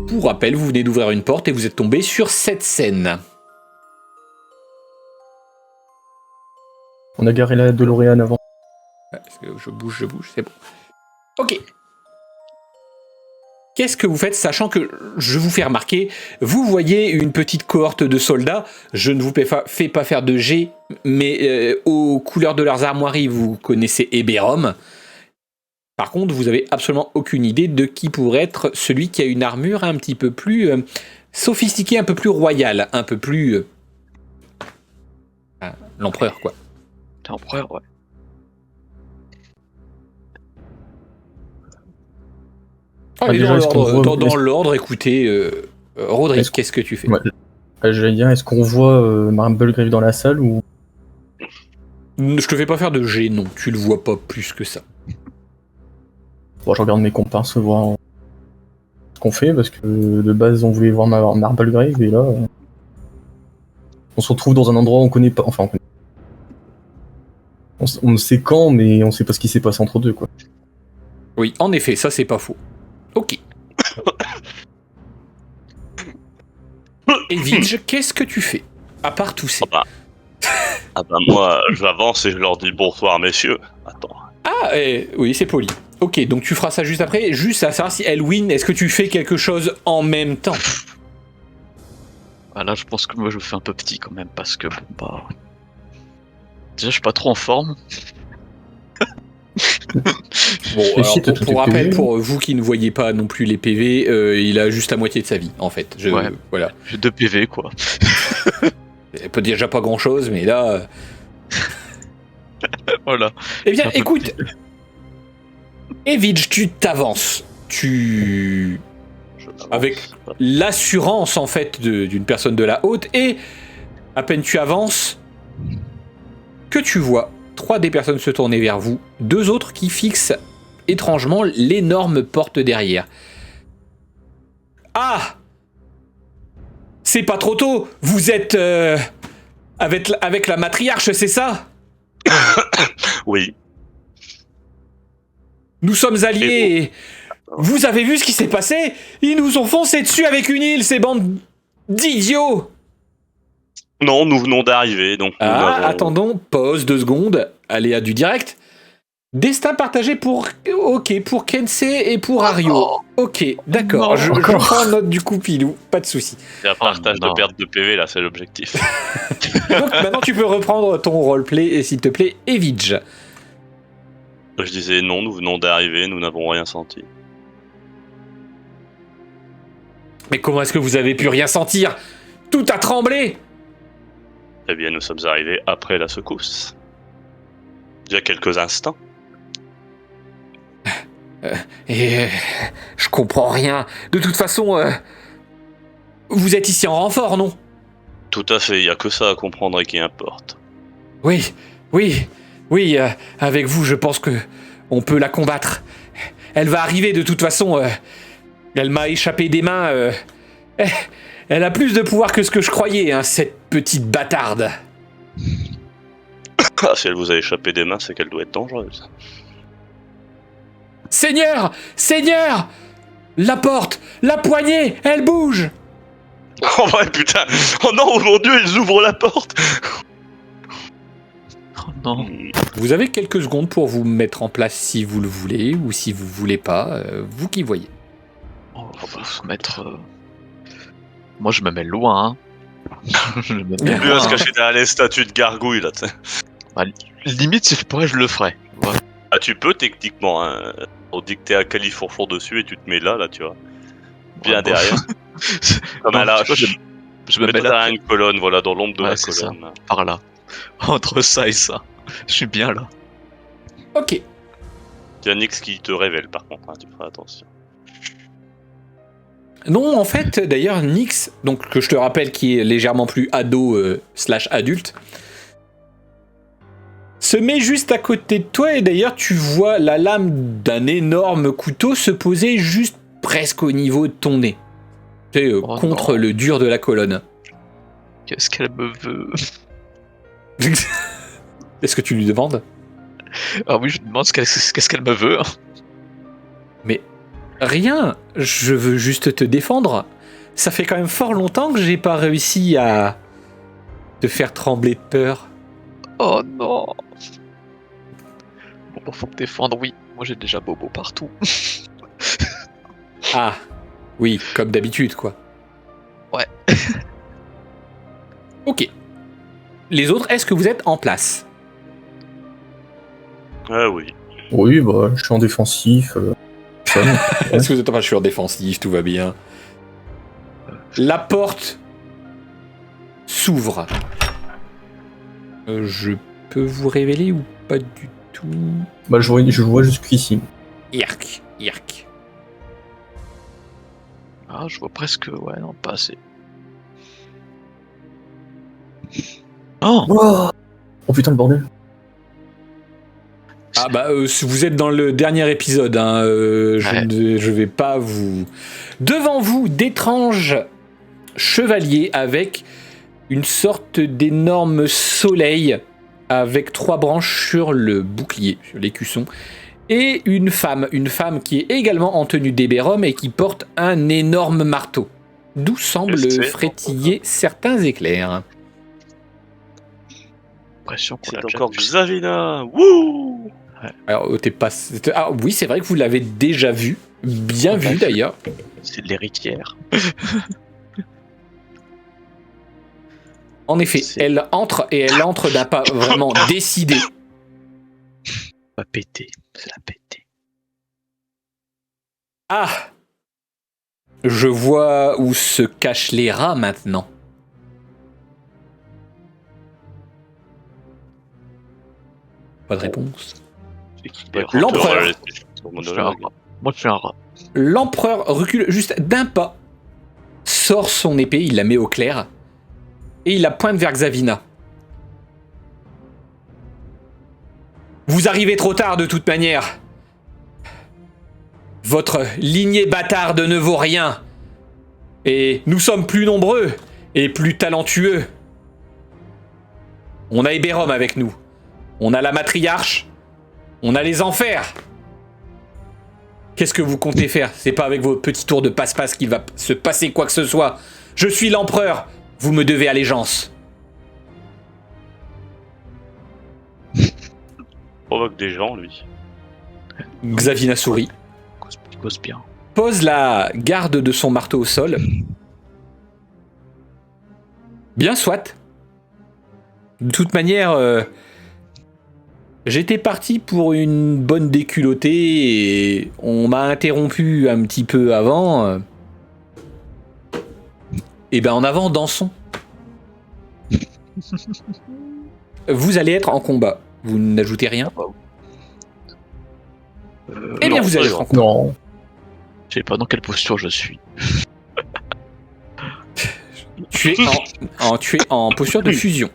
Pour rappel, vous venez d'ouvrir une porte et vous êtes tombé sur cette scène. On a garé la DeLorean avant. Est-ce que je bouge, c'est bon. Ok. Qu'est-ce que vous faites, sachant que je vous fais remarquer, vous voyez une petite cohorte de soldats, je ne vous fais pas faire de jet, mais aux couleurs de leurs armoiries, vous connaissez Eberron. Par contre, vous avez absolument aucune idée de qui pourrait être celui qui a une armure un petit peu plus sophistiquée, un peu plus royale, un peu plus... l'empereur, quoi. L'empereur, ouais. Dans l'ordre, écoutez, Roderick, qu'est-ce que tu fais? J'allais dire, est-ce qu'on voit Mumblegrave dans la salle ou... Je te fais pas faire de jet, non, tu le vois pas plus que ça. Bon, je regarde mes comparses, voir ce qu'on fait, parce que de base on voulait voir Mumblegrave, et là... on se retrouve dans un endroit où on connaît pas... Enfin, on sait quand, mais on sait pas ce qui s'est passé entre deux, quoi. Oui, en effet, ça c'est pas faux. Ok. Et Vidge, qu'est-ce que tu fais? À part tousser. Moi, j'avance et je leur dis bonsoir, messieurs. Attends. Oui, c'est poli. Ok, donc tu feras ça juste après. Juste à savoir si Elwyn, est-ce que tu fais quelque chose en même temps? Là, je pense que moi, je me fais un peu petit quand même, parce que, déjà, je suis pas trop en forme. Bon, alors, pour rappel, pour vous qui ne voyez pas non plus les PV, il a juste la moitié de sa vie, en fait. Voilà. J'ai 2 PV, quoi. Il peut déjà pas grand-chose, mais là... Voilà. Eh bien, écoute... Evidge, tu t'avances. Avec l'assurance, en fait, d'une personne de la haute, et à peine tu avances, que tu vois 3 des personnes se tourner vers vous, 2 autres qui fixent étrangement l'énorme porte derrière. Ah! C'est pas trop tôt! Vous êtes avec la matriarche, c'est ça? Oui. Nous sommes alliés et vous avez vu ce qui s'est passé? Ils nous ont foncé dessus avec une île, ces bandes d'idiots! Non, nous venons d'arriver, donc... Attendons, pause 2 secondes, aléa du direct. Destin partagé pour Kensei et pour Ario. Ok, d'accord, je prends note du coup, Pilou, pas de soucis. C'est un partage de perte de PV, là, c'est l'objectif. Donc maintenant tu peux reprendre ton roleplay, s'il te plaît, Evidge. Je disais non, nous venons d'arriver, nous n'avons rien senti. Mais comment est-ce que vous avez pu rien sentir? Tout a tremblé! Eh bien, nous sommes arrivés après la secousse. Il y a quelques instants. Je comprends rien. De toute façon, vous êtes ici en renfort, non? Tout à fait, il n'y a que ça à comprendre et qui importe. Oui, avec vous, je pense que on peut la combattre. Elle va arriver de toute façon. Elle m'a échappé des mains. Elle a plus de pouvoir que ce que je croyais, hein, cette petite bâtarde. Si elle vous a échappé des mains, c'est qu'elle doit être dangereuse. Seigneur! La porte! La poignée! Elle bouge! Oh ouais, putain! Oh non, oh mon Dieu, ils ouvrent la porte! Oh non. Vous avez quelques secondes pour vous mettre en place si vous le voulez, ou si vous voulez pas, vous qui voyez. Faut se mettre... Moi, je me mets loin, hein. Je me mets Il va se cacher derrière les statues de gargouilles, là, tu sais. Limite, si je pourrais, je le ferais. Ouais. Ah, tu peux, techniquement, hein. On dit que t'es à califourchon dessus et tu te mets là, tu vois. Bien derrière. Comme un lâche. Je me mets derrière une colonne, voilà, dans l'ombre de la colonne. Ça. Par là. Entre ça et ça. Je suis bien là. Ok. Il y a Nyx qui te révèle, par contre, hein, tu feras attention. Non, en fait, d'ailleurs, Nyx, donc que je te rappelle qui est légèrement plus ado / adulte, se met juste à côté de toi et d'ailleurs tu vois la lame d'un énorme couteau se poser juste presque au niveau de ton nez. Tu sais, contre le dur de la colonne. Qu'est-ce qu'elle me veut? Est-ce que tu lui demandes? Ah oui, je lui demande qu'est-ce qu'elle me veut. Mais Rien, je veux juste te défendre. Ça fait quand même fort longtemps que j'ai pas réussi à te faire trembler de peur. Oh non. Bon, bah, faut me défendre, oui. Moi, j'ai déjà Bobo partout. Ah, oui, comme d'habitude, quoi. Ouais. Ok. Les autres, est-ce que vous êtes en place? Ah oui. Oui, bah, je suis en défensif. Est-ce que vous êtes en place? Je suis en défensif, tout va bien. La porte s'ouvre. Je peux vous révéler ou pas du tout? Bah, je vois jusqu'ici. Irk, Irk. Ah, je vois presque... Ouais, non, pas assez. Oh, Oh putain, le bordel. Ah bah vous êtes dans le dernier épisode, hein, je vais pas vous... Devant vous, d'étranges chevaliers avec une sorte d'énorme soleil avec 3 branches sur le bouclier, sur l'écusson, et une femme qui est également en tenue d'Eberron et qui porte un énorme marteau, d'où semblent frétiller certains éclairs. impression qu'on C'est l'a déjà encore vu. Xavina. Wouh! Alors, t'es pas... Ah oui, c'est vrai que vous l'avez déjà vu, bien On l'a vu vu. d'ailleurs. C'est l'héritière. En effet, C'est- elle entre d'un pas vraiment décidé. Va péter. C'est la péter. Ah! Je vois où se cachent les rats maintenant. Pas de réponse. L'empereur. Je suis un rat. Moi, je suis un rat. L'empereur recule juste d'un pas, sort son épée, il la met au clair, et il la pointe vers Xavina. Vous arrivez trop tard de toute manière. Votre lignée bâtarde ne vaut rien. Et nous sommes plus nombreux et plus talentueux. On a Eberron avec nous. On a la matriarche. On a les enfers. Qu'est-ce que vous comptez faire? C'est pas avec vos petits tours de passe-passe qu'il va se passer quoi que ce soit. Je suis l'empereur. Vous me devez allégeance. Provoque des gens, lui. Xavina sourit. Il cause bien. Pose la garde de son marteau au sol. Bien soit. De toute manière, j'étais parti pour une bonne déculottée et on m'a interrompu un petit peu avant. Et ben en avant, dansons. Vous allez être en combat. Vous n'ajoutez rien? Eh bien, non, vous allez être en combat. Non. Je sais pas dans quelle posture je suis. Tu es en posture de fusion.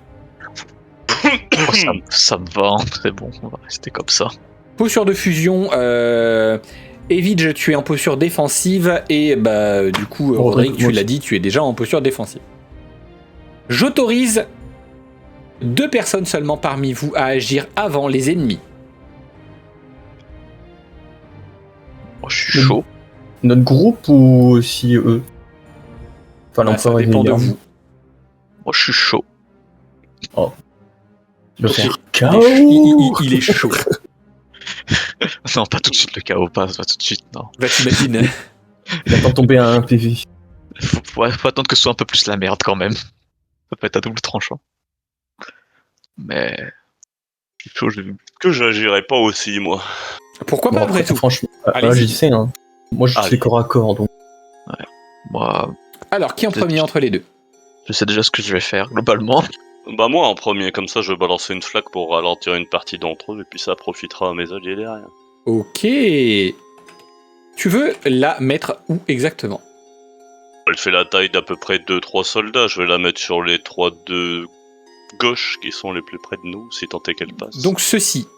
Oh, ça me va, hein, c'est bon, on va rester comme ça. Posture de fusion, Evidge, tu es en posture défensive et bah du coup, Roderick, tu l'as dit, tu es déjà en posture défensive. J'autorise 2 personnes seulement parmi vous à agir avant les ennemis. Oh, je suis chaud. Notre groupe ou aussi eux? Enfin, Ça l'empereur et dépend de Vieillard. vous. Moi, je suis chaud. Il va faire Il chaos. il est chaud. Non, pas tout de suite, le chaos passe, pas tout de suite, non. Bah t'imagines. Il va pas tomber à un PV. Faut attendre que ce soit un peu plus la merde quand même. Ça peut être à double tranchant. Mais... Je suis chaud, j'ai vu. Que j'agirais pas aussi, moi. Pourquoi Bon, pas après tout. franchement, Allez-y. là, j'y sais, hein. Moi, je Allez. sais corps à corps, donc. Moi, Alors, qui en premier entre les deux? je sais déjà ce que je vais faire, globalement. Bah moi en premier, comme ça je vais balancer une flaque pour ralentir une partie d'entre eux, et puis ça profitera à mes alliés derrière. Ok. Tu veux la mettre où exactement? Elle fait la taille d'à peu près 2-3 soldats, je vais la mettre sur les 3 de gauche qui sont les plus près de nous, si tant est qu'elle passe. Donc ceci.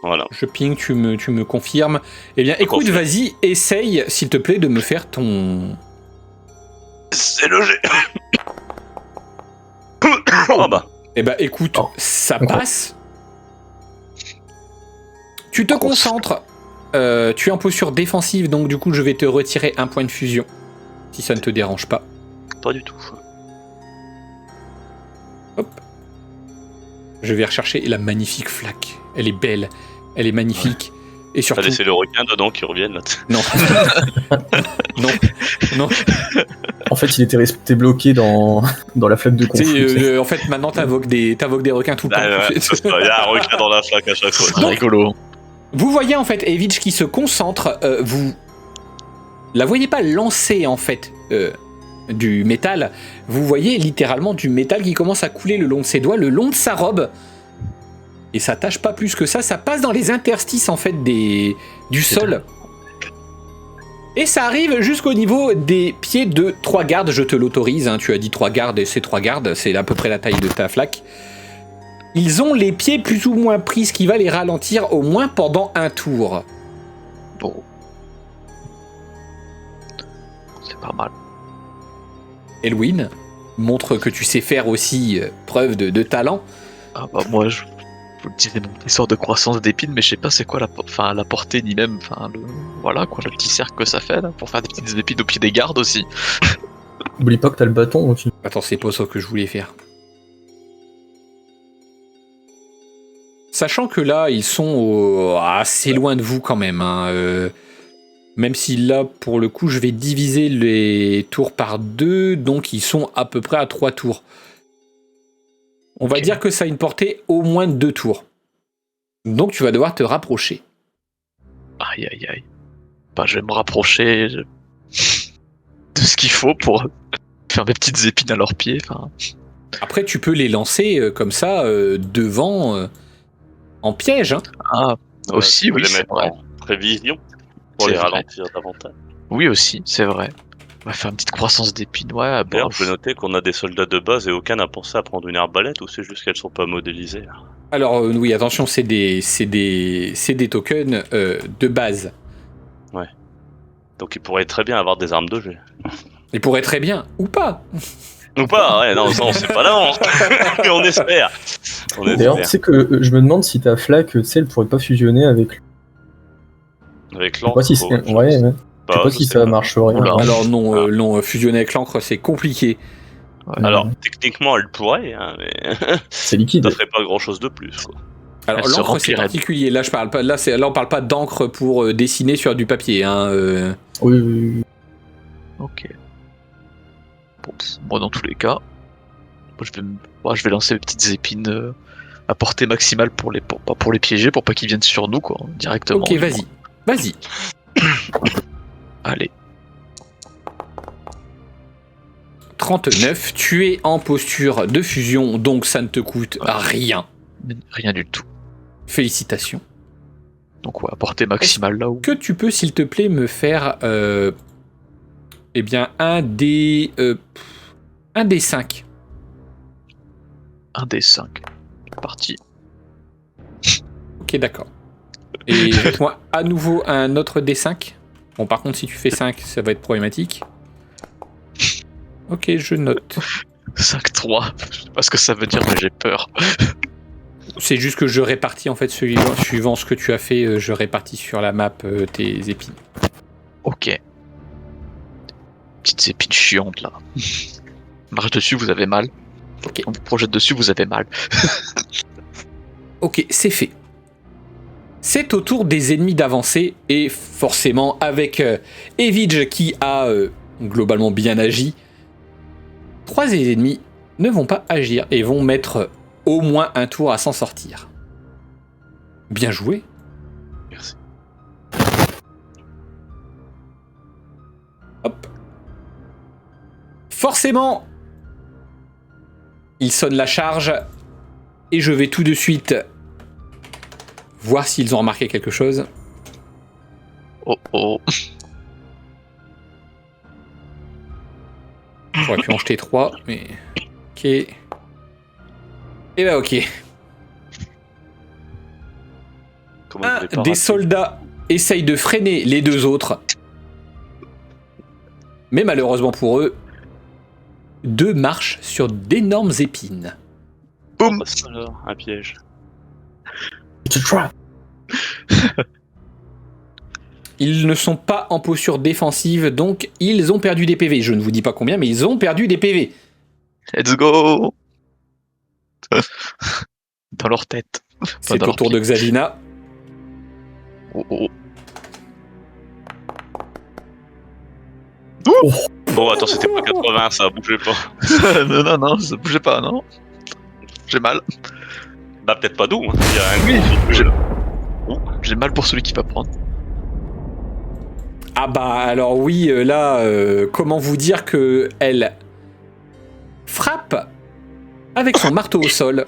Voilà. Je ping, tu me confirmes. Eh bien, écoute, confirme. vas-y, essaye, s'il te plaît, de me faire ton... C'est le jet. Ah bah. Eh ben, écoute, Oh. ça Ok. passe. Tu te concentres tu es en posture défensive, donc du coup je vais te retirer un point de fusion, si ça ne te dérange pas. Pas du tout. Hop. Je vais rechercher la magnifique flaque. Elle est belle, elle est magnifique. Et surtout... Allez, c'est le requin dedans qui revienne là. Non. non. En fait, il était resté bloqué dans la flaque de conflit. En fait, maintenant t'invoques des requins tout le temps. Il y a un requin dans la flaque à chaque fois. C'est rigolo. Vous voyez en fait Evich qui se concentre, vous la voyez pas lancer en fait du métal, vous voyez littéralement du métal qui commence à couler le long de ses doigts, le long de sa robe, et ça tâche pas plus que ça passe dans les interstices en fait du sol, et ça arrive jusqu'au niveau des pieds de 3 gardes, je te l'autorise, hein, tu as dit 3 gardes, et c'est 3 gardes, c'est à peu près la taille de ta flaque. Ils ont les pieds plus ou moins pris, ce qui va les ralentir au moins pendant un tour. Bon. C'est pas mal. Elwyn, montre que tu sais faire aussi preuve de talent. Ah bah moi, je vous le disais, mon sort de croissance d'épines, mais je sais pas c'est quoi la portée, ni même, voilà quoi, le petit cercle que ça fait là, pour faire des petites épines au pied des gardes aussi. Oublie pas que t'as le bâton aussi. Attends, c'est pas ça que je voulais faire. Sachant que là, ils sont assez loin de vous quand même. Hein, même si là, pour le coup, je vais diviser les tours par 2, donc ils sont à peu près à 3 tours. On va dire que ça a une portée au moins de 2 tours. Donc tu vas devoir te rapprocher. Aïe aïe aïe. Bah, je vais me rapprocher de ce qu'il faut pour faire mes petites épines à leurs pieds. Après, tu peux les lancer comme ça, devant... en piège, hein. Ah, aussi, oui, les c'est mettre vrai. en prévision pour C'est les vrai. ralentir davantage. Oui, aussi, c'est vrai. On va faire une petite croissance d'épines, ouais. D'ailleurs, je peux noter qu'on a des soldats de base et aucun n'a pensé à prendre une arbalète, ou c'est juste qu'elles sont pas modélisées. Alors oui, attention, c'est des tokens de base. Donc ils pourraient très bien avoir des armes de jet. Ils pourraient très bien, ou pas. Ou pas, ouais, non, ça on sait pas d'avance. Mais on espère. D'ailleurs, tu sais que je me demande si ta flaque, tu sais, elle pourrait pas fusionner avec. Avec Je sais pas si l'encre. c'est. Ouais, ouais. Je sais pas si ça marcherait. Oula. Ouais. Alors non, fusionner avec l'encre, c'est compliqué. Alors, techniquement, elle pourrait, hein, mais C'est liquide. ça ferait pas grand chose de plus. Quoi. Alors Elle se l'encre, c'est remplirait. particulier. Là, je parle pas. Là, on parle pas d'encre pour dessiner sur du papier. Hein, Oui, oui, oui. Ok. Bon, moi, dans tous les cas, je vais lancer mes petites épines à portée maximale pour les piéger, pour pas qu'ils viennent sur nous, quoi, directement. Ok, vas-y. Allez. 39, tu es en posture de fusion, donc ça ne te coûte rien. Rien du tout. Félicitations. Donc ouais, à portée maximale là où. Que tu peux, s'il te plaît, me faire eh bien un des 5. Un des 5. Parti. Ok, d'accord. Et jette-moi à nouveau un autre D5. Bon, par contre, si tu fais 5, ça va être problématique. Ok, je note. 5-3. Je sais pas ce que ça veut dire, mais j'ai peur. C'est juste que je répartis, en fait, suivant ce que tu as fait, je répartis sur la map tes épines. Ok. Petites épines chiantes là. Marche dessus, vous avez mal. Ok. On vous projette dessus, vous avez mal. Ok, c'est fait. C'est au tour des ennemis d'avancer, et forcément, avec Evige qui a globalement bien agi, 3 des ennemis ne vont pas agir et vont mettre au moins un tour à s'en sortir. Bien joué. Merci. Hop. Forcément, ils sonnent la charge et je vais tout de suite voir s'ils ont remarqué quelque chose. Oh oh. J'aurais pu en jeter 3, mais... Ok. Et bah ok. Comment je l'ai pas Des raté soldats essayent de freiner les 2 autres. Mais malheureusement pour eux, 2 marchent sur d'énormes épines. Boum. Bah, ça, alors, un piège. It's a trap. Ils ne sont pas en posture défensive, donc ils ont perdu des PV. Je ne vous dis pas combien, mais ils ont perdu des PV. Let's go. Dans leur tête. C'est dans au tour de Xalina. Oh. Bon, attends, c'était pas 80, ça bougeait pas. non, ça bougeait pas, non. J'ai mal. Bah, peut-être pas d'où. Hein. Il y a un J'ai mal pour celui qui va prendre. Ah bah alors oui, là, comment vous dire que elle frappe avec son marteau au sol.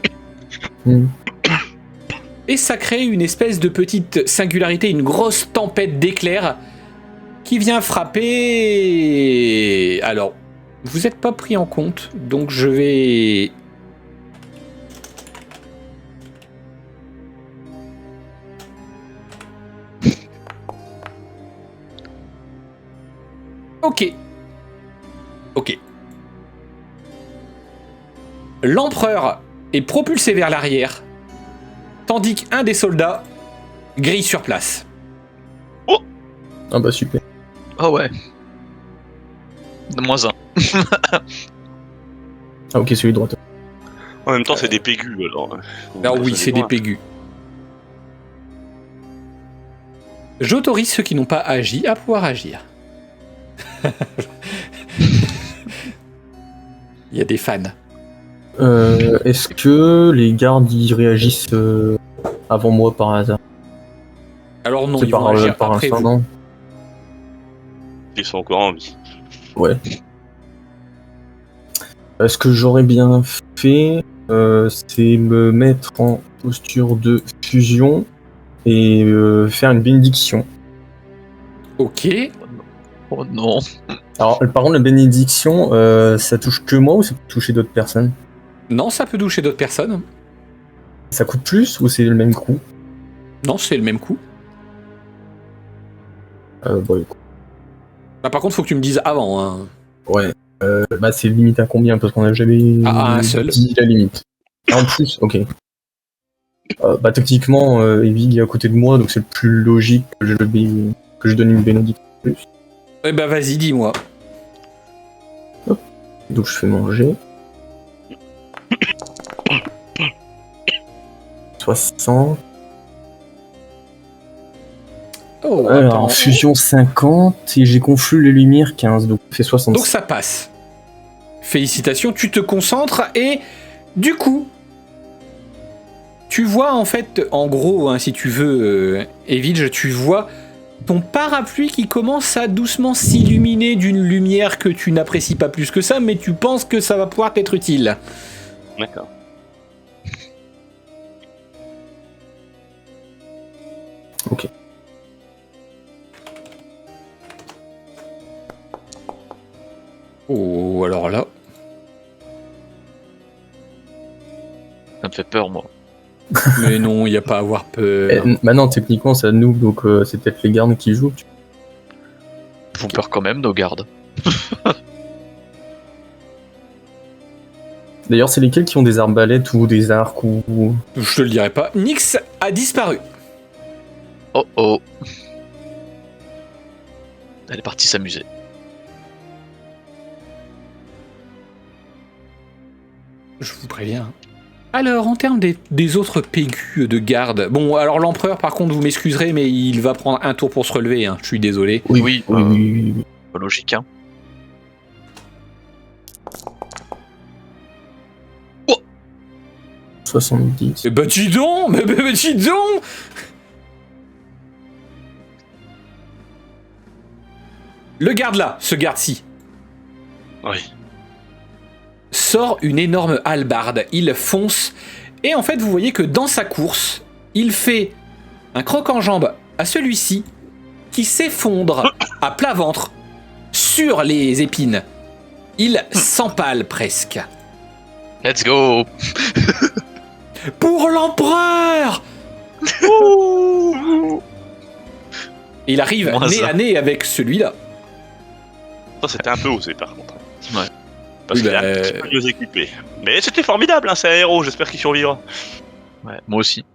Et ça crée une espèce de petite singularité, une grosse tempête d'éclairs qui vient frapper. Alors, vous n'êtes pas pris en compte, donc je vais... Ok. L'empereur est propulsé vers l'arrière, tandis qu'un des soldats grille sur place. Ah bah super. Oh ouais. De moins un. Ah ok, celui de droite. En même temps, c'est des pégus alors. Ah oui, c'est des pégus. J'autorise ceux qui n'ont pas agi à pouvoir agir. Il y a des fans. Est-ce que les gardes y réagissent avant moi par hasard? Alors non, C'est ils vont agir par après instinct, vous. non? Ils sont encore en vie. Ouais. Ce que j'aurais bien fait, c'est me mettre en posture de fusion et faire une bénédiction. Ok. Oh non. Alors, par contre, la bénédiction, ça touche que moi ou ça peut toucher d'autres personnes? Non, ça peut toucher d'autres personnes. Ça coûte plus ou c'est le même coût? Non, c'est le même coup. Bon, écoute. Bah, par contre, faut que tu me dises avant. Hein. Ouais. Bah, c'est limite à combien? Parce qu'on a jamais À un seul. dit la limite. En plus, ok. Bah, techniquement, Evig est à côté de moi, donc c'est le plus logique que je donne une bénédiction plus. Eh bah, vas-y, dis-moi. Donc je fais manger. 60. Oh, Alors, attends. en fusion 50 et j'ai confus les lumières 15, donc ça fait 60. Donc ça passe. Félicitations, tu te concentres et du coup, tu vois en fait, en gros, hein, si tu veux, Evidge, tu vois ton parapluie qui commence à doucement s'illuminer d'une lumière que tu n'apprécies pas plus que ça, mais tu penses que ça va pouvoir t'être utile. D'accord. Ok. Oh, alors là. Ça me fait peur, moi. Mais non, il n'y a pas à avoir peur. Maintenant, techniquement, c'est à nous, donc c'est peut-être les gardes qui jouent. Ils font peur quand même, nos gardes. D'ailleurs, c'est lesquels qui ont des arbalètes ou des arcs ou... Je te le dirai pas. Nyx a disparu. Oh oh. Elle est partie s'amuser. Je vous préviens. Alors, en termes des autres pégus de garde, bon, alors l'empereur, par contre, vous m'excuserez, mais il va prendre un tour pour se relever, hein. Je suis désolé. Oui. Oui. Pas logique, hein. 70. Bah dis donc, mais dis donc. Le garde là, ce garde-ci, Oui. sort une énorme hallebarde. Il fonce, et en fait, vous voyez que dans sa course, il fait un croc en jambe à celui-ci, qui s'effondre à plat ventre sur les épines. Il s'empale presque. Let's go. Pour l'empereur! Il arrive Moins nez un. à nez avec celui-là. Ça, c'était un peu osé par contre. Ouais. Parce Oui, qu'il est bah, un petit peu mieux équipé. Mais c'était formidable, hein, c'est un héros, j'espère qu'il survivra. Ouais, moi aussi.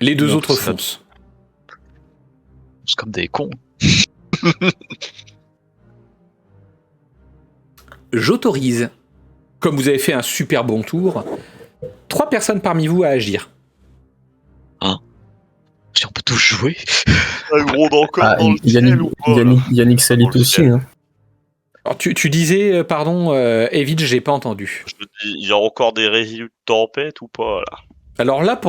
Les deux Donc, autres ça- foncent. C'est comme des cons. J'autorise, comme vous avez fait un super bon tour, 3 personnes parmi vous à agir. Si on peut tous jouer. Un gros encore Ah, dans le ciel ou pas, là Yannick Salit Dans le aussi. ciel. Hein. Alors tu disais, pardon, Evit, j'ai pas entendu. Je me dis, il y a encore des résidus de tempête ou pas là? Alors là,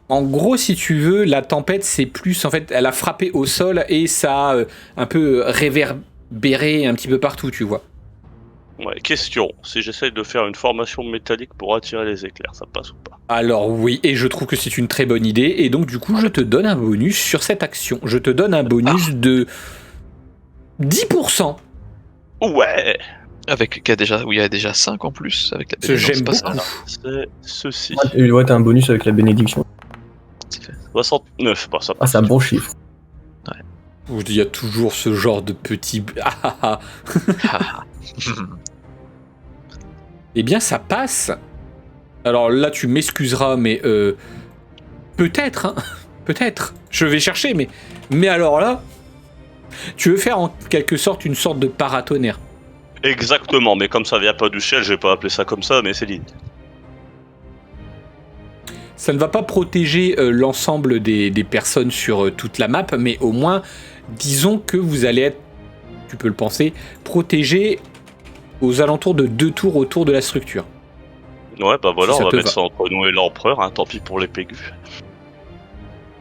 en gros, si tu veux, la tempête, c'est plus, en fait, elle a frappé au sol et ça a un peu réverbéré un petit peu partout, tu vois. Ouais, question. Si j'essaye de faire une formation métallique pour attirer les éclairs, ça passe ou pas? Alors oui, et je trouve que c'est une très bonne idée, et donc du coup, je te donne un bonus sur cette action. Je te donne un bonus de 10%. Ouais. Avec où il y a déjà 5 en plus. Avec la Ce j'aime c'est pas ça. beaucoup. C'est ceci. Ouais, t'as un bonus avec la bénédiction. C'est fait. 69, bah ça Ah, passe. c'est un bon chiffre. Il y a toujours ce genre de petit... Eh bien, ça passe. Alors là, tu m'excuseras, mais peut-être, hein, peut-être. Je vais chercher, mais alors là, tu veux faire en quelque sorte une sorte de paratonnerre. Exactement, mais comme ça vient pas du ciel, je vais pas appeler ça comme ça, mais c'est l'idée. Ça ne va pas protéger l'ensemble des personnes sur toute la map, mais au moins, disons que vous allez être, tu peux le penser, protégé aux alentours de 2 tours autour de la structure. Ouais, bah voilà, Si ça on va te mettre va. ça entre nous et l'empereur, hein, tant pis pour les pégus.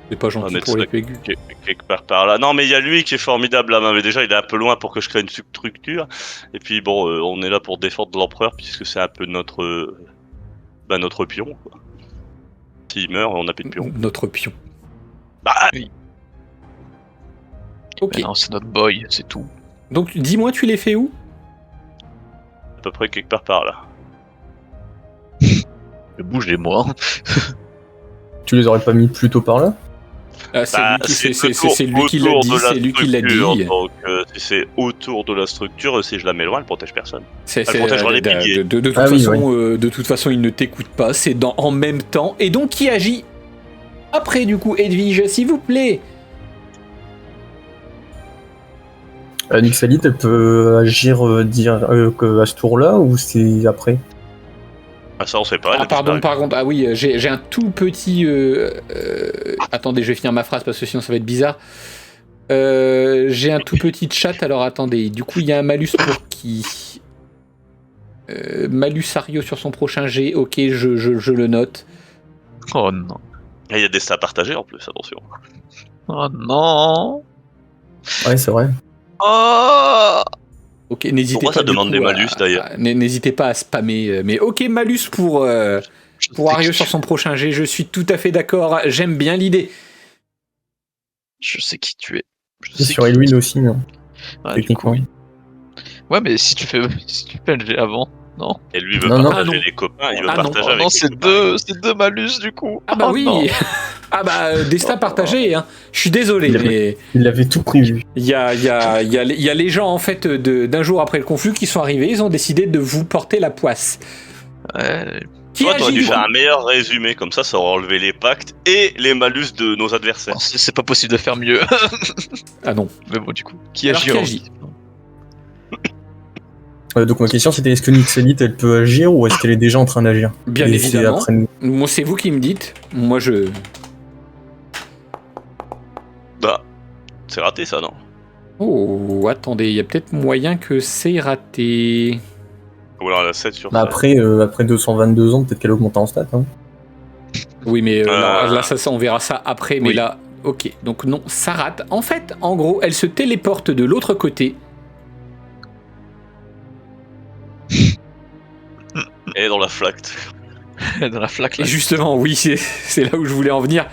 C'est pas On va gentil mettre pour ça les pégus. quelque part par là. Non, mais il y a lui qui est formidable là, mais déjà il est un peu loin pour que je crée une structure. Et puis bon, on est là pour défendre l'empereur puisque c'est un peu notre pion, quoi. S'il meurt, on n'a plus de pion. Notre pion. Bah, Ok. Mais non, c'est notre boy, c'est tout. Donc, dis-moi, tu les fais où? à peu près quelque part par là. Bougez-moi. Tu les aurais pas mis plus tôt par là? C'est Bah, lui qui l'a dit, c'est lui qui l'a dit. Donc, si c'est autour de la structure, si je la mets loin, elle protège personne. C'est, Elle protégera les piliers. de toute Ah oui, façon, de toute façon, il ne t'écoute pas. C'est en même temps. Et donc, qui agit après, du coup, Edwige, s'il vous plaît? Nixalit, elle peut agir à ce tour-là ou c'est après? Ah, ça, on sait pas. elle Ah, a pardon, disparu. par contre, ah oui, j'ai un tout petit... attendez, je vais finir ma phrase parce que sinon ça va être bizarre. J'ai un tout petit chat, alors attendez. Du coup, il y a un malus pour qui? Malus Ario sur son prochain G. Ok, je le note. Oh non. Et il y a des stats partagés en plus, attention. Oh non. Ouais, c'est vrai. Oh. Ok, n'hésitez Pourquoi pas. ça du demande coup, des malus, d'ailleurs n'hésitez pas à spammer. Mais ok, malus pour Ario sur son prochain G. Je suis tout à fait d'accord. J'aime bien l'idée. Je sais qui tu es. C'est sur Elwin aussi, hein, Ouais, techniquement. du coup, oui. Ouais, mais si tu fais le G avant, non. Et lui, il veut Non, non. partager Ah, non. les copains, il veut Ah, non. partager Oh avec non, les c'est copains. deux malus du coup. Ah bah Oh oui. non. Ah bah destin partagé. Hein. Je suis désolé, Il avait- mais Il avait tout prévu. il y a les gens en fait d'un jour après le conflit qui sont arrivés. Ils ont décidé de vous porter la poisse. Ouais. Qui Toi, t'aurais agit dû du faire coup un meilleur résumé, comme ça aurait enlevé les pactes et les malus de nos adversaires. Non, c'est pas possible de faire mieux. Ah non. Mais bon, du coup, qui Alors, agit qui en- agit Donc ma question c'était est-ce que Nixalit elle peut agir ou est-ce qu'elle est déjà en train d'agir? Bien Et c'est évidemment. après nous. Moi, c'est vous qui me dites. Moi, je. Bah, c'est raté ça, non? Oh, attendez, il y a peut-être moyen que c'est raté. Ou alors la 7 sur Bah, 7. après 222 ans, peut-être qu'elle augmente en stats. Hein. Oui, mais Euh. là, ça, on verra ça après. Mais Oui. là, ok. Donc non, ça rate. En fait, en gros, elle se téléporte de l'autre côté. Et dans la flaque. dans la flaque Et là. justement, oui, c'est là où je voulais en venir.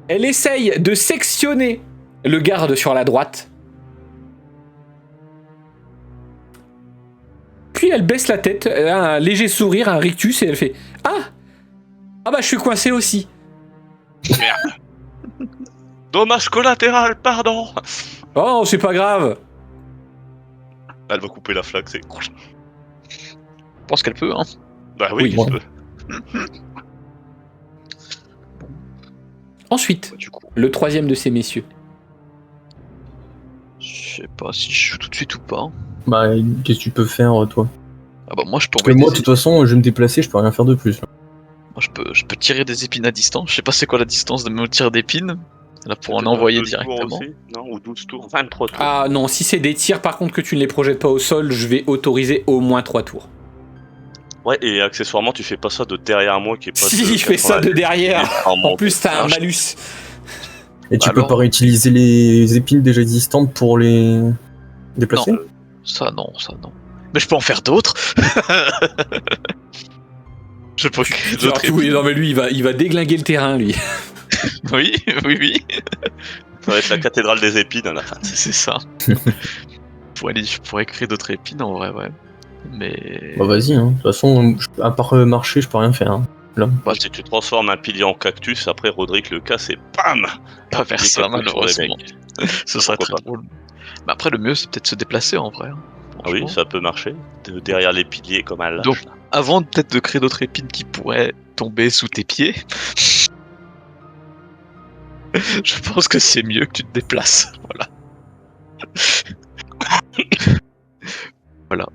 Elle essaye de sectionner le garde sur la droite. Puis elle baisse la tête, elle a un léger sourire, un rictus, et elle fait « Ah bah je suis coincé aussi Merde. Dommage collatéral, pardon. !» Oh, c'est pas grave. Elle va couper la flaque, c'est... Je pense qu'elle peut, hein. Bah oui, Oui, il bon. peut. Ensuite, Du coup. le troisième de ces messieurs. sais pas si je joue tout de suite ou pas. Bah, qu'est-ce que tu peux faire, toi? Ah bah moi je peux Parce que envoyer moi, de des toute façon, je vais me déplacer, je peux rien faire de plus. Moi, je peux tirer des épines à distance. Je sais pas c'est quoi la distance de mon tir d'épines. Là, pour en Peut-être envoyer 2 tours directement. aussi, non, ou 12 tours, 23 tours. Ah non, si c'est des tirs par contre que tu ne les projettes pas au sol, je vais autoriser au moins 3 tours. Ouais, et accessoirement, tu fais pas ça de derrière moi qui est pas Si, de je fais ça de 90. derrière. En En plus, t'as un Alors, malus. Et tu Bah peux alors- pas réutiliser les épines déjà existantes pour les déplacer? Ça non. Mais je peux en faire d'autres. Je peux créer Genre, d'autres oui, épines. non mais lui, il va déglinguer le terrain, lui. Oui. Ça va être la cathédrale des épines à la fin. C'est ça. Je pourrais créer d'autres épines en vrai, ouais. Mais. Bah vas-y, hein. De toute façon, à part marcher, je peux rien faire. Hein. Bah, Si tu transformes un pilier en cactus, après Roderick le casse et bam pas faire Des ça, cactus sur les malheureusement. mecs. Ce serait Pourquoi très drôle. Mais après, le mieux, c'est peut-être se déplacer en vrai. Hein, Ah oui, franchement. ça peut marcher. Derrière les piliers comme un lâche. Donc, avant peut-être de créer d'autres épines qui pourraient tomber sous tes pieds, je pense que c'est mieux que tu te déplaces. Voilà. Voilà.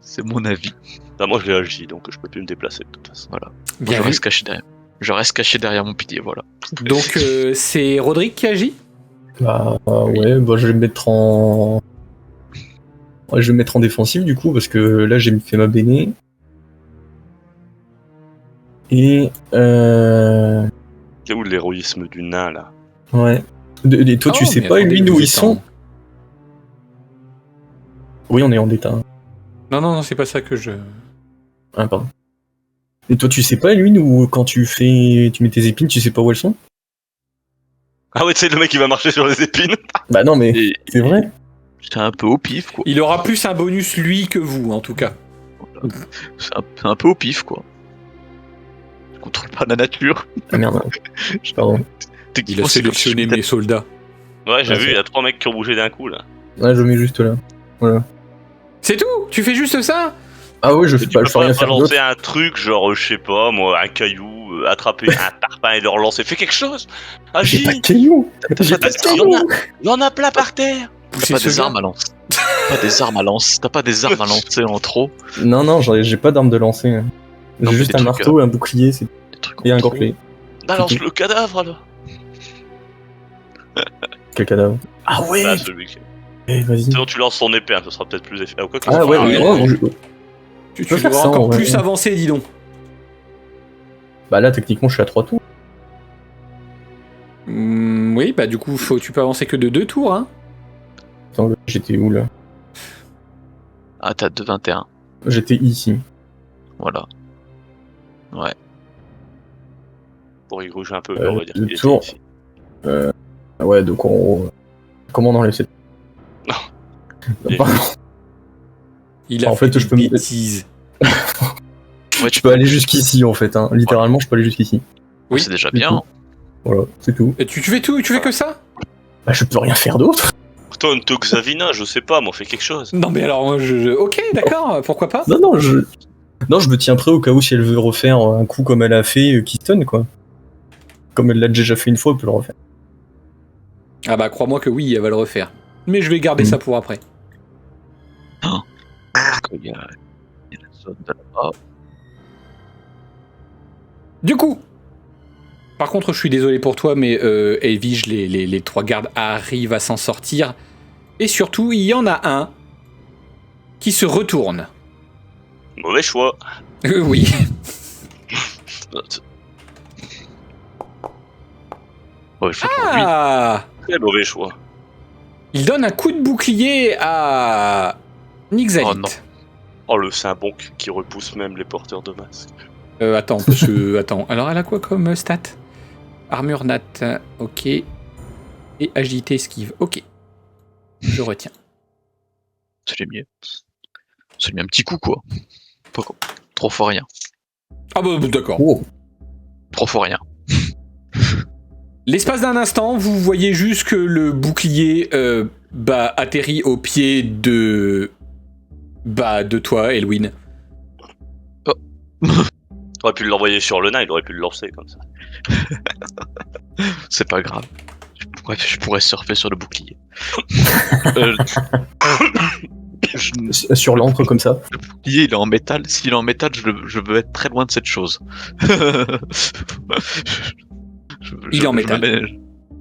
C'est mon avis. Bah, moi je l'ai agi, donc je peux plus me déplacer de toute façon. Voilà. Bien je vu. reste caché derrière. Je reste caché derrière mon pilier, voilà. Donc c'est Roderick qui agit. Bah ouais, bah je vais me mettre en... Ouais, je vais me mettre en défensif du coup, parce que là j'ai fait ma béné. Et C'est où l'héroïsme du nain là? ouais. Et toi tu Oh, sais mais pas, attendez, lui, où vous ils êtes sont? Oui, on est en d'état. Non, c'est pas ça que je... Ah, pardon. Et toi tu sais pas, lui, où quand tu mets tes épines, tu sais pas où elles sont? Ah ouais, tu sais, le mec qui va marcher sur les épines. Bah non, mais Et c'est vrai. j'étais un peu au pif, quoi. Il aura plus un bonus lui que vous, en tout cas. C'est un peu au pif, quoi. Je contrôle pas la nature. Ah merde, pardon. Il Techniquement, a c'est comme si je sélectionné mettais- mes soldats. Ouais, j'ai Ah, vu, c'est- il y a 3 mecs qui ont bougé d'un coup là. Ouais, je mets juste là. Voilà. C'est tout? Tu fais juste ça? Ah ouais, je Tu fais pas, peux je peux rien pas faire d'autre. lancer un truc, genre, je sais pas, moi, un caillou, attraper un tarpin et le relancer. Fais quelque chose! J'ai Agis! pas de cailloux. T'as J'ai pas pas des de armes, cailloux. Il y en a plein par terre! t'as Poussez pas ce des gars. armes à lancer. T'as pas des armes à lancer. T'as pas des armes à lancer en trop. Non, j'ai pas d'arme de lancer. Non, J'ai mais juste des un trucs, marteau, un bouclier Des trucs en et un trop. gantelet. Balance le cadavre alors! Quel cadavre. Ah ouais. Bah, celui qui. Vas-y. Sinon, tu lances son épée, hein, ce sera peut-être plus efficace. Quoi, Ah ouais, Ah, oui, ouais. ouais, Tu peux faire devras ça, encore ouais. plus avancer, dis donc. Bah là, techniquement, je suis à 3 tours. Oui, bah du coup, tu peux avancer que de 2 tours, hein. Attends, j'étais où là? Ah, t'as 2,21. J'étais ici. Voilà. Pour y gruger un peu, Euh, on va dire le qu'il était tour. ici. Ouais, donc comment on enlève cette... Et- Pardon. Il a En fait, fait je des peux me- bêtises. Ouais, Je peux aller jusqu'ici en fait, hein. Littéralement, je peux aller jusqu'ici. Oui, c'est déjà du bien. coup. Voilà, c'est tout. Et tu fais tout, tu fais que ça? Bah, je peux rien faire d'autre. Toi, une Toxavina, je sais pas, moi, fais quelque chose. Non mais alors, ok, d'accord, pourquoi pas? Non, je me tiens prêt au cas où si elle veut refaire un coup comme elle a fait qui stun quoi. Comme elle l'a déjà fait une fois, elle peut le refaire. Ah bah crois-moi que oui, elle va le refaire. Mais je vais garder ça pour après. Il y a la zone de là-bas. Du coup, par contre, je suis désolé pour toi, mais Elvige, les 3 gardes arrivent à s'en sortir. Et surtout, il y en a un qui se retourne. Mauvais choix. Oui. Ouais, je fais pour lui. Ah, Très mauvais choix. il donne un coup de bouclier à Nixalit. Oh non. Oh, le Saint-Bonk qui repousse même les porteurs de masque. Attends, parce que... attends, alors elle a quoi comme stat? Armure nat, ok. Et agilité esquive, ok. Je retiens. C'est les mieux. C'est lui un petit coup, quoi. Pas quoi. 3 fois rien. Ah bah d'accord. Oh. 3 fois rien. L'espace d'un instant, vous voyez juste que le bouclier atterrit au pied de toi, Elwyn. T'aurais pu l'envoyer sur le nain, il aurait pu le lancer comme ça. C'est pas grave. Bref, je pourrais surfer sur le bouclier. Sur l'encre comme ça. Le bouclier, il est en métal. S'il est en métal, je veux être très loin de cette chose. Il est en métal.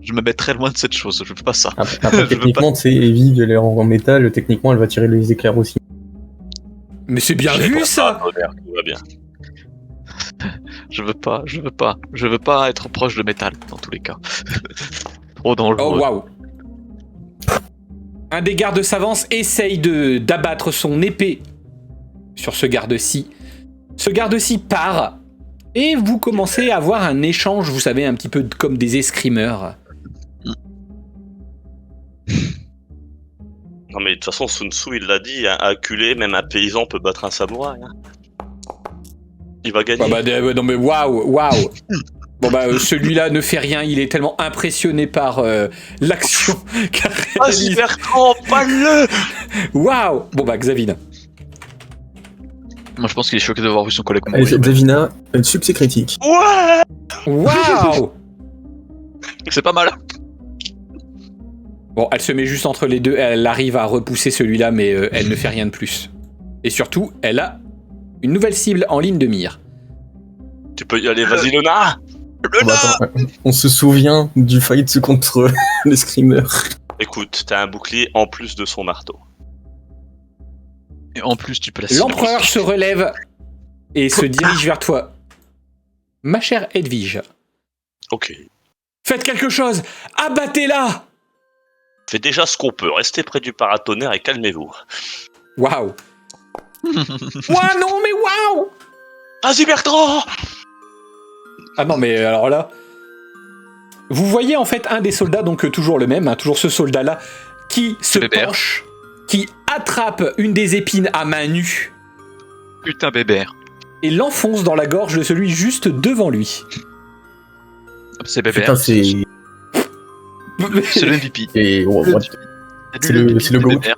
Je me mets très loin de cette chose. Je veux pas ça. Après, techniquement, tu sais, Evie, elle est en métal, techniquement, elle va tirer les éclairs aussi. Mais c'est bien vu ça. Tout va bien. Je veux pas être proche de métal, dans tous les cas. Trop dangereux. Oh waouh. Un des gardes s'avance, essaye d'abattre son épée sur ce garde-ci. Ce garde-ci part, et vous commencez à avoir un échange, vous savez, un petit peu comme des escrimeurs. Non mais de toute façon Sun Tzu il l'a dit, un acculé, même un paysan peut battre un samouraï. Hein. Il va gagner. Non mais waouh. Bon celui-là ne fait rien, il est tellement impressionné par l'action qu'a réalisé. Bertrand, pas-le. Waouh. Bon Xavine. Moi je pense qu'il est choqué d'avoir vu son collègue Allez, mourir. Davina, succès critique. Ouais. Waouh. C'est pas mal. Bon, elle se met juste entre les deux, elle arrive à repousser celui-là, mais elle ne fait rien de plus. Et surtout, elle a une nouvelle cible en ligne de mire. Tu peux y aller, vas-y Lona. On se souvient du fight contre les screamers. Écoute, t'as un bouclier en plus de son marteau. Et en plus, tu peux la L'empereur se relève et se dirige vers toi. Ma chère Edwige, Ok. faites quelque chose. Abattez-la. Fais déjà ce qu'on peut, restez près du paratonnerre et calmez-vous. Waouh. Ouah, non, mais waouh. Vas-y Bertrand. Ah non, mais alors là... Vous voyez en fait un des soldats, donc toujours le même, hein, toujours ce soldat-là, qui se Bébert. penche, qui attrape une des épines à main nue Putain, bébert. et l'enfonce dans la gorge de celui juste devant lui. C'est bébert. Putain, c'est. C'est le MVP. Et... oh, what- C'est le GOAT. bébert.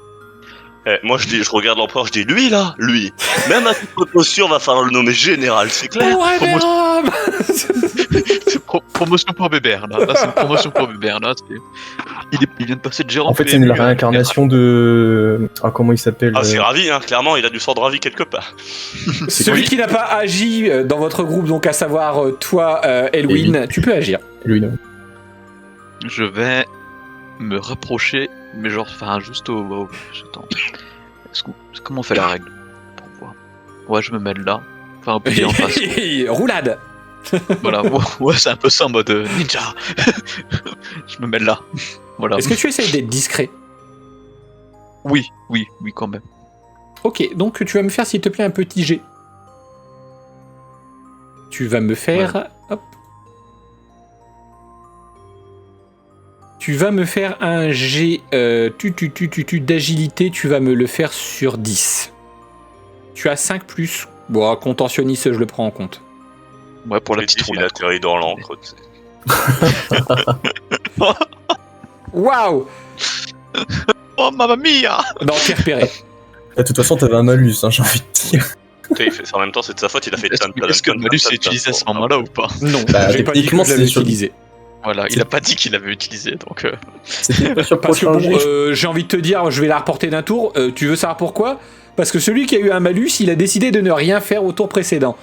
Moi je regarde l'empereur, je dis lui là, lui. Même à toute posture, va falloir le nommer général, c'est clair. Oh, Révérend. C'est promotion pour bébert là. Là, c'est une promotion pour bébert là. Il vient de passer de gérant. En fait, c'est une réincarnation de. Ah, comment il s'appelle Ah c'est ravi, hein, clairement, il a du sang de ravi quelque part. Celui qui n'a pas agi dans votre groupe, donc à savoir toi, Elwin, tu peux agir. Lui, non. Je vais me rapprocher, mais genre, enfin, juste au. Attends. Comment on fait la règle pour voir. Ouais, je me mets là. Enfin, au pilier en face. Roulade. Voilà, ouais, c'est un peu ça en mode ninja. Je me mets là. Voilà. Est-ce que tu essayes d'être discret? Oui, quand même. Ok, donc tu vas me faire s'il te plaît un petit jet. Tu vas me faire... Hop. Tu vas me faire un jet d'agilité, tu vas me le faire sur 10. Tu as 5 plus. Bon, contentionniste, je le prends en compte. Ouais, pour la Il petite a roulade. atterri dans l'encre. Tu sais. Waouh. Oh, mamma mia! Non, t'es repéré. De toute façon, t'avais un malus, hein, j'ai envie de dire. Il fait ça en même temps, c'est de sa faute, il a fait Est-ce que le malus est utilisé à ce moment-là ou pas? Non, Bah, j'ai pas dit que techniquement, je l'avais c'est sur- utilisé. Voilà, il a pas dit qu'il l'avait utilisé, donc... C'était pas sur Parce que prochain bon, jet. j'ai envie de te dire, je vais la reporter d'un tour. Tu veux savoir pourquoi? Parce que celui qui a eu un malus, il a décidé de ne rien faire au tour précédent.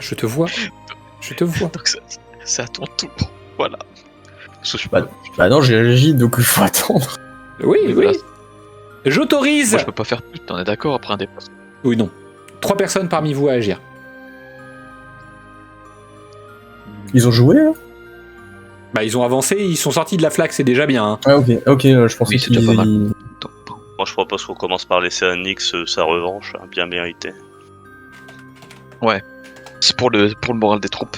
Je te vois. Je te vois. Donc c'est à ton tour. Voilà. Parce que je Bah non, j'ai agi, donc il faut attendre. Oui, oui. voilà. J'autorise. Moi je peux pas faire plus, on est d'accord après un dépassement. Oui, non. 3 personnes parmi vous à agir. Ils ont joué, là Bah, ils ont avancé, ils sont sortis de la flaque, c'est déjà bien. Hein. Ah, ok, je pensais Oui, c'est déjà pas mal. Moi je propose qu'on commence par laisser à Nyx sa revanche, hein, bien méritée. C'est pour le moral des troupes.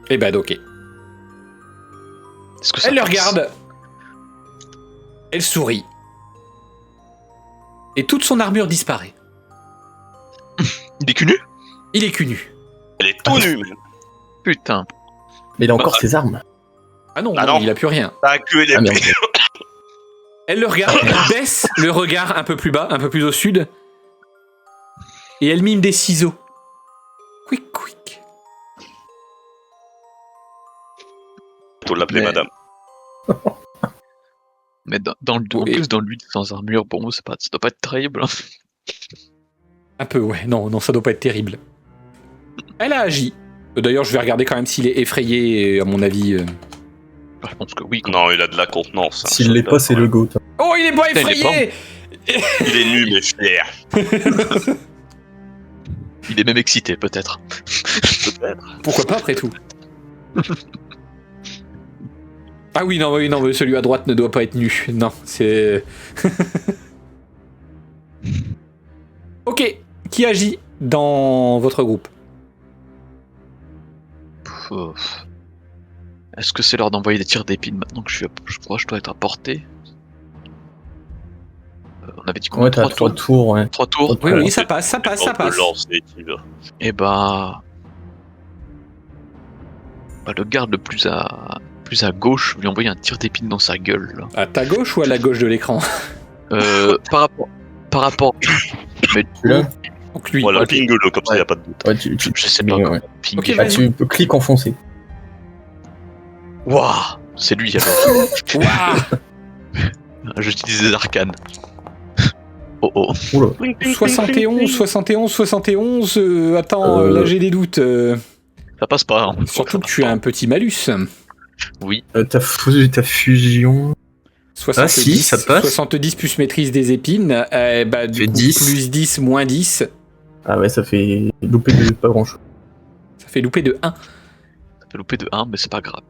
Et bah, ok. Est-ce que ça Elle le passe regarde. Elle sourit. Et toute son armure disparaît. Il est cul nu? Il est cul nu. Elle est tout nue même. Putain. Mais il a encore ses armes. Ah non, Ah non, non. il a plus rien. T'as que les Ah merde. Elle le regarde, elle baisse le regard un peu plus bas, un peu plus au sud. Et elle mime des ciseaux. Quick, quick. plutôt l'appeler Mais- madame. Mais en plus, dans lui, sans armure, bon, ça doit pas être terrible. Un peu, ouais. Non, ça doit pas être terrible. Elle a agi. D'ailleurs, je vais regarder quand même s'il est effrayé, et à mon avis... Je pense que oui. Non, il a de la contenance. hein, S'il l'est pas, c'est le GOAT. Oh, il est pas Putain, il est effrayé. Il est nu mais fier. Il est même excité, peut-être. Peut-être. Pourquoi pas, après tout. Ah oui, non, mais celui à droite ne doit pas être nu. Non, c'est... Ok, qui agit dans votre groupe? Est-ce que c'est l'heure d'envoyer des tirs d'épines maintenant que je crois que je dois être à portée? On avait dit combien? Ouais, t'as 3 tours, ouais. 3 tours. Oui, Ouais. ça passe. Et bah, le garde le plus à gauche, lui envoyer un tir d'épine dans sa gueule. Là. À ta gauche ou à la gauche de l'écran? Par rapport. Mais Celui-là. Donc lui. Voilà, ok. pingue-le, comme ça, y a pas de doute. Ouais, je sais pas. mais, comment ouais. pinguer. Ok, Bah, vas-y. tu cliques enfoncé. Waouh, c'est lui alors. Waouh. J'utilise des arcanes. Oh. Oula. 71. Attends, là j'ai des doutes. Ça passe pas. Hein. Surtout que tu as un petit malus. Oui. Ta fusion. 70, si, ça passe. 70 plus maîtrise des épines. Du Fait coup, 10. plus 10, moins 10. Ah ouais, ça fait louper de pas grand chose. Ça fait louper de 1. Ça fait louper de 1, mais c'est pas grave.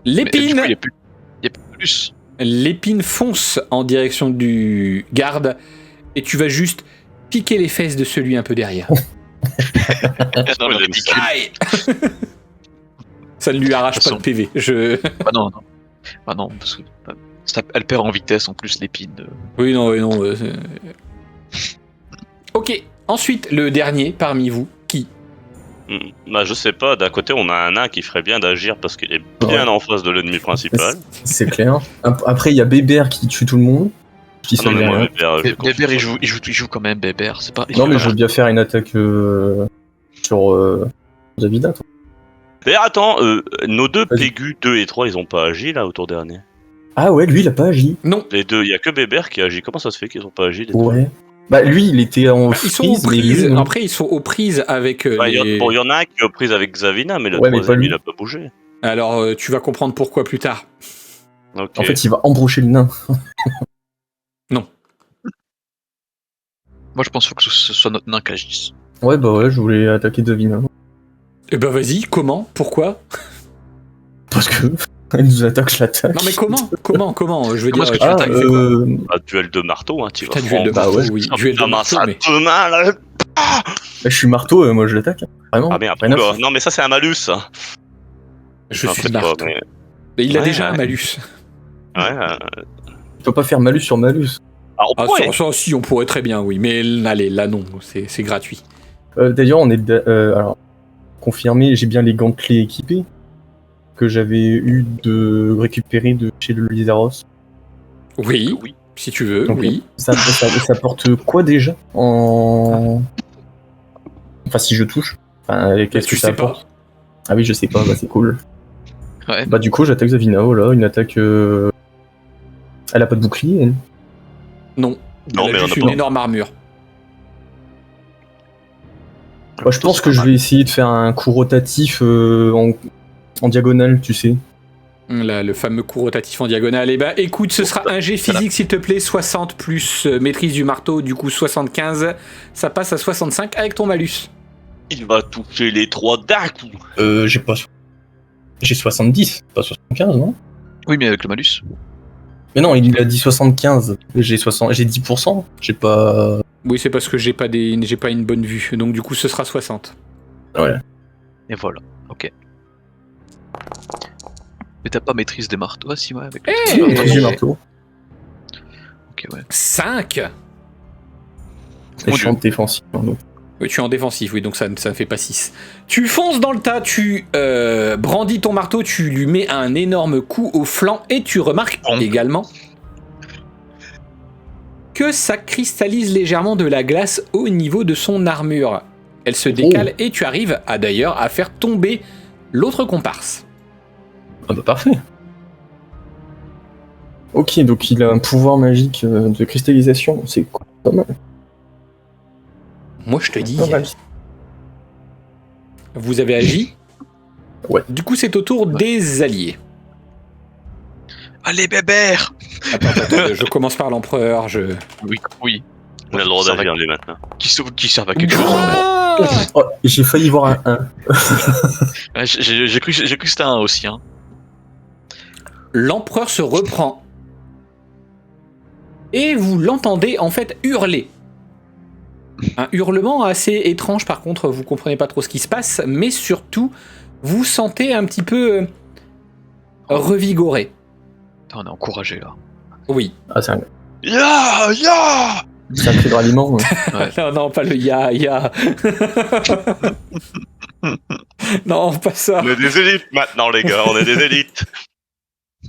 L'épine. Mais du coup, il y a plus. L'épine fonce en direction du garde. Et tu vas juste piquer les fesses de celui un peu derrière. Non, il aime ridicule. Aïe. Ça ne lui arrache pas de PV. Ah non, parce que elle perd en vitesse en plus l'épine. Oui, non. Ok, ensuite, le dernier parmi vous, qui? Bah, je sais pas, d'un côté, on a un nain qui ferait bien d'agir parce qu'il est bien en face de l'ennemi principal. C'est clair. Après, il y a Bébert qui tue tout le monde. Qui Ah non, mais moi, j'ai Bébert, confiance. il joue quand même Bébert. C'est pas. Non, mais je veux bien faire une attaque sur Davida. toi. D'ailleurs, attends, nos deux Vas-y. Pégus 2 et 3, ils ont pas agi là au tour dernier. Ah ouais, lui, il a pas agi. Non. Les deux, il y a que Bébert qui agit. Comment ça se fait qu'ils ont pas agi les deux Ouais. Bah, lui, il était en Ils sont aux freeze, mais prises. lui, non. Après, ils sont aux prises avec Bah, les... Bon, il y en a un qui est aux prises avec Xavina, mais le Ouais, mais pas troisième, lui. il a pas bougé. Alors, tu vas comprendre pourquoi plus tard. Ok. En fait, il va embrocher le nain. Moi, je pense que ce soit notre nain qui agisse. Ouais, bah ouais, je voulais attaquer Davina. Eh ben vas-y, comment? Pourquoi? Parce que il nous attaque, je l'attaque. Non mais comment? Je veux Comment dire... est-ce que tu Ah, attaques, Ah, duel de marteau, hein, tu vas Putain, duel de Bah marteau, ouais. oui. prendre Duel de ta marteau, masse à mais... deux mains, là. Bah, je suis marteau, moi je l'attaque. Vraiment. Ah merde, Rien à oula. foutre. Non mais ça c'est un malus. Ça. Je Non, suis peut-être pas, marteau. mais- Mais il a Ouais, déjà un ouais. malus. Ouais, Tu peux pas faire malus sur malus. Ah, on Ah, pourrait. ça, si, on pourrait très bien, oui. Mais allez, là non, c'est gratuit. D'ailleurs, on est. Alors, confirmé, j'ai bien les gantelets équipés que j'avais eu de récupérer de chez le Lizaros. Oui, Oui. si tu veux, Ok. oui. Ça porte quoi déjà en. Enfin, si je touche. Enfin, qu'est-ce tu que ça sais pas. apporte? Ah oui, je sais pas, bah c'est cool. Ouais. Bah, du coup, j'attaque Zavinao là, une attaque. Elle a pas de bouclier, elle. Non. Non, Elle mais a on juste a une pas. énorme armure. Bah, je pense que je vais essayer de faire un coup rotatif en diagonale, tu sais. Là, le fameux coup rotatif en diagonale. Eh ben, écoute, ce sera un jet physique, s'il te plaît. 60 plus maîtrise du marteau, du coup 75. Ça passe à 65 avec ton malus. Il va toucher les trois d'un coup. J'ai pas. J'ai 70, pas 75, non? Oui, mais avec le malus. Mais non, il a dit 75. J'ai 10%. J'ai pas. Oui, c'est parce que j'ai pas une bonne vue. Donc du coup, ce sera 60. Ouais. Et voilà. Ok. Mais t'as pas maîtrise des marteaux, ah, si, ouais, avec Eh, le J'ai le marteau. Ok, ouais. 5. Et je suis en défensif. hein, donc. Oui, tu es en défensif, oui, donc ça ne fait pas 6. Tu fonces dans le tas, tu brandis ton marteau, tu lui mets un énorme coup au flanc et tu remarques également que ça cristallise légèrement de la glace au niveau de son armure. Elle se décale et tu arrives d'ailleurs à faire tomber l'autre comparse. Ah bah parfait. Ok, donc il a un pouvoir magique de cristallisation. C'est pas mal. Moi, je te dis, Pas mal. vous avez agi. Ouais. Du coup, c'est au tour des alliés. Allez, bébert! Attends, je commence par l'empereur. Oui. On a le droit d'agir dès maintenant. Qui servent à quelque chose. Ah Oh, j'ai failli voir un 1. Ouais, j'ai cru que c'était un aussi. Hein. L'empereur se reprend. Et vous l'entendez en fait hurler. Un hurlement assez étrange, par contre, vous comprenez pas trop ce qui se passe, mais surtout, vous sentez un petit peu revigoré. Putain, on est encouragé là. Oui. Ah, c'est un Ya! cri de ralliement. Non, pas le ya. Non, pas ça. On est des élites maintenant, les gars, on est des élites.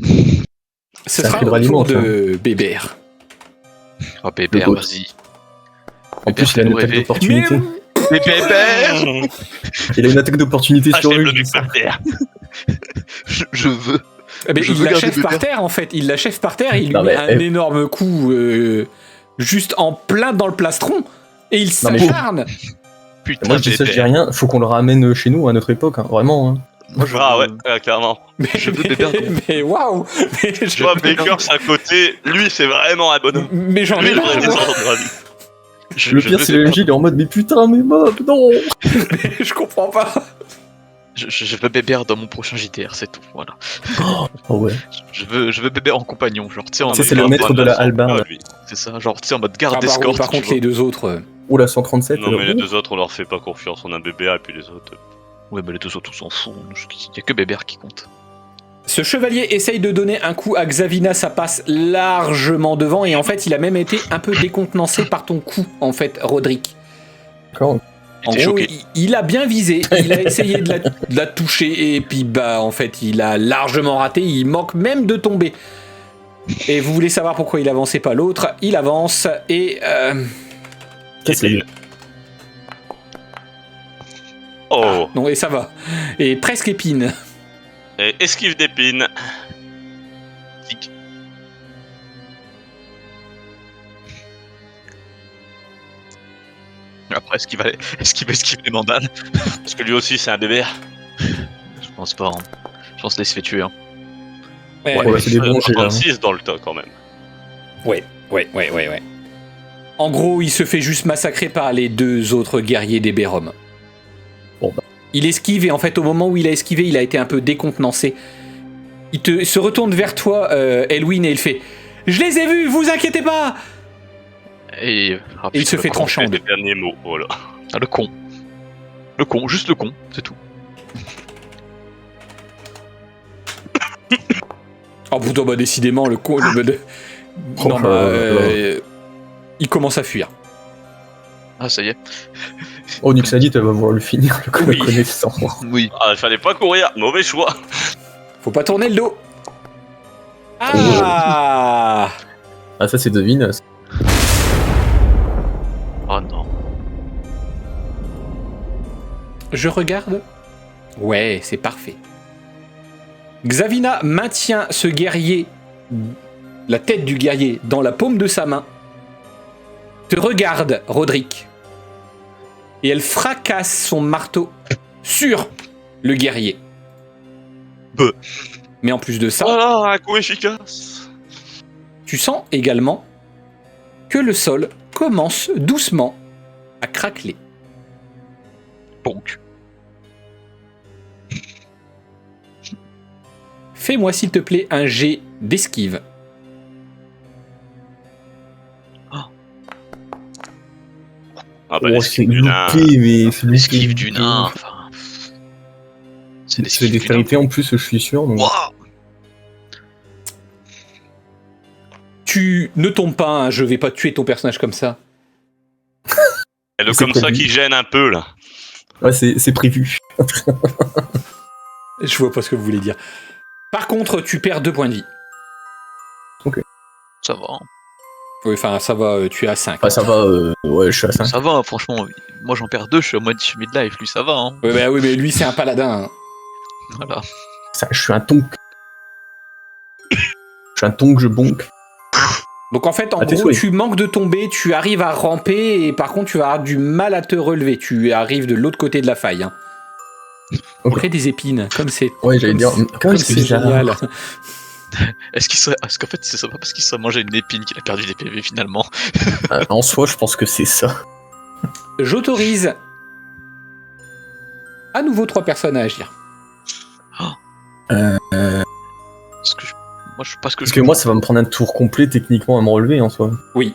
Ce C'est un sera cri de au ralliement, tour de Bébert. Oh, bébert, Le goût. vas-y. En plus, il a une attaque d'opportunité. Mais bébert! Il a une attaque d'opportunité sur Achève lui. le duc par terre. Je veux. Eh ben, Je il veux l'achève garder par Bébert. terre en fait. Il l'achève par terre, il lui Non, met mais, un énorme coup juste en plein dans le plastron et il Non, mais- s'acharne. Putain, Moi, je dis ça, je dis rien. Faut qu'on le ramène chez nous à notre époque, hein. Vraiment. Hein. Moi, je Ah veux- ouais, clairement. Je veux Bébert. Mais waouh. Mais Tu vois, Bakers à côté, lui, c'est vraiment un bonhomme. Mais j'en Lui, ai il devrait marre. descendre de la vie. Le pire, c'est le MJ, il est en mode, mais putain, mais Bob, non. Je comprends pas. Je veux Bébert dans mon prochain JTR, c'est tout. Voilà. Oh ouais. Je veux Bébert en compagnon, genre, tu sais, en Ça, mode c'est le garde- maître de la hallebarde. Ah, lui. C'est ça, genre, tu sais, en mode Ah, garde bah, oui, d'escorte. par tu contre, vois. les deux autres. Oula, 137. Non, mais les deux autres, on leur fait pas confiance. On a un bébé et puis les autres. Ouais, mais les deux autres, on s'en fout. Il y a que Bébert qui compte. Ce chevalier essaye de donner un coup à Xavina, ça passe largement devant et en fait, il a même été un peu décontenancé par ton coup, en fait, Roderick. D'accord. En était gros, choqué. il a bien visé, il a essayé de la toucher et puis bah en fait il a largement raté, il manque même de tomber. Et vous voulez savoir pourquoi il avançait pas l'autre? Il avance et Qu'est-ce que Oh, non et ça va. Et presque épine. et esquive d'épines. Après, est-ce qu'il va esquiver les mandales? Parce que lui aussi, c'est un bébé. Je pense pas. Hein. Je pense qu'il se fait tuer. Hein. Ouais, Ouais, c'est des bons jets, là, hein. 36 dans le tas quand même. ouais. En gros, il se fait juste massacrer par les deux autres guerriers des Bérum. Bon, bah. Il esquive et en fait au moment où il a esquivé, il a été un peu décontenancé. Il se retourne vers toi, Elwyn, et il fait « Je les ai vus, vous inquiétez pas !» Et, Et il se fait trancher en deux. Les derniers mots, voilà. Ah, le con. Le con, juste le con, c'est tout. Oh putain, bah décidément, le con... Oh, Non, bah... il commence à fuir. Ah, ça y est. Oh, Nuxadit, elle va vouloir le finir, le Oui. connaissant. Oui. Ah, il fallait pas courir, mauvais choix. Faut pas tourner le dos. Ah Ah, ça, c'est devine. Oh non. Je regarde. Ouais, c'est parfait. Xavina maintient ce guerrier, la tête du guerrier, dans la paume de sa main. Te regarde, Roderick. Et elle fracasse son marteau sur le guerrier. Peu. Mais en plus de ça, Voilà, un coup efficace. tu sens également que le sol commence doucement à craqueler. Bonk. Fais-moi s'il te plaît un jet d'esquive. Ah bah, Oh, les c'est skills du nain. loupé, mais c'est loupé. L'esquive du nain, enfin. C'est C'est l'esquive du nain. dextérité en plus, je suis sûr. Donc... Wouah. Tu ne tombes pas, hein, je vais pas tuer ton personnage comme ça. Et le C'est comme ça prévu. qui gêne un peu là. Ouais, c'est prévu. Je vois pas ce que vous voulez dire. Par contre, tu perds 2 points de vie. Ça va. Hein. Oui, enfin, ça va, tu es à 5. Enfin, ça va, ouais, je suis à 5. Ça va, hein, franchement. Moi, j'en perds 2, je suis à moitié midlife. Lui, ça va. Hein. Oui, mais lui, c'est un paladin. Hein. Voilà. Je suis un tonk. Je J'ai un tonk, je bonk. Donc en fait, en Ah, t'es gros, souhait. tu manques de tomber, tu arrives à ramper, et par contre, tu vas avoir du mal à te relever. Tu arrives de l'autre côté de la faille. Hein. Ok. Près des épines, comme c'est. Ouais, j'allais dire. Comme Comment est-ce que c'est bizarre. génial. Est-ce qu'en fait, c'est pas parce qu'il serait mangé une épine qu'il a perdu des PV finalement? En soi, je pense que c'est ça. J'autorise à nouveau 3 personnes à agir. Parce que moi, je sais pas ce que Parce que moi, ça va me prendre un tour complet techniquement à me relever en soi. Oui.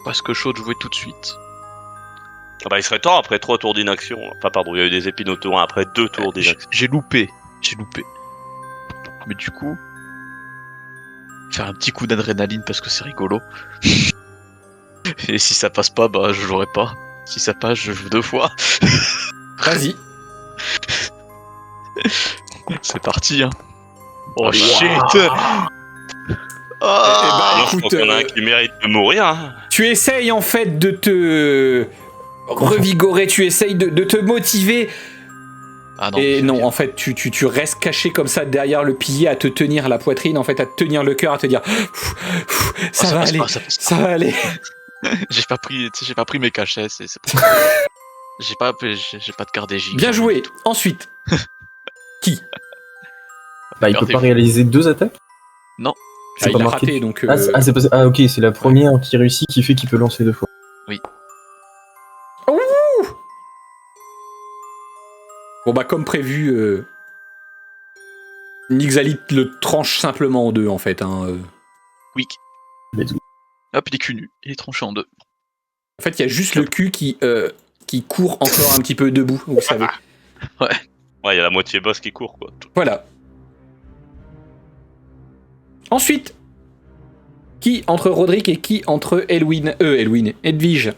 Parce que chaud de jouer tout de suite. Ah bah il serait temps après 3 tours d'inaction. Enfin pardon, il y a eu des épines au tour 1 après 2 tours d'inaction. J'ai loupé. Mais du coup, faire un petit coup d'adrénaline parce que c'est rigolo. Et si ça passe pas, bah je jouerai pas. Si ça passe, je joue 2 fois. Vas-y. C'est parti, hein. Oh Wow. shit! Eh Ah ben, Non, je écoute, pense qu'il y en a un qui mérite de mourir. Hein. Tu essayes en fait de te revigorer, tu essayes de te motiver. Ah Et c'est non, bien. en fait, tu restes caché comme ça derrière le pilier à te tenir la poitrine, en fait, à te tenir le cœur, à te dire ça Ah, va passe aller, pas, ça passe ça va aller. J'ai pas pris mes cachets, c'est pour ça. J'ai pas de carte DJ. Bien joué. Ensuite, qui Bah, il peut Regardez. pas réaliser 2 attaques. Non. C'est il pas a marqué. raté, donc. C'est pas... ah, ok, c'est la première qui réussit qui fait qu'il peut lancer 2 fois. Bon bah comme prévu, Nixalit le tranche simplement en 2 en fait. Hein. Quick. Let's go. Hop, il est cul nu. Il est tranché en 2. En fait, il y a juste le cul qui court encore un petit peu debout, vous savez. Ouais, il y a la moitié boss qui court quoi. Voilà. Ensuite, qui entre Roderick et qui entre Edwige.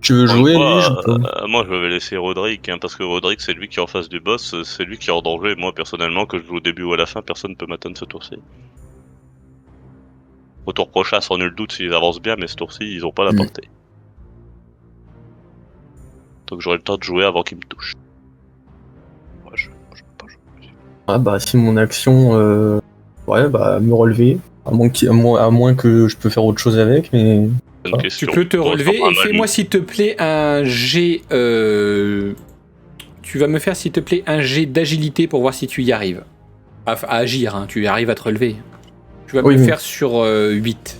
Tu veux jouer, moi, lui je peux. moi je vais laisser Roderick, hein, parce que Roderick c'est lui qui est en face du boss, c'est lui qui est en danger. Moi personnellement, que je joue au début ou à la fin, personne ne peut m'atteindre ce tour-ci. Au tour prochain, sans nul doute, s'ils avancent bien, mais ce tour-ci, ils ont pas la portée. Donc j'aurai le temps de jouer avant qu'ils me touchent. Moi, je peux pas jouer. Ah bah si mon action, ouais bah me relever, à moins que je peux faire autre chose avec, mais Bonne Ah. question. Tu peux te Bon, relever ça et fais-moi s'il te plaît un jet. Tu vas me faire s'il te plaît un jet d'agilité pour voir si tu y arrives. À agir, hein, tu arrives à te relever. Tu vas me Oui, le oui. faire sur 8.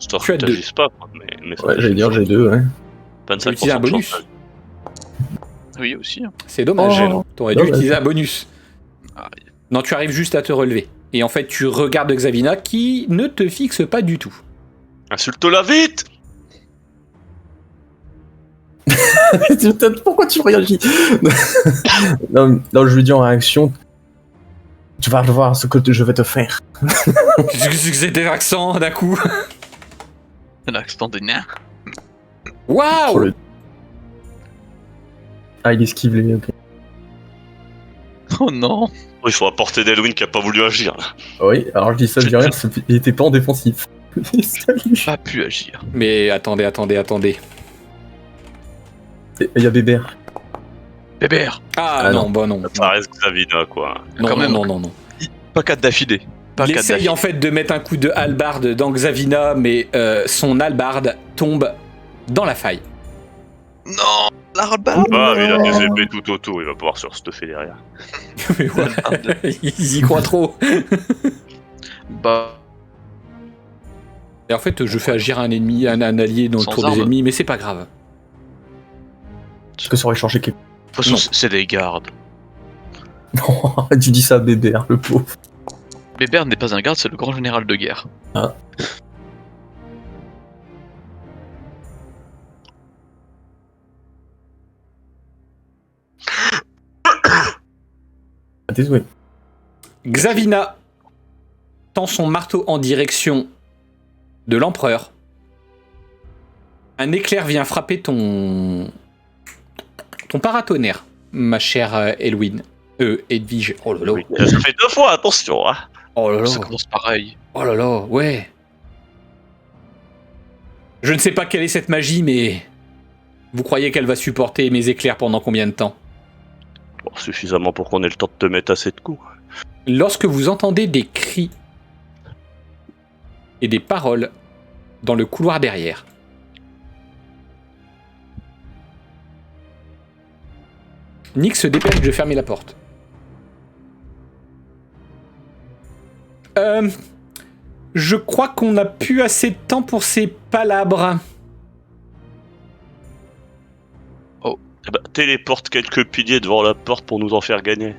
Histoire tu as que deux. t'agisses pas, quoi. Mais ça ouais, fait j'allais dire chier. j'ai 2, ouais. Tu peux 25% utiliser un de bonus. chance. Oui, aussi. Hein. C'est dommage. Oh. T'aurais dû Dommage. utiliser un bonus. Ah, Non, tu arrives juste à te relever. Et en fait, tu regardes Xavina qui ne te fixe pas du tout. Insulte-la vite! Pourquoi tu réagis? non, je lui dis en réaction, tu vas voir ce que je vais te faire. Qu'est-ce que c'est que cet accent d'un coup? L'accent des nains. Waouh! Sur le- Ah, il esquive les... ok. Oh non. Oh, il faut apporter d'Elwyn qui a pas voulu agir. Là. Oui, alors je dis ça, je dis rien, il était pas en défensif. Salut. Pas pu agir. Mais attendez. Il y a Bébert. Bébert. Ah, Ah, non, bah non. Ça reste Xavina, quoi. Non, Quand même. non. Pas 4 d'affilée. Pas Il 4 essaye d'affilée. en fait de mettre un coup de hallebarde dans Xavina, mais son hallebarde tombe dans la faille. Non. L'arbalde. Ah, il a des épées tout autour, il va pouvoir se stuffer derrière. Mais voilà, ils y croient trop. Bah. Et en fait, je fais agir un ennemi, un allié dans le Sans tour arme. des ennemis, mais c'est pas grave. Est-ce que ça aurait changé quelque De toute façon, c'est des gardes. Non, tu dis ça à Bébert, le pauvre. Bébert n'est pas un garde, c'est le grand général de guerre. Ah, désolé. Xavina tend son marteau en direction de l'empereur. Un éclair vient frapper ton paratonnerre, ma chère Edwige. Oh là là. Oui, ça fait 2 fois, attention, hein. Oh là là. Ça commence pareil. Oh là là, ouais. Je ne sais pas quelle est cette magie, mais vous croyez qu'elle va supporter mes éclairs pendant combien de temps? Bon, suffisamment pour qu'on ait le temps de te mettre assez de coups. Lorsque vous entendez des cris et des paroles dans le couloir derrière, Nick se dépêche de fermer la porte. Je crois qu'on n'a plus assez de temps pour ces palabres. Eh ben, téléporte quelques piliers devant la porte pour nous en faire gagner.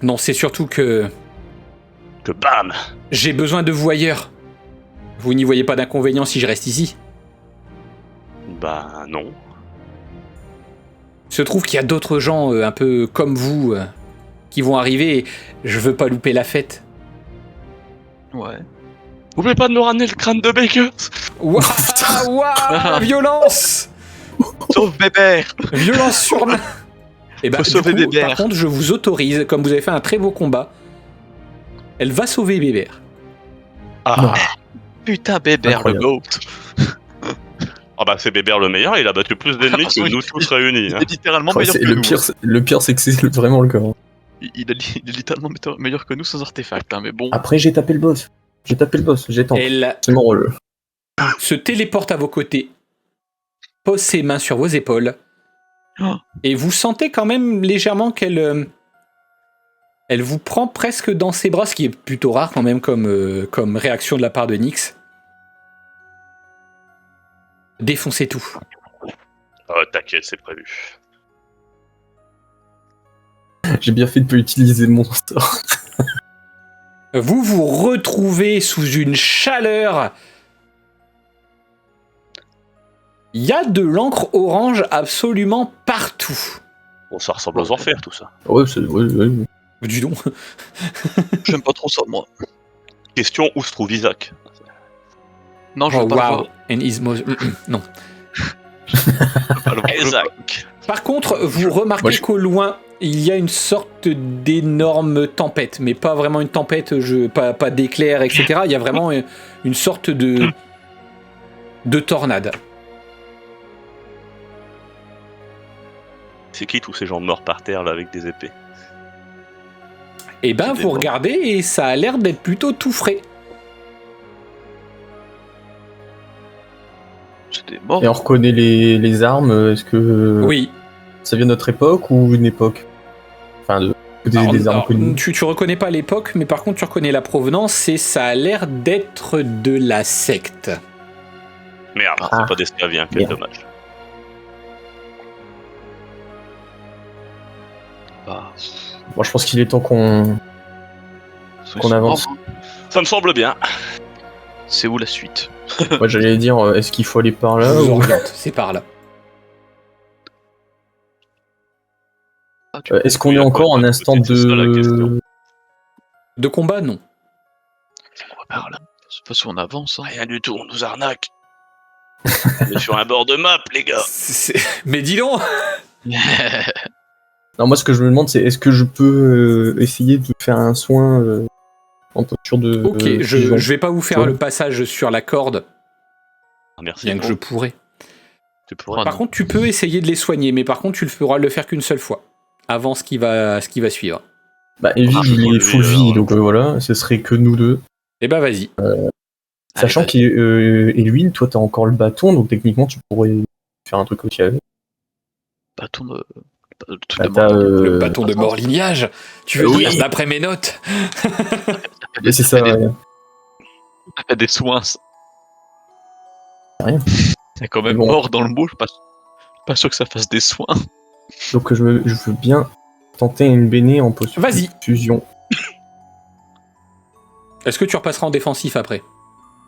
Non, c'est surtout que Que bam! j'ai besoin de vous ailleurs. Vous n'y voyez pas d'inconvénient si je reste ici? Bah non. Il se trouve qu'il y a d'autres gens un peu comme vous qui vont arriver et je veux pas louper la fête. Ouais. Oubliez pas de me ramener le crâne de Baker! Waouh, violence! Sauve Bébert! Violence sur main. Et ben, Faut sauver du coup, Bébert. par contre, je vous autorise, comme vous avez fait un très beau combat, elle va sauver Bébert. Ah! Putain, Bébert, Incroyable. le GOAT! Ah bah c'est Bébert le meilleur, il a battu plus d'ennemis que nous tous réunis. Il hein. est littéralement Ouais, meilleur que le, nous. pire, le pire, c'est que c'est vraiment le cas. Hein. Il est littéralement meilleur que nous sans artefact, hein, mais bon. Après, j'ai tapé le boss. J'ai tenté. Elle C'est mon rôle. se téléporte à vos côtés, pose ses mains sur vos épaules, Oh. et vous sentez quand même légèrement qu'elle elle vous prend presque dans ses bras, ce qui est plutôt rare quand même comme réaction de la part de Nyx. Défoncez tout. Oh, t'inquiète, c'est prévu. J'ai bien fait de pas utiliser mon sort. Vous vous retrouvez sous une chaleur. Il y a de l'encre orange absolument partout. Bon, ça ressemble aux enfers tout ça. Ouais, ouais. Dis donc. J'aime pas trop ça, moi. Question, où se trouve Isaac? Non, je Oh, veux pas le wow. voir. And his non. Je veux pas le voir. Isaac! Par contre, vous remarquez Moi, je- qu'au loin, il y a une sorte d'énorme tempête, mais pas vraiment une tempête, pas d'éclairs, etc. Il y a vraiment une sorte de tornade. C'est qui tous ces gens morts par terre là avec des épées? Et ben, C'est vous dément. regardez et ça a l'air d'être plutôt tout frais. C'est des morts. Et on reconnaît les armes. Est-ce que Oui. ça vient de notre époque ou une époque? Enfin, des armes Alors, connues. tu reconnais pas l'époque, mais par contre, tu reconnais la provenance et ça a l'air d'être de la secte. Merde, Ah. c'est pas d'esclaviens, quel Merde. dommage. Bah, Bon, je pense qu'il est temps qu'on ils sont avance. morts, hein. Ça me semble bien. C'est où la suite? Moi, j'allais dire, est-ce qu'il faut aller par Je là vous ou... oriente, c'est par là. Ah, tu Est-ce qu'on Oui, est à encore quoi- en à instant côté de ça, la question. de... De combat, non. on va par là. C'est pas si on avance. Hein. Rien du tout, on nous arnaque. On est sur un bord de map, les gars. Mais dis donc. Non, moi, ce que je me demande, c'est est-ce que je peux essayer de faire un soin en posture de... Ok, je fusion. vais pas vous faire Ouais. le passage sur la corde, Merci. bien que je pourrais. Tu pourras. Ah, Par non. contre, tu peux essayer de les soigner, mais par contre, tu ne pourras le faire qu'une seule fois, avant ce qui va suivre. Bah, Evie, Ah, il est je full vais, vie, donc voilà, ce serait que nous deux. Eh ben, vas-y. Sachant Allez, qu'Elwin, toi, t'as encore le bâton, donc techniquement, tu pourrais faire un truc aussi avec. bâton de. Le truc Bah, de t'as, mort. Le bâton de mort lignage. Tu veux oui. dire, d'après mes notes. c'est ça, des- ouais. Ça fait des soins. Ça. Rien. C'est quand même Bon. mort dans le mot. Je suis pas sûr que ça fasse des soins. Donc je veux bien tenter une béné en posture Vas-y. de fusion. Est-ce que tu repasseras en défensif après?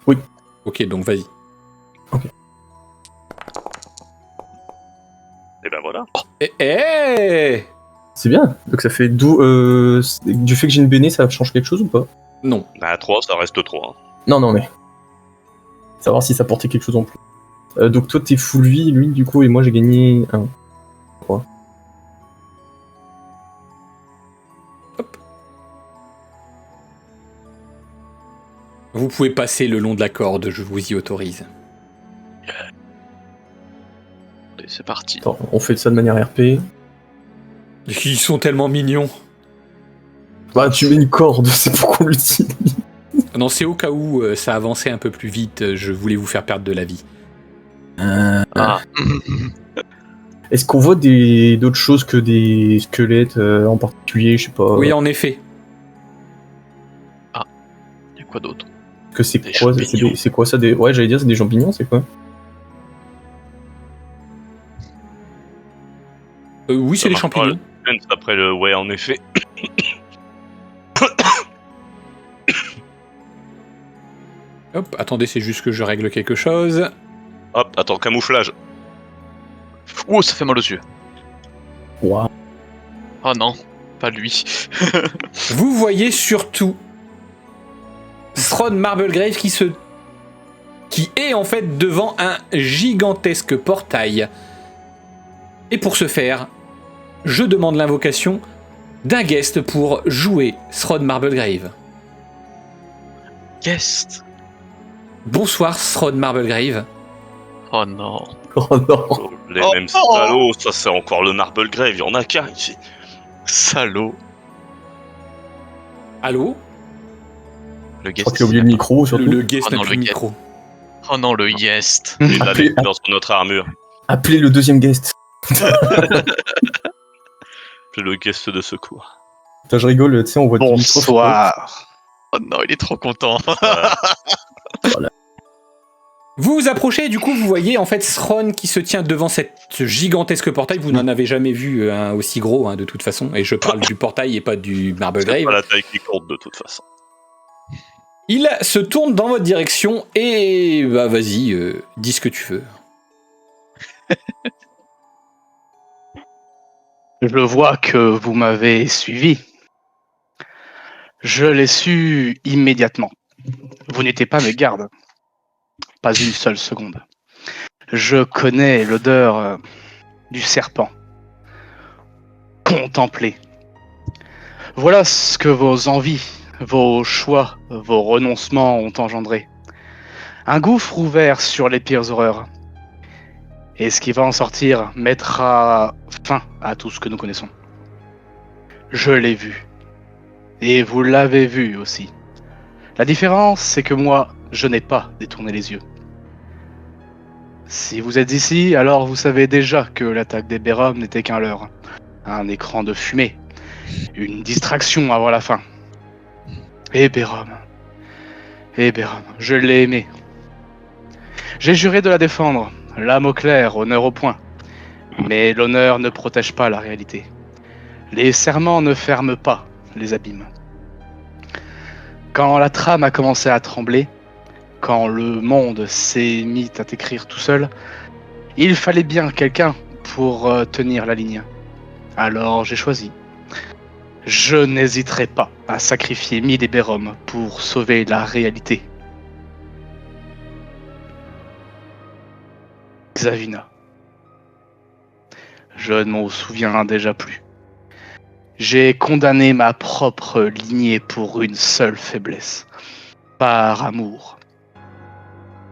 Oui. Ok, donc vas-y. Et ben voilà. Eh C'est bien. Donc ça fait du fait que j'ai une béné, ça change quelque chose ou pas? Non. À 3, ça reste 3. Non, mais... Savoir si ça portait quelque chose en plus. Donc toi, t'es full vie, lui, du coup, et moi, j'ai gagné 1. Vous pouvez passer le long de la corde, je vous y autorise. c'est parti. Attends, on fait ça de manière RP. Ils sont tellement mignons. Bah, tu mets une corde, c'est pour qu'on l'utilise. Non, c'est au cas où ça avançait un peu plus vite, je voulais vous faire perdre de la vie. Ah. Est-ce qu'on voit d'autres choses que des squelettes en particulier, je sais pas. Oui, en effet. Y a quoi d'autre? Que c'est Des quoi champignons. c'est quoi ça des... Ouais, j'allais dire c'est des champignons, c'est quoi? Oui, c'est Ça des marche champignons. Après le ouais, en effet. Hop, attendez, c'est juste que je règle quelque chose. Hop, attends, camouflage. Oh, ça fait mal aux yeux. Waouh. Oh non, pas lui. Vous voyez surtout Throne Marblegrave qui est en fait devant un gigantesque portail. Et pour ce faire, je demande l'invocation d'un guest pour jouer Throne Marblegrave. Guest. Bonsoir Throne Marblegrave. Oh non. Oh non. Oh, les Oh, mêmes oh. salauds, ça c'est encore le Marblegrave, il y en a qu'un ici. Salaud. Allô? Le Je guest. crois qu'il a oublié le micro surtout. Le guest Oh n'a non, plus le de micro. Oh non, le guest. Il l'avait Appelez- dans notre armure. Appelez le deuxième guest. C'est le guest de secours. Putain, je rigole, tu sais, on voit du micro. Bonsoir. Oh non, il est trop content. Vous vous approchez et du coup vous voyez en fait Throne qui se tient devant ce gigantesque portail. Vous n'en avez jamais vu un aussi gros de toute façon. Et je parle du portail et pas du C'est Marblegrave. pas la taille qui compte de toute façon. Il se tourne dans votre direction et bah vas-y, dis ce que tu veux. Je vois que vous m'avez suivi. Je l'ai su immédiatement. Vous n'étiez pas mes gardes. Pas une seule seconde. Je connais l'odeur du serpent. Contemplez. Voilà ce que vos envies, vos choix, vos renoncements ont engendré. Un gouffre ouvert sur les pires horreurs. Et ce qui va en sortir mettra fin à tout ce que nous connaissons. Je l'ai vu. Et vous l'avez vu aussi. La différence, c'est que moi, je n'ai pas détourné les yeux. Si vous êtes ici, alors vous savez déjà que l'attaque des Bérum n'était qu'un leurre. Un écran de fumée. Une distraction avant la fin. Et Bérum. Je l'ai aimé. J'ai juré de la défendre. L'âme au clair, honneur au point. Mais l'honneur ne protège pas la réalité. Les serments ne ferment pas les abîmes. Quand la trame a commencé à trembler, quand le monde s'est mis à t'écrire tout seul, il fallait bien quelqu'un pour tenir la ligne. Alors j'ai choisi. Je n'hésiterai pas à sacrifier 1000 Bérum pour sauver la réalité. Xavina. Je ne m'en souviens déjà plus. J'ai condamné ma propre lignée pour une seule faiblesse. Par amour.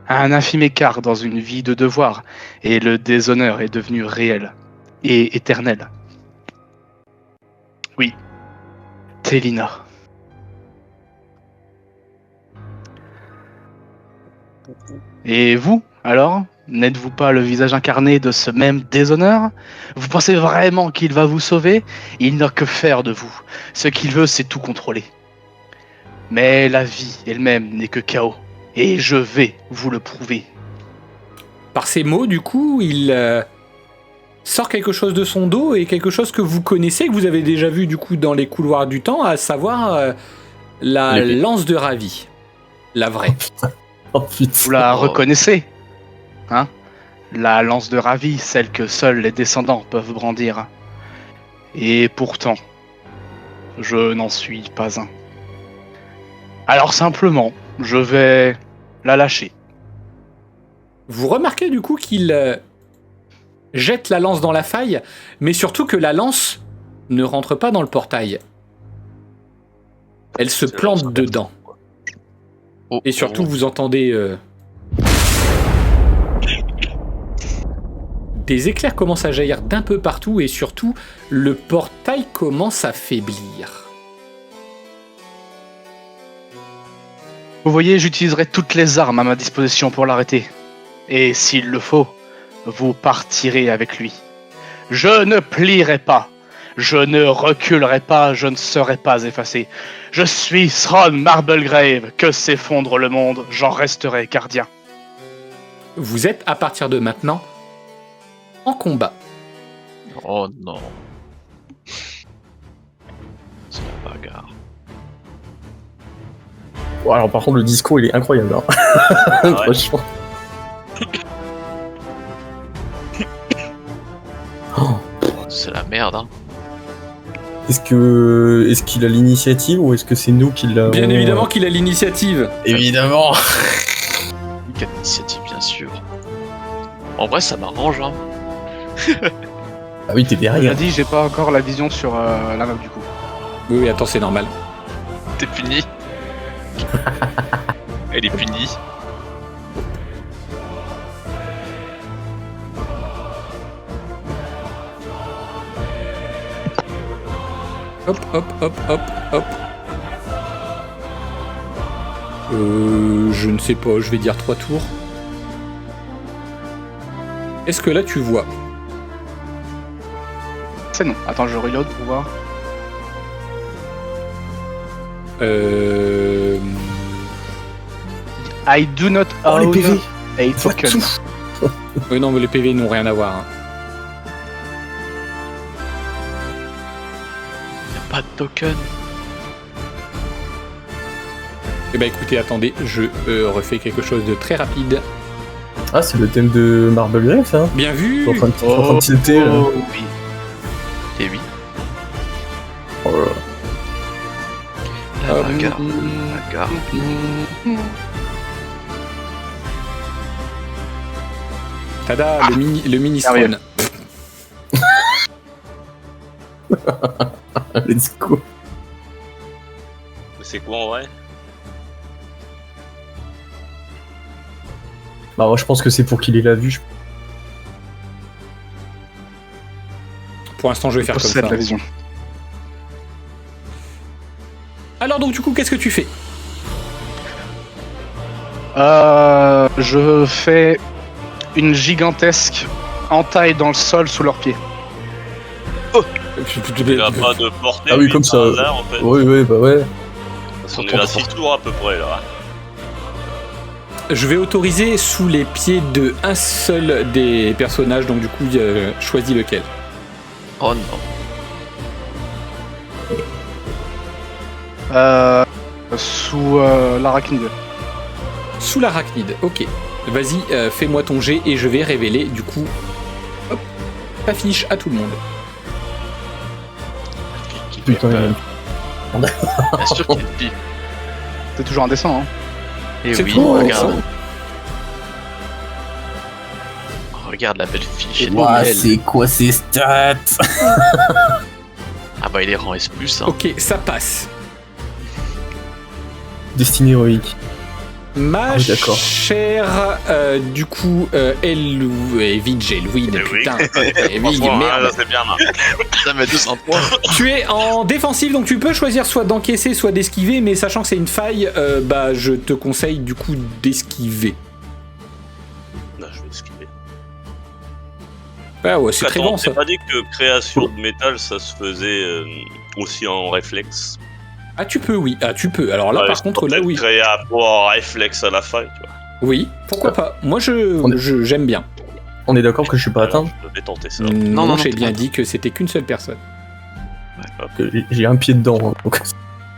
Un infime écart dans une vie de devoir, et le déshonneur est devenu réel et éternel. Oui, Télina. Et vous, alors? N'êtes-vous pas le visage incarné de ce même déshonneur? Vous pensez vraiment qu'il va vous sauver? Il n'a que faire de vous. Ce qu'il veut, c'est tout contrôler. Mais la vie elle-même n'est que chaos. Et je vais vous le prouver. Par ces mots, du coup, il sort quelque chose de son dos et quelque chose que vous connaissez, que vous avez déjà vu du coup dans les couloirs du temps, à savoir la L'épée. lance de Ravi. La vraie. Oh putain. Vous la Oh. reconnaissez? Hein? La lance de Ravi, celle que seuls les descendants peuvent brandir. Et pourtant, je n'en suis pas un. Alors simplement, je vais la lâcher. Vous remarquez du coup qu'il jette la lance dans la faille, mais surtout que la lance ne rentre pas dans le portail. Elle se C'est plante la lance. dedans. Oh, Et surtout, vous entendez des éclairs commencent à jaillir d'un peu partout et surtout, le portail commence à faiblir. Vous voyez, j'utiliserai toutes les armes à ma disposition pour l'arrêter. Et s'il le faut, vous partirez avec lui. Je ne plierai pas. Je ne reculerai pas, je ne serai pas effacé. Je suis Thrawn Marblegrave, que s'effondre le monde, j'en resterai gardien. Vous êtes, à partir de maintenant, en combat. Oh non. C'est la bagarre. Bon, alors par contre le discours il est incroyable. Hein. ouais. Franchement. Oh. C'est la merde, hein. Est-ce qu'il a l'initiative ou est-ce que c'est nous qui l'avons? Bien évidemment qu'il a l'initiative. Évidemment. Quelle initiative, bien sûr. En vrai, ça m'arrange, hein. Ah oui, t'es Il a derrière. dit, j'ai pas encore la vision sur la map du coup. Oui, attends, c'est normal. T'es puni. Elle est punie. Hop, hop, hop, hop, hop. Je ne sais pas, je vais dire 3 tours. Est-ce que là tu vois? C'est non. Attends, je reload pour voir. I do not Oh les own PV. a token. Oui, non, mais les PV n'ont rien à voir. Hein. Y'a pas de token. Eh ben écoutez, attendez, je refais quelque chose de très rapide. Ah, c'est le thème de Marblegrave, ça. Bien vu. En train de tilter. Là. Oh, oui. Et oui. Oh là là. La Ah, bagarre. La bagarre. Tada, le mini Sérieux. spawn. Let's go. Mais c'est quoi en vrai? Bah, moi, je pense que c'est pour qu'il ait la vue. Pour l'instant, je vais faire comme Possède ça. la vision. Alors donc du coup, qu'est-ce que tu fais? Je fais une gigantesque entaille dans le sol sous leurs pieds. Il a pas de portée. Ah oui, lui, comme par ça. hasard, en fait. Oui, oui, bah ouais. Parce qu'on est à 6 tours à peu près là. Je vais autoriser sous les pieds de un seul des personnages, donc du coup, choisis lequel. Oh non. Sous l'arachnide. Sous l'arachnide, ok. Vas-y, fais-moi ton jet et je vais révéler du coup, hop, ta fiche à tout le monde. Putain, Bien sûr qu'il y a une pipe. C'est toujours indécent, hein. Et C'est oui, tout, regarde. ça. Regarde la belle fiche. Elle est Ouah, belle. c'est quoi ces stats? Ah bah il est rang S+, hein. Ok, ça passe. Destinée héroïque. Ma oui, d'accord. chère, du coup, Vijay, Louis, Eh oui. putain, Vig, Franchement, merde. là, c'est bien là. Ça met 200 points. Tu es en défensive, donc tu peux choisir soit d'encaisser, soit d'esquiver, mais sachant que c'est une faille, bah je te conseille du coup d'esquiver. Non, je vais esquiver. Ah ouais, c'est très Attends, bon t'as ça. pas dit que création de métal ça se faisait aussi en réflexe? Ah tu peux, oui. Ah tu peux. Alors là Ouais, par contre, là oui. Créer un pouvoir réflexe à la fin, tu vois. Oui, pourquoi pas. Moi On est- j'aime bien. On est d'accord que je suis pas atteint. Je vais tenter ça. Non, non, j'ai t'es bien pas dit que c'était qu'une seule personne. Que j'ai un pied dedans. Hein, donc.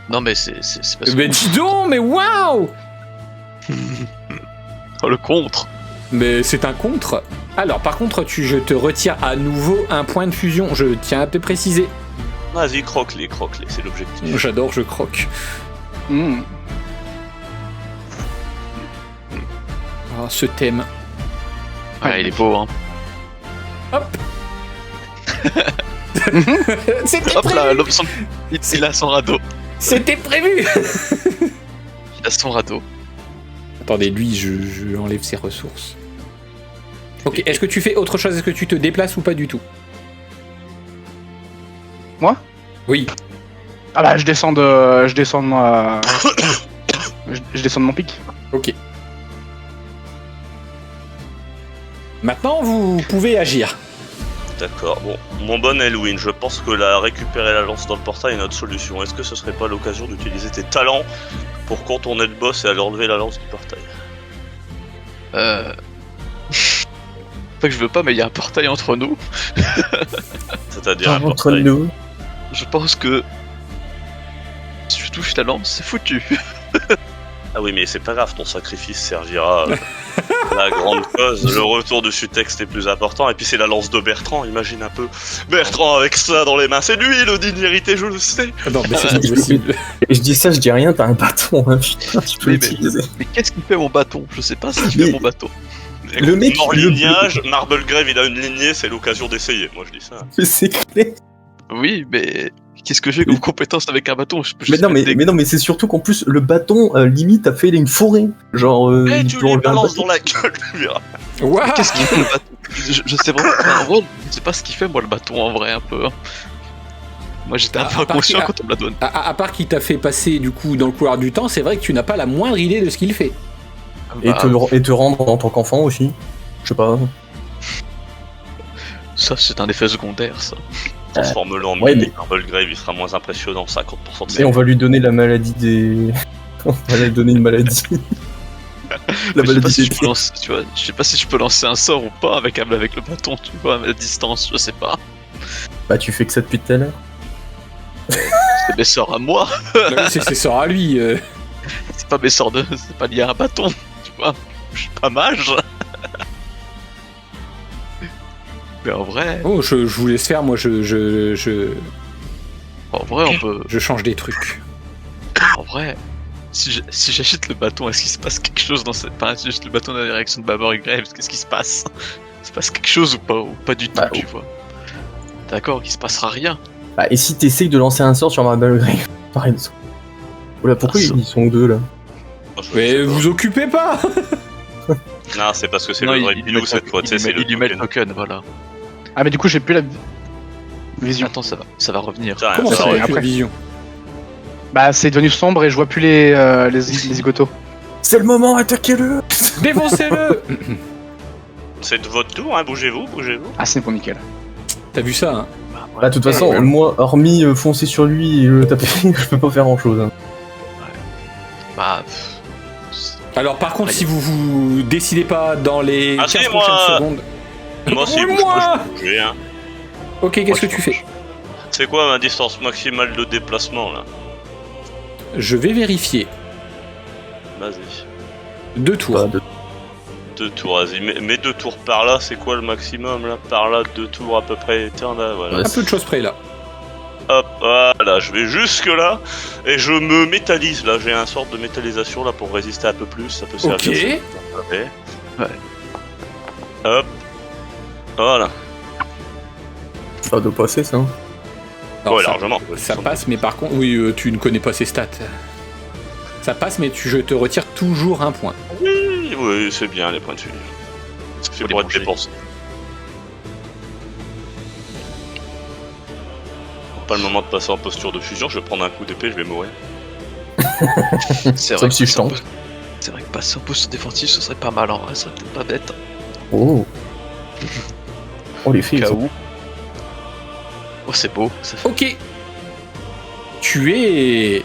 Non mais c'est parce que... Mais dis donc, mais waouh! Oh, le contre. Mais c'est un contre. Alors par contre, je te retire à nouveau un point de fusion. Je tiens à te préciser. Vas-y, croque-les, c'est l'objectif. J'adore, je croque. Hmm. Ah, ce thème. Ouais, il est beau, hein. Hop. C'était Hop là, prévu. l'option... Il a son radeau. C'était prévu. Il a son radeau. Attendez, lui, je enlève ses ressources. Ok, est-ce que tu fais autre chose? Est-ce que tu te déplaces ou pas du tout? Moi? Oui. Ah bah, je descends de ma... je descends de mon pic. Ok. Maintenant, vous pouvez agir. D'accord, bon. Mon bon Elwin, je pense que récupérer la lance dans le portail est notre solution. Est-ce que ce serait pas l'occasion d'utiliser tes talents pour contourner le boss et aller enlever la lance du portail? Pas que je veux pas, mais il y a un portail entre nous. C'est-à-dire un Entre portail. nous. Je pense que si je touche la lance, c'est foutu. Ah oui, mais c'est pas grave, ton sacrifice servira à la grande cause. Le retour du sous-texte est plus important. Et puis c'est la lance de Bertrand, imagine un peu. Bertrand avec ça dans les mains, c'est lui le digne héritier, je le sais. Non, mais c'est pas possible. Et je dis ça, je dis rien, t'as un bâton, hein, putain, tu peux Oui, mais- l'utiliser. Mais qu'est-ce qu'il fait mon bâton? Je sais pas ce qu'il Mais- fait mon bâton. Le mec, Mort le- lignage, Marblegrave il a une lignée, c'est l'occasion d'essayer. Moi je dis ça. Mais c'est clair. Oui, mais qu'est-ce que j'ai comme compétence avec un bâton? Je peux Mais juste non, mettre des- mais non, mais c'est surtout qu'en plus, le bâton, limite, a fait une forêt. Genre, Eh, il tu peut lui enlever un balances bâton. dans la gueule, tu verras. Waouh. Qu'est-ce qu'il fait le bâton? Je sais vraiment. En vrai, je sais pas ce qu'il fait moi le bâton en vrai un peu. Hein. Moi j'étais un Ah, peu à part inconscient qu'il- quand on me la donne. À part qu'il t'a fait passer du coup dans le couloir du temps, c'est vrai que tu n'as pas la moindre idée de ce qu'il fait. Et Bah, te rendre en tant qu'enfant aussi. Je sais pas. ça c'est un effet secondaire ça. Transforme-le en ouais, mini mais- Marblegrave, il sera moins impressionnant, 50% de ses. Et on va lui donner la maladie des. On va lui donner une maladie. La Mais je sais pas maladie si des je peux pieds. lancer, tu vois, je sais pas si je peux lancer un sort ou pas avec le bâton, tu vois, à distance, je sais pas. Bah, tu fais que ça depuis tout à l'heure. C'est mes sorts à moi, Bah, c'est sort à lui. c'est pas mes sorts c'est pas lié à un bâton, tu vois. Je suis pas mage. Mais en vrai, Oh, je vous laisse faire, moi je on peut. change des trucs. En vrai, si j'achète le bâton, est-ce qu'il se passe quelque chose dans cette. Enfin, si j'achète le bâton dans la direction de Marblegrave, qu'est-ce qui se passe? Il se passe quelque chose ou pas du tout, Bah, tu vois. D'accord, il se passera rien. Bah, et si t'essayes de lancer un sort sur Marblegrave, par exemple. Oula, pourquoi Ah, ça. ils sont deux là? Moi, je Mais sais pas. vous occupez pas. Non, c'est parce que c'est Non, le il- vrai il Bilou met- cette fois, tu sais, c'est le il lui met le token. token, voilà. Ah mais du coup j'ai plus la vision. Attends, ça va revenir. Tiens, Comment ça ça va, avec après. la vision? Bah c'est devenu sombre et je vois plus les zigotos. C'est le moment, attaquez-le! Défoncez-le. C'est de votre tour, hein, bougez-vous, bougez-vous. Ah c'est bon nickel. T'as vu ça, hein? Bah, de toute façon, moi, hormis foncer sur lui et le taper, je peux pas faire grand chose. Bah, Alors par contre, si vous décidez pas dans les Ah, 15 si, prochaines moi. secondes... Moi, si Oui, bouge moi. pas, je peux bouger, hein. Ok, qu'est-ce que tu fais? C'est quoi ma distance maximale de déplacement là? Je vais vérifier. Vas-y. 2 tours. Bah, de- 2 tours, vas-y. Mets 2 tours par là, c'est quoi le maximum là? Par là, 2 tours à peu près. Tiens là, voilà. Ouais. Un peu de choses près là. Hop, voilà, je vais jusque là et je me métallise là. J'ai un sorte de métallisation là pour résister un peu plus. Ça peut servir. Ok. Ouais. Hop. Voilà. Ça doit passer, ça. hein. Alors, Ouais, ça, largement. ça passe, mais par contre, oui, tu ne connais pas ses stats. Ça passe, mais je te retire toujours un point. Oui, oui, c'est bien les points de suivi. C'est Faut pour les être manger. dépensé. Pas le moment de passer en posture de fusion, je vais prendre un coup d'épée, je vais mourir. c'est Sauf si je c'est un tente. peu- C'est vrai que passer en poste défensif, ce serait pas mal en vrai, ça serait peut-être pas bête. Oh. Oh, les filles. Cas ça. où. Oh, c'est beau. Ça fait... Ok. Tu es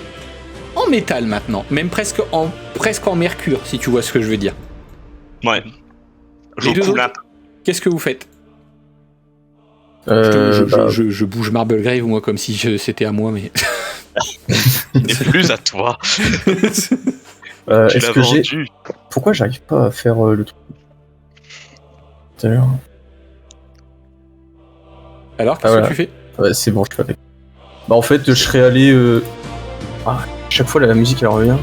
en métal maintenant, même presque en mercure, si tu vois ce que je veux dire. Ouais. Je Les deux coule autres un peu. Qu'est-ce que vous faites? Bah, Je bouge Marblegrave, moi, comme si c'était à moi, mais... Et plus à toi. Tu est-ce l'as que j'ai. vendu. Pourquoi j'arrive pas à faire le truc tout à l'heure? Alors, qu'est-ce voilà. que tu fais? Ouais, c'est bon, je fais avec. Bah, en fait, je serais allé. Chaque fois, la musique elle revient.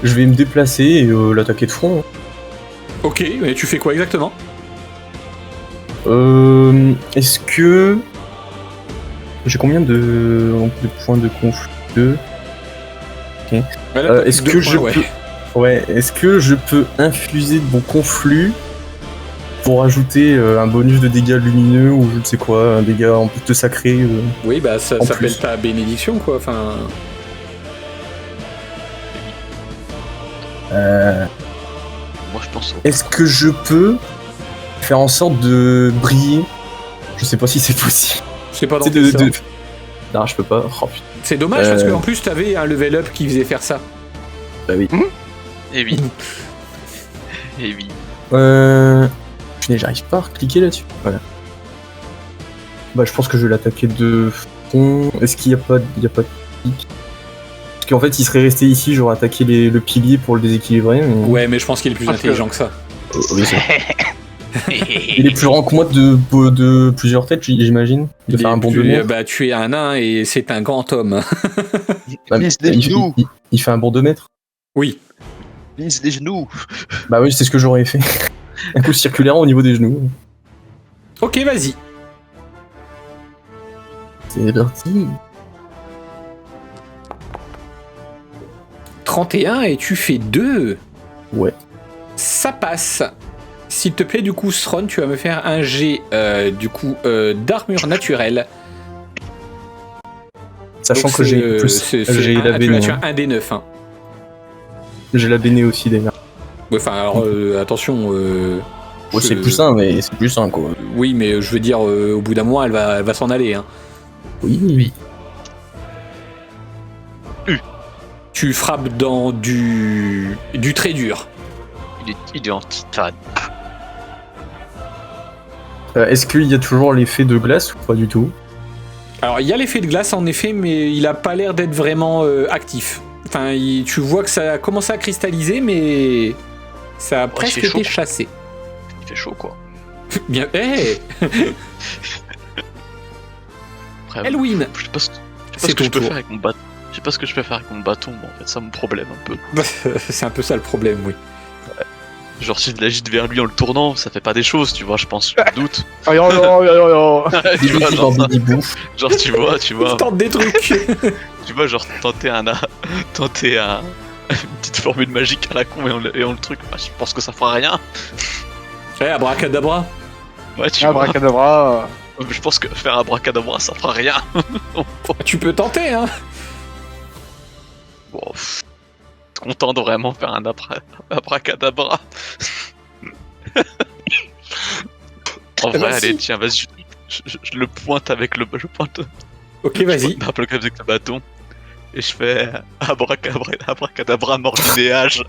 Je vais me déplacer et l'attaquer de front. Ok, mais tu fais quoi exactement? Est-ce que. J'ai combien de points de conflit? 2. Voilà, Est-ce deux que points, je ouais. peux. Ouais, est-ce que je peux infuser de mon conflit pour ajouter un bonus de dégâts lumineux ou je ne sais quoi, un dégât en plus de sacré Oui, bah ça En s'appelle plus. ta bénédiction, quoi. Enfin, Moi, je pense. Est-ce que je peux faire en sorte de briller? Je sais pas si c'est possible. c'est pas dans C'est tes sorts. Non, je peux pas. Oh putain. C'est dommage parce Euh. qu'en plus t'avais un level up qui faisait faire ça. Bah oui. Et oui. Et oui. Putain, j'arrive pas à cliquer là-dessus. Voilà. Bah, je pense que je vais l'attaquer de front. Est-ce qu'il y a pas de clic? Parce qu'en fait, il serait resté ici, j'aurais attaqué le pilier pour le déséquilibrer. Mais... Ouais, mais je pense qu'il est plus Parce que- intelligent que ça. Oui, c'est vrai. Il est plus grand que moi de plusieurs têtes, j'imagine. De Il faire est un bond de plus- mètre. Bah, tu es un nain et c'est un grand homme. Bah, Lise les genoux. il fait un bond de mètre. Oui. Lise les genoux. Bah oui, c'est ce que j'aurais fait. Un coup circulaire au niveau des genoux. Ok, vas-y. C'est parti. 31 et tu fais 2. Ouais. Ça passe. S'il te plaît, du coup, Sron, tu vas me faire un jet d'armure naturelle. Sachant Donc, que j'ai plus. J'ai la tu béné. as un des 9. Hein. J'ai la béné aussi déjà. Ouais, enfin, alors, attention. Ouais, c'est plus sain, mais c'est plus sain quoi. Oui, mais je veux dire, au bout d'un mois, elle va s'en aller. Hein. Oui. Tu frappes dans du très dur. Il est en titane. Est-ce qu'il y a toujours l'effet de glace ou pas du tout? Alors, il y a l'effet de glace en effet, mais il a pas l'air d'être vraiment actif. Enfin, tu vois que ça a commencé à cristalliser, mais ça a presque il fait été chaud. chassé. Il fait chaud, quoi. Bien, hey Après, Elwin, je sais pas ce c'est que je ton peux tour. faire avec mon bâton. Je sais pas ce que je peux faire avec mon bâton, moi, en fait, c'est mon problème un peu. C'est un peu ça le problème, oui. Genre, si je l'agite vers lui en le tournant, ça fait pas des choses, tu vois, je pense, je me doute. Oh, yo, yo, yo, yo, yo. Tu vois, genre, ça. bouffe. Genre, tu vois, Il tente des trucs. tu vois, genre, tenter une petite formule magique à la con et on le truc, bah, je pense que ça fera rien. Ouais, abracadabra. Ouais, tu Ah, vois. Abracadabra. Je pense que faire un bracadabra, ça fera rien. Tu peux tenter, hein. Bon, content de vraiment faire un abracadabra. En vrai, Merci. allez, tiens, vas-y, je le pointe avec le. Je pointe Ok, vas-y. avec le bâton. Et je fais abracadabra mordinéage.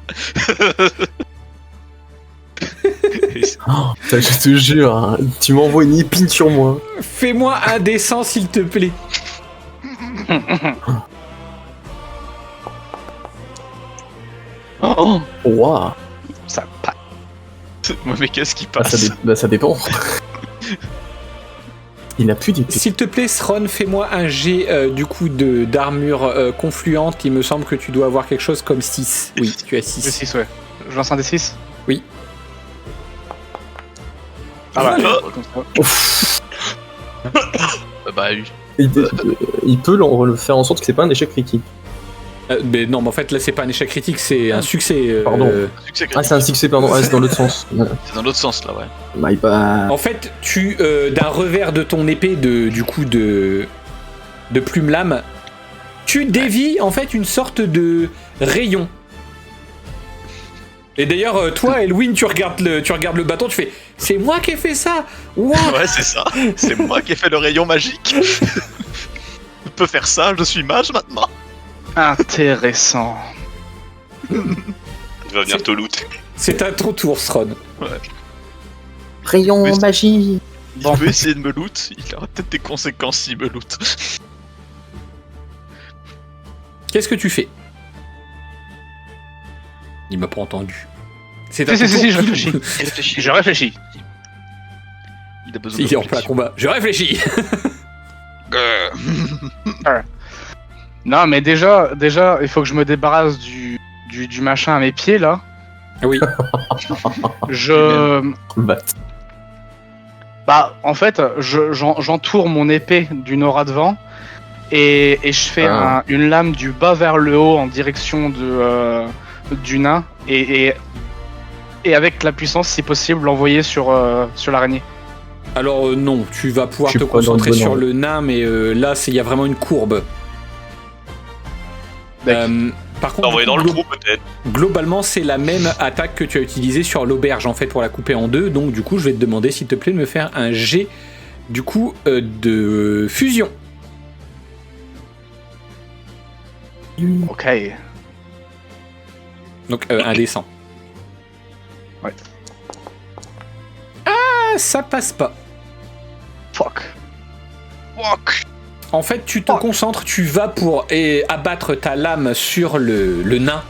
Oh, putain, je te jure, hein, tu m'envoies une épine sur moi. Fais-moi un dessin, s'il te plaît. Oh, Waouh. Ça passe. ouais, mais qu'est-ce qui Ah, passe? ça dépend. Il n'a plus d'épée. S'il te plaît, Sron, fais-moi un jet d'armure confluente. Il me semble que tu dois avoir quelque chose comme 6. Oui, tu as 6. D6, ouais. Je lance un D6. Oui. Ah bah, Ah. comme ça. Bah oui. Il peut le faire en sorte que c'est pas un échec critique. Mais non, mais en fait, là, c'est pas un échec critique, c'est un succès. Pardon. Succès Ah, c'est un succès, pardon. Ah, c'est dans l'autre sens. C'est dans l'autre sens là, ouais. Bah, il pas... En fait, d'un revers de ton épée de plume lame, tu dévies en fait une sorte de rayon. Et d'ailleurs, toi, Elwin, tu regardes le bâton, tu fais, c'est moi qui ai fait ça. Wow. Ouais, c'est ça. C'est moi qui ai fait le rayon magique. Je peux faire ça, je suis mage maintenant. Intéressant. Il va venir te loot. C'est à ton tour, Sron. Rayon Oui. magie. Il peut essayer de me loot, il aura peut-être des conséquences s'il me loot. Qu'est-ce que tu fais? Il m'a pas entendu. C'est à Si, ton si, tour. si, je réfléchis. Il réfléchit. Je réfléchis. Il a besoin Il de est en plein combat. Je réfléchis. Non, mais déjà, il faut que je me débarrasse du machin à mes pieds, là. Oui. Bah, en fait, j'entoure mon épée d'une aura de vent et je fais une lame du bas vers le haut en direction du nain et avec la puissance, si possible, l'envoyer sur l'araignée. Alors non, tu vas pouvoir Je te suis pas dans le concentrer bon sur ordre. le nain, mais là, il y a vraiment une courbe. D'accord. Par contre, Envoyé du dans coup, le trou peut-être. globalement, c'est la même attaque que tu as utilisée sur l'auberge, en fait, pour la couper en deux. Donc, du coup, je vais te demander, s'il te plaît, de me faire un jet, du coup, de fusion. Ok. Donc, un des 100. Ouais. Ah, ça passe pas. Fuck. En fait, tu te concentres, tu vas pour abattre ta lame sur le nain.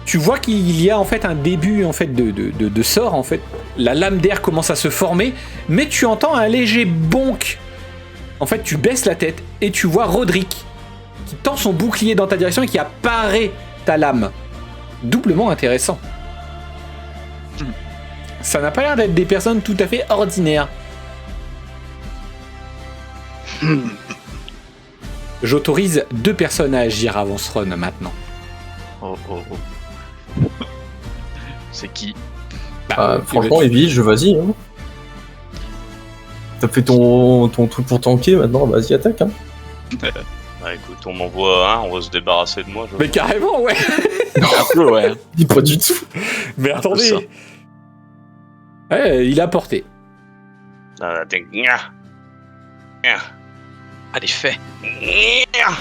Tu vois qu'il y a en fait un début en fait de sort. En fait, la lame d'air commence à se former, mais tu entends un léger bonk. En fait, tu baisses la tête et tu vois Roderick qui tend son bouclier dans ta direction et qui apparaît ta lame. Doublement intéressant. Ça n'a pas l'air d'être des personnes tout à fait ordinaires. J'autorise 2 personnes à agir avant ce run maintenant. Oh. C'est qui? Franchement, Evie, vas-y. Hein. T'as fait ton truc pour tanker, maintenant, vas-y, attaque. Hein. Bah écoute, on m'envoie un, on va se débarrasser de moi. Mais carrément, ouais. Un peu, ouais. Dis pas du tout. Mais ça. attendez. Ouais, il a porté. Ah, gna. Gna. Allez, fais. Gna.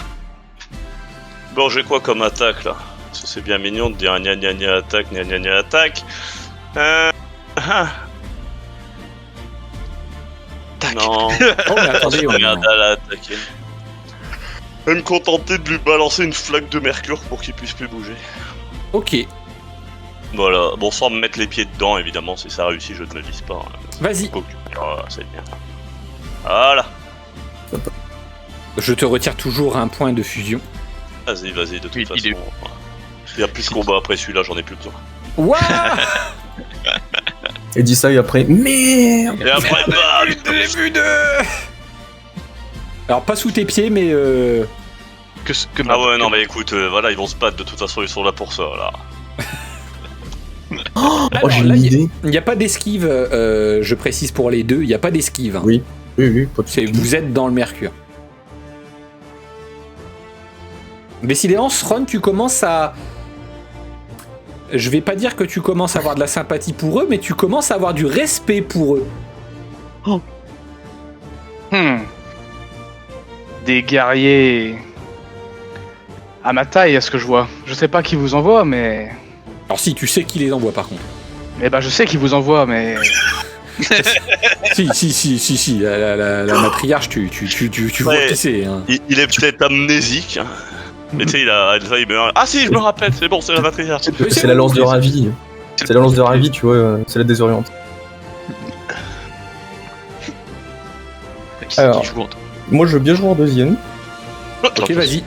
Bon, j'ai quoi comme attaque là? Parce que c'est bien mignon de dire gna gna gna attaque, gna gna gna attaque. Tac. Non. Oh, mais attendez, Je on regarde à l'attaquer. Je vais me contenter de lui balancer une flaque de mercure pour qu'il puisse plus bouger. Ok, Voilà, bon, sans me mettre les pieds dedans, évidemment, si ça réussit, je ne le vise pas. Hein. vas-y. Oh, c'est bien. Voilà. Je te retire toujours un point de fusion. Vas-y, de toute Il façon. est- Il y a plus de combat après celui-là, j'en ai plus besoin. Waouh. Et dis ça et après, merde. Et après, bah, vu de. Alors pas sous tes pieds, mais Que ah ouais, non, mais écoute, voilà, ils vont se battre, de toute façon, ils sont là pour ça, là. Oh, alors, j'ai là, une il idée. n'y a pas d'esquive. Je précise pour les deux, il n'y a pas d'esquive. Hein. Oui, pas de soucis. Vous êtes dans le mercure. Décidément, ce run, tu commences à. Je vais pas dire que tu commences à avoir de la sympathie pour eux, mais tu commences à avoir du respect pour eux. Des guerriers à ma taille, à ce que je vois. Je sais pas qui vous envoie, mais... Alors si, tu sais qui les envoie par contre. Eh ben, je sais qui vous envoie, mais... Si, la matriarche, tu vois Ouais. qui c'est. Hein. Il est peut-être amnésique, hein. Mais tu sais, il a Alzheimer. Ah si, je me rappelle, c'est bon, c'est la matriarche. C'est la lance de Ravi. C'est la lance de Ravi, tu vois, c'est la désoriente. Alors. Moi, je veux bien jouer en deuxième. Ok, vas-y.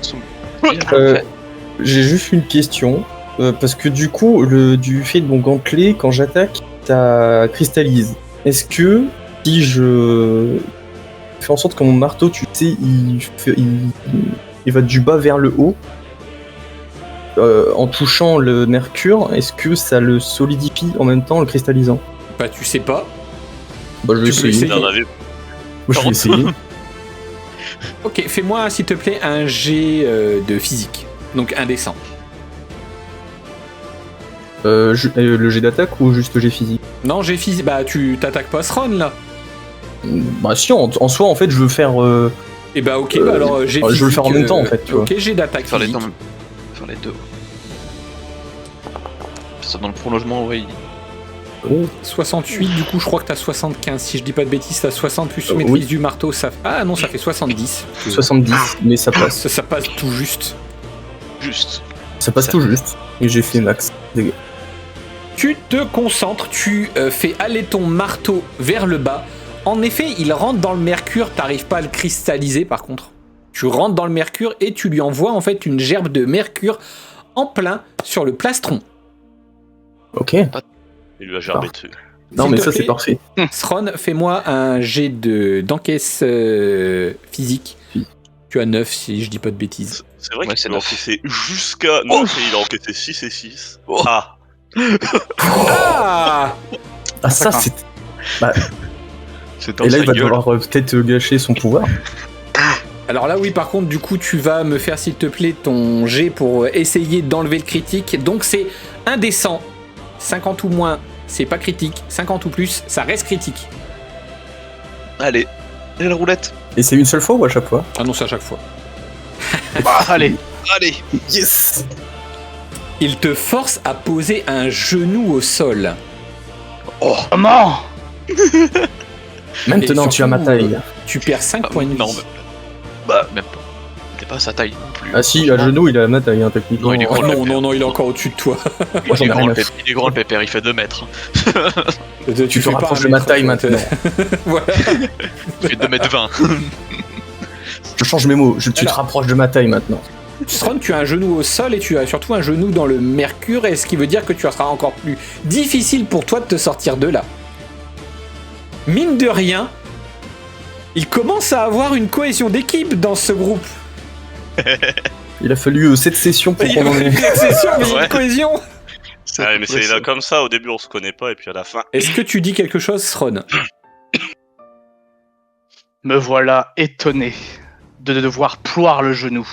J'ai juste une question. Parce que du coup, du fait de mon gantelet, quand j'attaque, ça cristallise. Est-ce que si je fais en sorte que mon marteau, tu sais, il va du bas vers le haut, en touchant le mercure, est-ce que ça le solidifie en même temps en le cristallisant? Bah tu sais pas. Bah je vais Tu peux essayer. essayer. On a vu. Moi, je vais essayer. Ok, fais-moi s'il te plaît un jet de physique. Donc un des 100. Le jet d'attaque ou juste le jet physique? Non, jet physique. Bah tu t'attaques pas ce run là. Bah si, en soi, en fait, je veux faire... Et bah ok, bah alors jet physique. je veux le faire en même temps, en fait, tu vois. Ok, jet d'attaque Faire les physique. deux. Faire les deux. Ça dans le prolongement, oui. 68, du coup je crois que t'as 75. Si je dis pas de bêtises, t'as 60 plus maîtrise oui. du marteau. Ça... Ah non, ça fait 70. 70, mais ça passe. Ça passe tout juste. Juste. Ça passe tout juste. Et j'ai fait max. Dégâts. Tu te concentres, tu fais aller ton marteau vers le bas. En effet, il rentre dans le mercure, t'arrives pas à le cristalliser par contre. Tu rentres dans le mercure et tu lui envoies en fait une gerbe de mercure en plein sur le plastron. Ok. Il lui a gerbé dessus. Non, S'il mais te ça, plaît, c'est parfait. Sron, fais-moi un jet d'encaisse physique. Tu as 9 si je dis pas de bêtises. C'est vrai Ouais, qu'il c'est peut neuf. encaisser jusqu'à... Non, il a encaissé 6 et 6. Oh. Ah. Ah Ah, ça, D'accord. c'est. Bah, C'est dans et là, sa il va gueule. devoir peut-être gâcher son pouvoir. Alors là, oui, par contre, du coup, tu vas me faire, s'il te plaît, ton jet pour essayer d'enlever le critique. Donc, c'est indécent. 50 ou moins, c'est pas critique. 50 ou plus, ça reste critique. Allez, et la roulette. Et c'est une seule fois ou à chaque fois? Ah non, c'est à chaque fois. Allez, Allez. Yes! Il te force à poser un genou au sol. comment? Maintenant, Et tu as ma surtout, taille. Tu perds 5 points de vie. Non, bah même pas. T'es pas à sa taille non plus. Ah si, à genoux, il a ma taille, hein, techniquement. Non, il est grand. Non, il est encore au-dessus de toi. Moi, j'en ai rien à Il foutre. est grand le pépère, il fait 2 mètres. Tu te fais pas rapproches un de ma mètre, taille en fait. maintenant. Voilà. Il fait 2 mètres 20. Je change mes mots, tu te Alors. rapproches de ma taille maintenant. Stron, tu as un genou au sol et tu as surtout un genou dans le mercure, et ce qui veut dire que tu sera encore plus difficile pour toi de te sortir de là. Mine de rien, il commence à avoir une cohésion d'équipe dans ce groupe. Il a fallu 7 sessions pour Il y a qu'on en une ait. accession, mais Ouais. une cohésion. Ouais, mais c'est là comme ça, au début on se connaît pas, et puis à la fin... Est-ce que tu dis quelque chose, Stron? Me voilà étonné de devoir ploir le genou.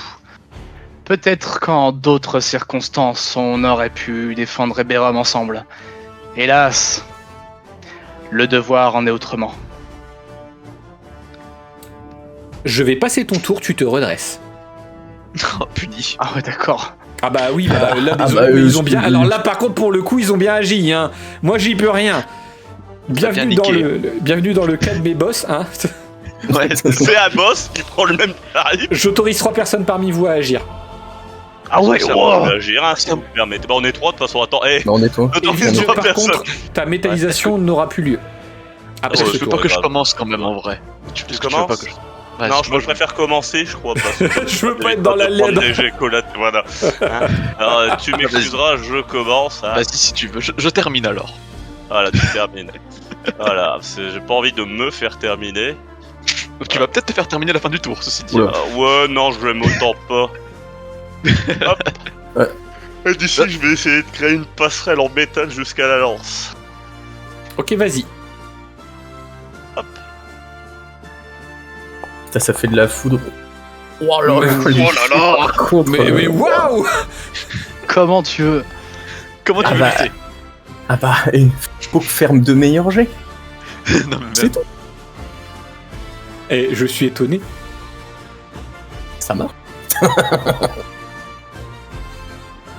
Peut-être qu'en d'autres circonstances, on aurait pu défendre Eberron ensemble. Hélas, le devoir en est autrement. Je vais passer ton tour, tu te redresses. Oh, puni. Ah ouais, d'accord. Ah bah oui, bah, là, Ah désolé, bah, mais ils ont bien. excuse- Alors là, par contre, pour le coup, ils ont bien agi. Hein. Moi, j'y peux rien. Bienvenue bien dans niqué. bienvenue dans le cas de mes boss. Hein. Ouais, C'est un boss qui prend le même tarif. J'autorise 3 personnes parmi vous à agir. Ah ouais, Ça wow. va agir, hein, si vous me permettez. Bah on est 3 de toute façon, attends, Bah, on est toi. Et d'autant vu que, plus 3 par personnes. contre, ta métallisation n'aura plus lieu. Après Parce que ce je veux tour. pas que je grave. commence quand même en vrai. Tu Tu veux pas commences que je... Ouais, Non, si je préfère commencer, je crois. Parce que Je veux pas être dans la prendre laine. des jets voilà. Hein. Alors, tu m'excuseras, je commence. Hein. Vas-y si tu veux, je termine alors. Voilà, tu termines. Voilà, j'ai pas envie de me faire terminer. Donc tu vas peut-être te faire terminer la fin du tour, ceci dit. Oula. Ouais, non, je l'aime autant pas. Hop. Ouais. Et d'ici, je vais essayer de créer une passerelle en métal jusqu'à la lance. Ok, vas-y. Putain, ça fait de la foudre. Oh là Mais- là, Oh là là. par contre, Mais waouh. Comment tu veux? Comment tu Ah veux bah, lutter Ah bah, faut faire de meilleurs jets. Non mais C'est même... tout. Et je suis étonné. Ça marche.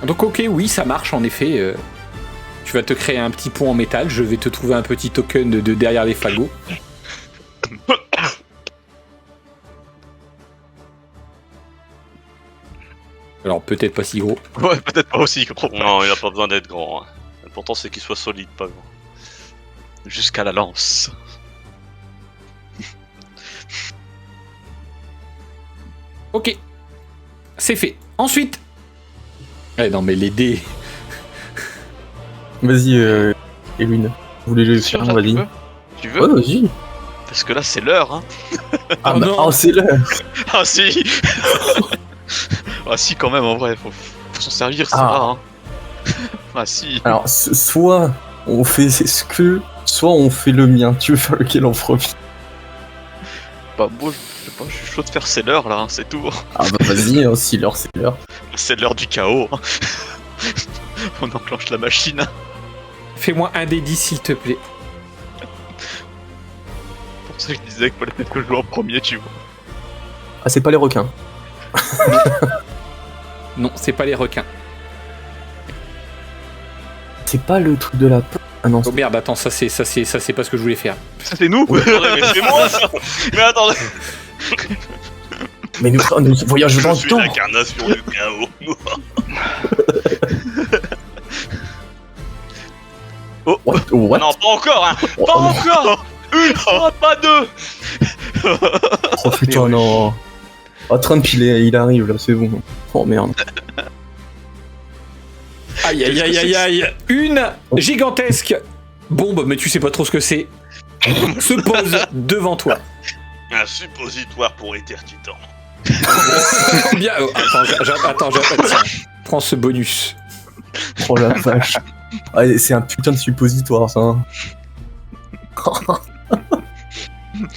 Donc ok, oui, ça marche en effet. Tu vas te créer un petit pont en métal. Je vais te trouver un petit token de derrière les fagots. Alors peut-être pas si gros. Ouais, peut-être pas aussi gros. Non, il a pas besoin d'être grand. Hein. L'important, c'est qu'il soit solide, pas grand. Jusqu'à la lance. Ok, c'est fait. Ensuite. Eh non mais les dés. Vas-y, Elwin. Vous voulez le Sûr, faire, là, tu vas-y. veux Tu veux Ouais, vas-y. Parce que là c'est l'heure, hein. Ah Oh bah, non. oh, c'est l'heure. Ah si. Ah si quand même en vrai, faut s'en servir, c'est Ah. rare, hein. Ah si. Alors, soit on fait ce que, soit on fait le mien. Tu veux faire lequel en premier? Bah moi, je sais pas, je suis chaud de faire c'est l'heure là, hein, c'est tout. Ah bah vas-y, hein, si l'heure, c'est l'heure. C'est l'heure du chaos. Hein. On enclenche la machine. Fais-moi un des 10 s'il te plaît. Pour ça que je disais qu'il fallait peut-être que je joue en premier, tu vois. Ah, c'est pas les requins. Non, c'est pas les requins. C'est pas le truc de la peau. Ah non, Oh merde, attends, ça c'est pas ce que je voulais faire. Ça c'est nous. Attendez, mais c'est moi ça. Mais attendez, mais nous voyageons dans je le suis temps. l'incarnation du chaos. What? What? Non, pas encore, hein. Oh, Pas oh, non. encore. Une fois, pas deux. Oh putain, non. Oh, Trump, il arrive là, c'est bon. Oh merde. Aïe aïe aïe aïe aïe. Une gigantesque bombe, mais tu sais pas trop ce que c'est, se pose devant toi. Un suppositoire pour Ether Titan. Bien. Attends, tiens. Prends ce bonus. Oh la vache. Ah, c'est un putain de suppositoire, ça. Hein.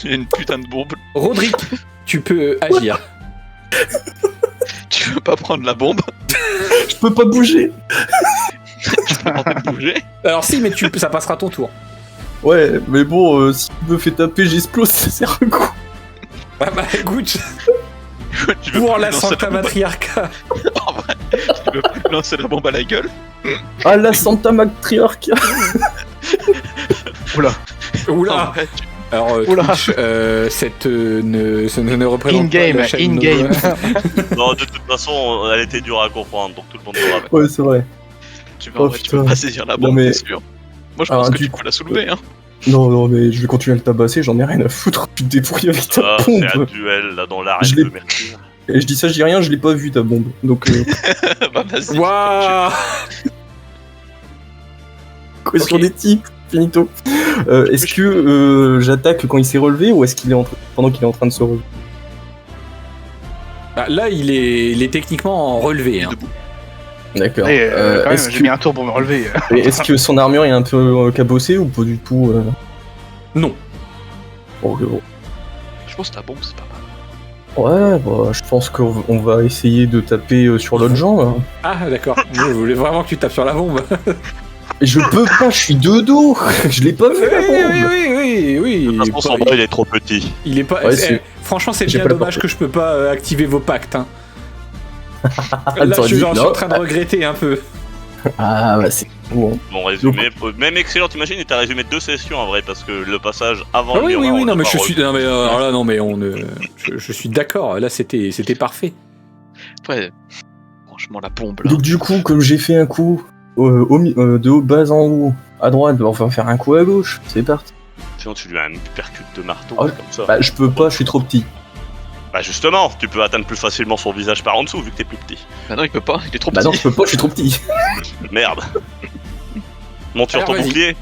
Il y a une putain de bombe. Roderick, tu peux agir. Tu veux pas prendre la bombe? Je peux pas bouger. Tu peux pas bouger? Alors si, mais ça passera ton tour. Ouais, mais bon, si tu me fais taper, j'explose, ça sert à quoi? Ah bah écoute, Tu veux pour plus la lancer Santa bombe Matriarca. En vrai, tu veux plus lancer la bombe à la gueule? Ah, la Santa Matriarca. Oula. En Oula. vrai, Alors Oula. Twitch, ça ne représente pas In-game, la chaîne in-game. Nova. Non, de toute façon, elle était dure à comprendre, donc tout le monde l'aura. Ouais, c'est vrai. tu Oh, peux putain. pas saisir la Non, bombe, mais- c'est sûr. Moi, je Ah, pense que du tu coup- peux la soulever, hein. Non, mais je vais continuer à le tabasser, j'en ai rien à foutre. Tu te débrouilles avec ta Ah, c'est un bombe. duel là dans Je l'arène l'ai- de Mercure. Et je dis ça, je dis rien, je l'ai pas vu ta bombe. Donc, Bah, vas-y. Waouh. question Ok. des types, finito. Est-ce que j'attaque quand il s'est relevé ou est-ce qu'il est pendant qu'il est en train de se relever? Bah, là, il est techniquement en relevé. Hein. Debout. D'accord. Et, quand même, Est-ce j'ai que... mis un tour pour me relever. et est-ce que son armure est un peu cabossée ou pas du tout Non. Bon, bon. Je pense que ta bombe, c'est pas mal. Ouais, bah, je pense qu'on va essayer de taper sur l'autre jambe. Hein. Ah d'accord. Moi, je voulais vraiment que tu tapes sur la bombe. Et je peux pas, je suis de dos. Je l'ai pas vu la bombe. Oui. De toute façon, son bras il est trop petit. Il est pas. Ouais, c'est- Franchement, c'est j'ai bien pas la dommage portée. que je peux pas activer vos pactes. Hein. Elle Là, t'aurait je dit, suis en non. train de regretter un peu. Ah, bah c'est bon. Bon résumé, même excellent, t'imagines, il t'a résumé 2 sessions en vrai, parce que le passage avant Ah oui, le oui, Miroir, oui, on non, l'a mais pas je suis. revu. Non, mais alors là, non, mais je suis d'accord. Là, c'était parfait. Ouais. Franchement, la bombe, là. Donc du coup, comme j'ai fait un coup de haut bas en haut, à droite, bah, on va faire un coup à gauche. C'est parti. Sinon tu lui as un percute de marteau, Ah, comme ça. Bah je peux pas, je suis trop petit. Bah justement, tu peux atteindre plus facilement son visage par en dessous vu que t'es plus petit. Bah non, il peut pas, il est trop Bah petit. non, je peux pas, je suis trop petit. Merde. Monte sur Alors, ton vas-y. bouclier.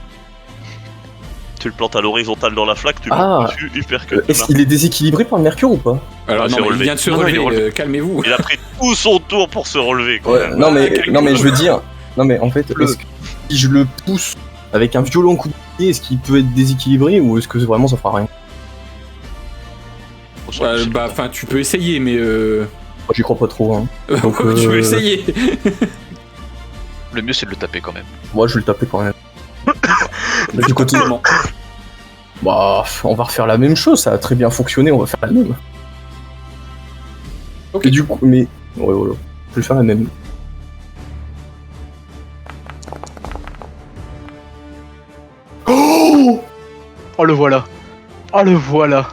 Tu le plantes à l'horizontale dans la flaque, tu Ah. montes dessus, uppercut de Est-ce marteau. qu'il est déséquilibré par le mercure ou pas? Alors, Ouais, non, c'est mais il relevé. vient de se Non, il est relever. relevé. Calmez-vous. Il a pris tout son tour pour se relever quand Ouais, même. non mais calme-toi. je veux dire, non mais en fait, est-ce que si je le pousse avec un violent coup de pied, est-ce qu'il peut être déséquilibré ou est-ce que vraiment ça fera rien? Bah, enfin, tu peux essayer, mais. Moi j'y crois pas trop. Hein. Donc, tu peux essayer. Le mieux, c'est de le taper quand même. Moi je vais le taper quand même. Du côté, Comment bah on va refaire la même chose, ça a très bien fonctionné, on va faire la même. Ok. Et du coup, mais ouais voilà, je vais faire la même. Oh Oh, le voilà. Oh, le voilà.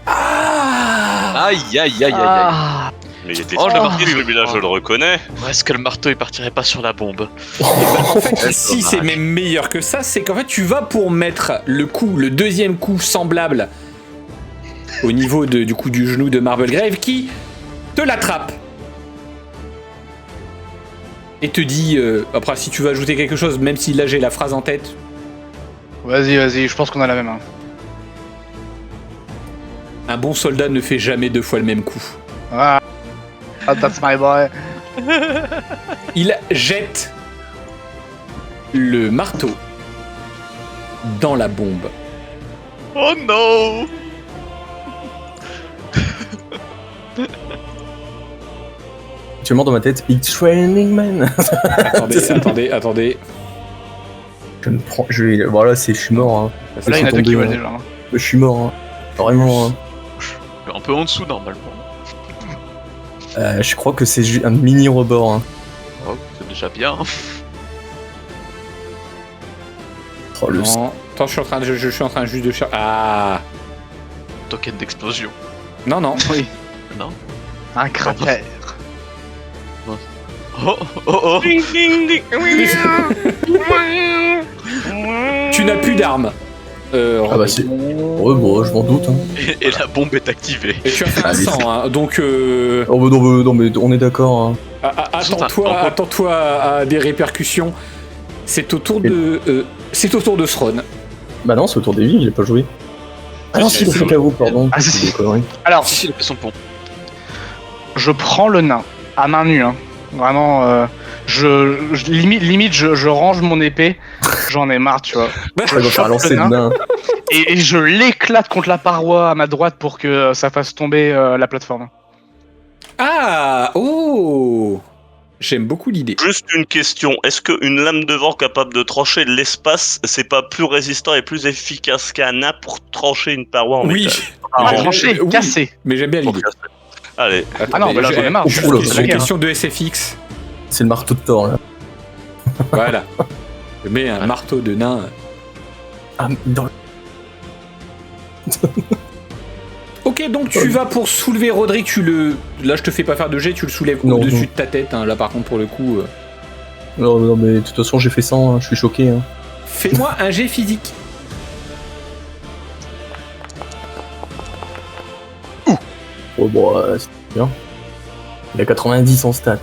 Aïe, aïe, aïe, aïe, aïe. Ah. Mais il était Oh, le trop marteau. petit, celui-là, je le reconnais. Est-ce que le marteau, il partirait pas sur la bombe? En fait, Ouais, ici, dommage. c'est même meilleur que ça. C'est qu'en fait, tu vas pour mettre le deuxième coup semblable au niveau du coup du genou de Marblegrave qui te l'attrape et te dit après si tu veux ajouter quelque chose, même si là j'ai la phrase en tête. Vas-y, je pense qu'on a la même. Hein. Un bon soldat ne fait jamais 2 fois le même coup. Ah, that's my boy. Il jette le marteau dans la bombe. Oh non! Actuellement dans ma tête, It's raining man. Attendez. Je me prends, voilà, je suis mort. Hein. Là, il y en a deux tombé, qui veulent hein. déjà. Hein. Je suis mort. Hein. Vraiment. Hein. Un peu en dessous, normalement. Je crois que c'est un mini rebord. Hein. Oh, c'est déjà bien. Oh, le Non. Attends, je suis en train juste de chercher. Ah Token d'explosion. non. Oui. Non. Un cratère. Oh, oh, oh. Tu n'as plus d'armes. Ah bah c'est. Ouais, bon, je m'en doute. Hein. Et la bombe est activée. Et tu as fait un Allez, 100, hein, donc Oh bah non mais on est d'accord. Hein. attends-toi à des répercussions. C'est au tour de Throne. Bah non, c'est au tour des vies, j'ai pas joué. Ah non, si, il a fait KO, pardon. Ah, C'est si. des conneries. Alors, Si, il a fait son pont. je prends le nain à main nue. Hein. Vraiment, limite, je range mon épée. J'en ai marre, tu vois. Ça va faire chope lancer le le nain. nain. Et je l'éclate contre la paroi à ma droite pour que ça fasse tomber la plateforme. Ah, oh, j'aime beaucoup l'idée. Juste une question, est-ce qu'une lame de vent capable de trancher l'espace, c'est pas plus résistant et plus efficace qu'un nain pour trancher une paroi en Oui, métal? Ah, mais tranché, oui, cassé. mais j'aime bien l'idée. Allez, Ah non, mais là, j'en ai marre. C'est Oula, une ok. question de SFX. C'est le marteau de Thor, là. Voilà. Je mets un marteau de nain. Ah, dans le... Ok, donc tu vas pour soulever Roderick, Là, je te fais pas faire de jet, tu le soulèves Non, au-dessus non. de ta tête. Hein. Là, par contre, pour le coup... Non, mais de toute façon, j'ai fait 100, hein. Je suis choqué. Hein. Fais-moi un jet physique. Oh, bon, c'est bien. Il a 90 en stats.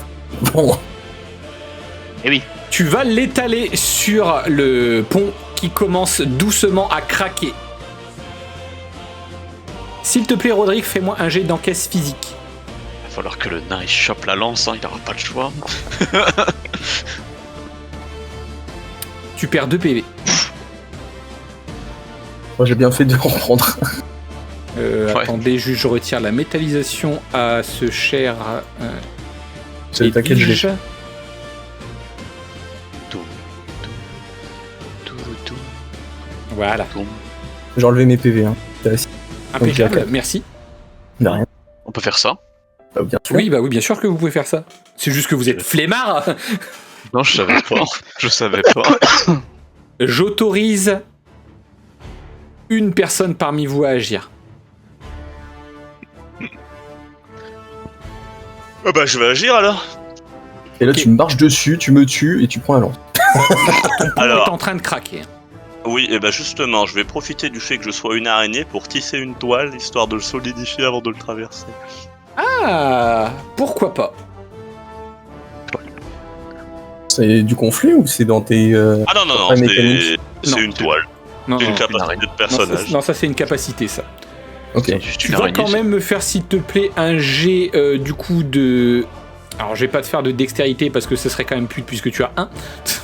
Bon, Et oui. Tu vas l'étaler sur le pont qui commence doucement à craquer. S'il te plaît, Roderick, fais-moi un jet d'encaisse physique. Il va falloir que le nain il chope la lance, hein, il aura pas le choix. Tu perds 2 PV. moi j'ai bien fait de reprendre. Ouais. Attendez, juste je retire la métallisation à ce cher... C'est t'inquiète, je l'ai. Edwige. Tout. Voilà. J'ai enlevé mes PV. Hein. Intéressant. Impeccable, Ok. merci. De rien. On peut faire ça? Bah, bien sûr. Oui, bah oui, bien sûr que vous pouvez faire ça. C'est juste que vous êtes flemmard. Non, je savais pas. Je savais pas. J'autorise une personne parmi vous à agir. ah bah je vais agir alors. Et là, Ok. tu me marches dessus, tu me tues et tu prends un lance. On est Alors, en train de craquer. oui, et bah justement, je vais profiter du fait que je sois une araignée pour tisser une toile, histoire de le solidifier avant de le traverser. Ah, pourquoi pas? C'est du conflit ou c'est dans tes. Ah non, non, non, Pas c'est mécanique. Non. une toile. Non, C'est non, une capacité araignée. de non, personnage. non, ça c'est une capacité, ça. Ok. C'est juste Tu une vas araignée. quand même me faire, s'il te plaît, un jet du coup de... Alors, je vais pas te faire de dextérité parce que ce serait quand même pute puisque tu as 1. Tu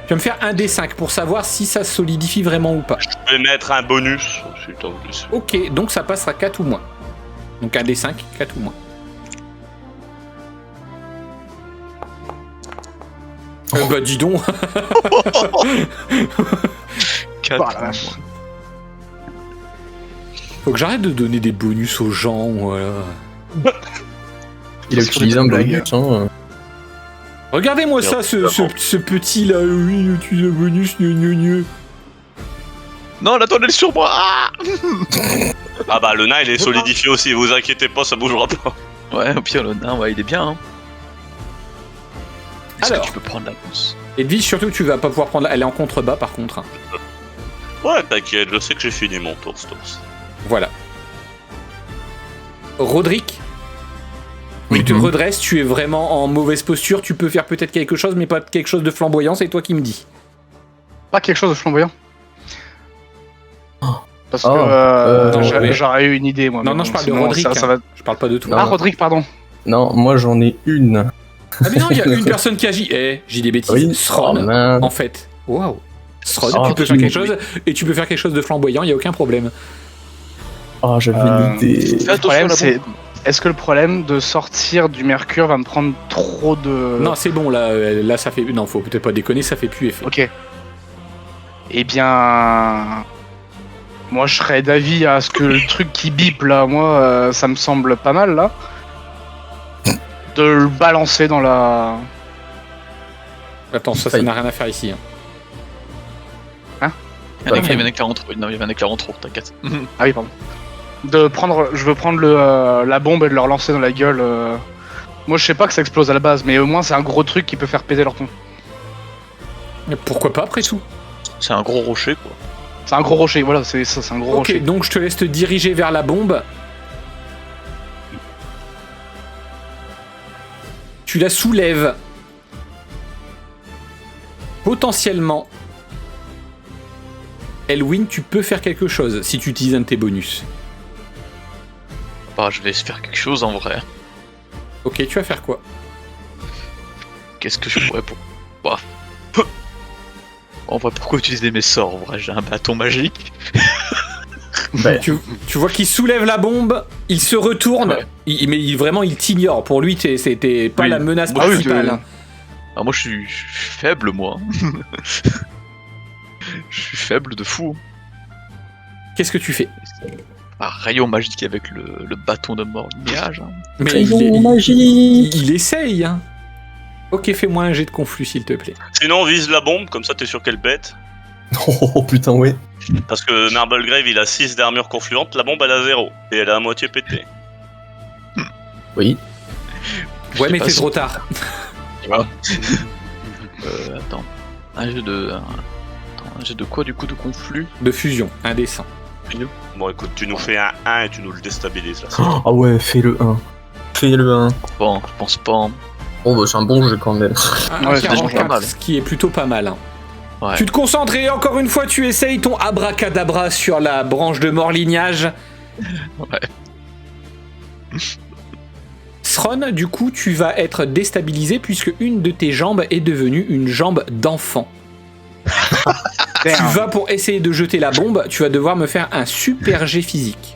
vas me faire un D5 pour savoir si ça solidifie vraiment ou pas. Je vais mettre un bonus. si t'as envie. Ok, donc ça passera 4 ou moins. Donc un D5, 4 ou moins. Bah dis donc. Quatre. Oh la vache. Faut que j'arrête de donner des bonus aux gens, voilà. Il a Sur utilisé les un blagues. bonus. Hein. Regardez-moi ça, ce petit là, oui, tu as un bonus, gneu. Non, la toile elle est sur moi. Ah Ah bah le nain il est solidifié aussi, vous inquiétez pas, ça bougera pas. Ouais, au pire, le nain, ouais, il est bien. Hein. Est-ce Alors. que tu peux prendre la lance? Edwige, surtout tu vas pas pouvoir prendre... Elle est en contrebas par contre. Hein. Ouais, t'inquiète, je sais que j'ai fini mon tour, Stos. Voilà. Roderick, tu te redresses, tu es vraiment en mauvaise posture, tu peux faire peut-être quelque chose, mais pas quelque chose de flamboyant, c'est toi qui me dis. Pas quelque chose de flamboyant. Parce que non, mais- j'aurais eu une idée, moi. Non, mais non, bon, je parle de sinon, Roderick. ça va... Je parle pas de toi. Non. Ah, Roderick, pardon. Non, moi j'en ai une. Ah mais non, il y a une personne qui agit. Eh, j'ai des bêtises. Oui. Sron, Oh, mince. en fait. Waouh. Sron, Oh, tu peux tu faire me- quelque chose, et tu peux faire quelque chose de flamboyant, il y a aucun problème. Ah, j'avais une idée. Le problème, c'est... Est-ce que le problème de sortir du mercure va me prendre trop de... Non, c'est bon, là ça fait... Non, faut peut-être pas déconner, ça fait plus effet. Ok. Eh bien... Moi, je serais d'avis à ce que le truc qui bip, là, moi, ça me semble pas mal, là. De le balancer dans la... Attends, ça n'a rien à faire ici. Hein. Ah non, mais il y avait un éclair en trop. Non, il y avait un éclair en trop, t'inquiète. Ah oui, pardon. Je veux prendre la bombe et de leur lancer dans la gueule. Moi, je sais pas que ça explose à la base, mais au moins, c'est un gros truc qui peut faire péter leur ton. Mais pourquoi pas après tout? C'est un gros rocher, quoi. C'est un gros rocher, voilà, c'est ça, c'est un gros Ok, rocher. donc je te laisse te diriger vers la bombe. Tu la soulèves. Potentiellement. Elwin, tu peux faire quelque chose si tu utilises un de tes bonus. Bah, je vais faire quelque chose en vrai. Ok, tu vas faire quoi? Qu'est-ce que je pourrais pour. Bah. En vrai, pourquoi utiliser mes sorts? En vrai, j'ai un bâton magique. Bah, Tu vois qu'il soulève la bombe, il se retourne, Ouais. vraiment il t'ignore. Pour lui, c'était pas Oui. la menace Ah oui, principale. Hein. Ah, moi, je suis faible, moi. Je suis faible de fou. Qu'est-ce que tu fais? Un rayon magique avec le bâton de mort lignage. Hein. Mais il essaye. Hein. Ok, fais-moi un jet de conflit, s'il te plaît. Sinon, vise la bombe, comme ça t'es sûr qu'elle pète. Oh putain, ouais. Parce que Marblegrave il a 6 d'armure confluente, la bombe elle a 0. Et elle a à moitié pété. Oui. Ouais, mais pas c'est si- trop tard. Attends. Un jet de. Attends, un jet de quoi du coup de conflit? De fusion, indécent. Bon écoute, tu nous fais un 1 et tu nous le déstabilises là. Ah ouais, fais le 1. Fais le 1. Bon, je pense pas. Oh bah c'est un bon jeu quand même. Un Ouais, c'est 44, pas mal. ce qui est plutôt pas mal. Hein. Ouais. Tu te concentres et encore une fois, tu essayes ton abracadabra sur la branche de mort lignage. Ouais. Sron, du coup, tu vas être déstabilisé puisque une de tes jambes est devenue une jambe d'enfant. Tu vas pour essayer de jeter la bombe, tu vas devoir me faire un super jet physique.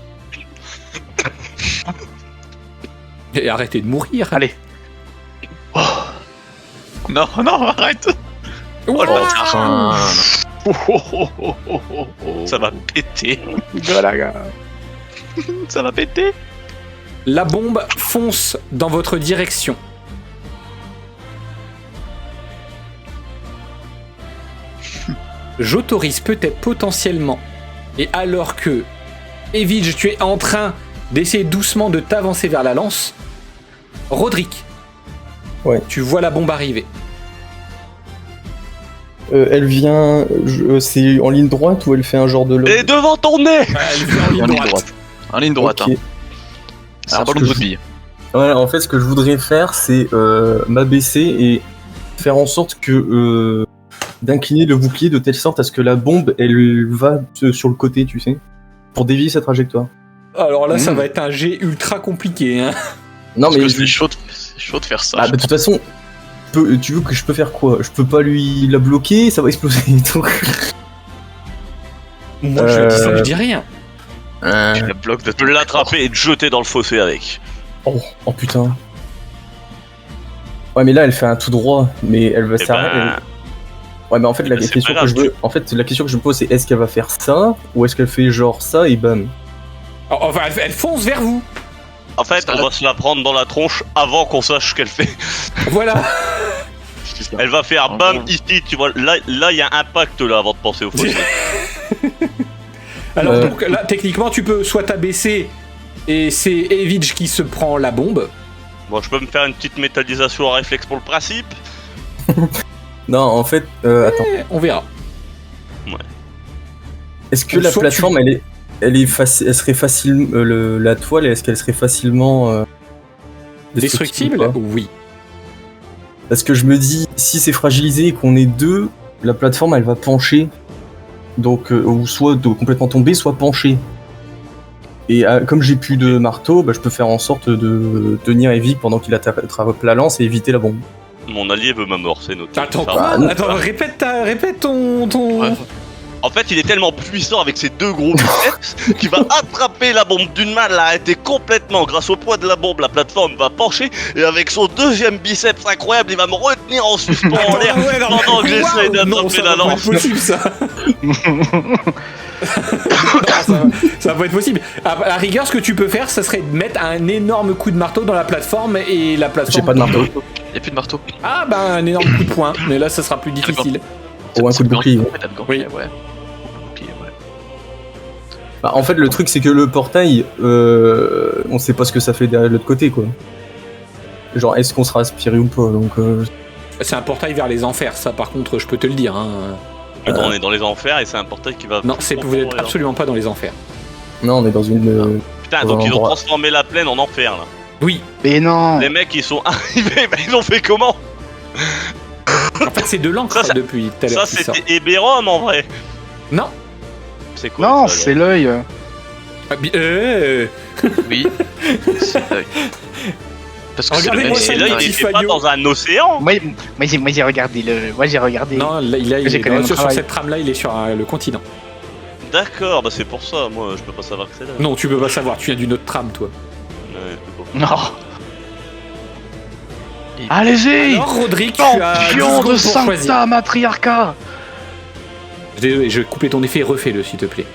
Et arrêtez de mourir. Allez. Non, non, arrête! Ouah. le bâtard. Ah, Ça va péter. Ça va péter! La bombe fonce dans votre direction. J'autorise peut-être potentiellement, et alors que, Evige, tu es en train d'essayer doucement de t'avancer vers la lance, Roderick, Ouais. tu vois la bombe arriver. elle vient. C'est en ligne droite ou elle fait un genre de lobe? Et devant ton nez. Elle vient en ligne En ligne droite. droite. En ligne droite, Ok. hein. C'est un Alors, ballon ce de que je- rugby. Voilà, en fait, ce que je voudrais faire, c'est m'abaisser et faire en sorte que d'incliner le bouclier de telle sorte à ce que la bombe, elle va sur le côté, tu sais, pour dévier sa trajectoire. Alors là, ça Mmh. va être un jet ultra compliqué. Hein. Non, Parce mais que c'est chaud de faire ça. ah, bah, de toute façon, tu veux que je peux faire quoi? Je peux pas lui la bloquer, ça va exploser. Donc... Moi, je dis rien. Tu la bloques de Tu peux l'attraper et te jeter dans le fossé avec. Oh putain. Ouais, mais là, elle fait un tout droit, mais elle va Eh s'arrêter. ben, Ouais, mais en fait, la ben, c'est question pas que je grave, veux, en fait, la question que je me pose, c'est est-ce qu'elle va faire ça ou est-ce qu'elle fait genre ça et bam. Enfin, elle fonce vers vous. en fait, on va se la prendre dans la tronche avant qu'on sache ce qu'elle fait. Voilà. Elle va faire En bam gros. ici, tu vois. Là, il y a impact là avant de penser au fossé. Alors Euh. donc là, techniquement, tu peux soit t'abaisser et c'est Evige qui se prend la bombe. Bon, je peux me faire une petite métallisation en réflexe pour le principe. Non, en fait, attends. On verra. Est-ce que la Soit plateforme, elle serait facile, la toile, est-ce qu'elle serait facilement Destructible? ou pas Oui. Parce que je me dis, si c'est fragilisé et qu'on est deux, la plateforme, elle va pencher. Donc, ou soit complètement tomber, soit pencher. Et comme j'ai plus de marteau, bah, je peux faire en sorte de tenir Evie pendant qu'il attrape la lance et éviter la bombe. Mon allié veut m'amorcer notre. Attends, Enfin, quoi non. Attends, répète ton... Ouais. En fait, il est tellement puissant avec ses deux gros biceps qu'il va attraper la bombe d'une main, l'arrêter complètement. Grâce au poids de la bombe, la plateforme va pencher et avec son deuxième biceps incroyable, il va me retenir en suspens en l'air Ouais, non, pendant que j'essaie non, d'attraper ça la va pas lance. être possible, ça. Non, ça va pas être possible. À la rigueur, ce que tu peux faire, ça serait de mettre un énorme coup de marteau dans la plateforme et la plateforme... J'ai pas de marteau. Y'a plus de marteau. Ah, ben un énorme coup de poing. Mais là, ça sera plus difficile. Ou un coup de bouclier. Oui. Ouais. Bah, en fait, le truc, c'est que le portail, on sait pas ce que ça fait derrière l'autre côté, quoi. Genre, est-ce qu'on sera aspiré ou pas, donc... C'est un portail vers les enfers, ça, par contre, je peux te le dire. Hein. Attends, on est dans les enfers et c'est un portail qui va. Non, vous n'êtes absolument pas dans les enfers. Non, on est dans une... Putain, dans donc un ils ont endroit. transformé la plaine en enfer là. Oui, Mais non. Les mecs ils sont arrivés, mais ils ont fait comment? en fait, c'est de l'encre Ça, depuis tout à l'heure Ça qui sort. c'était Eberron en vrai. Non, C'est quoi Non, ça, c'est alors l'œil. Ah, Oui, c'est l'œil. Parce que c'est Regardez-moi l'œil, ça, Et c'est là, le il petit était pas Fabio. dans un océan. Moi, j'ai regardé le. Moi, j'ai regardé. Non, là, il J'ai est quand même sur travail. cette trame-là, il est sur le continent. D'accord, bah c'est pour ça, moi je peux pas savoir que c'est là. Non, tu peux pas savoir, tu viens d'une autre trame, toi. Ouais, c'est bon. Non. Allez-y, Alors, Roderick, tu as 10 champion de secondes pour choisir. Sancta Matriarca. Désolé, je vais couper ton effet, refais-le, s'il te plaît.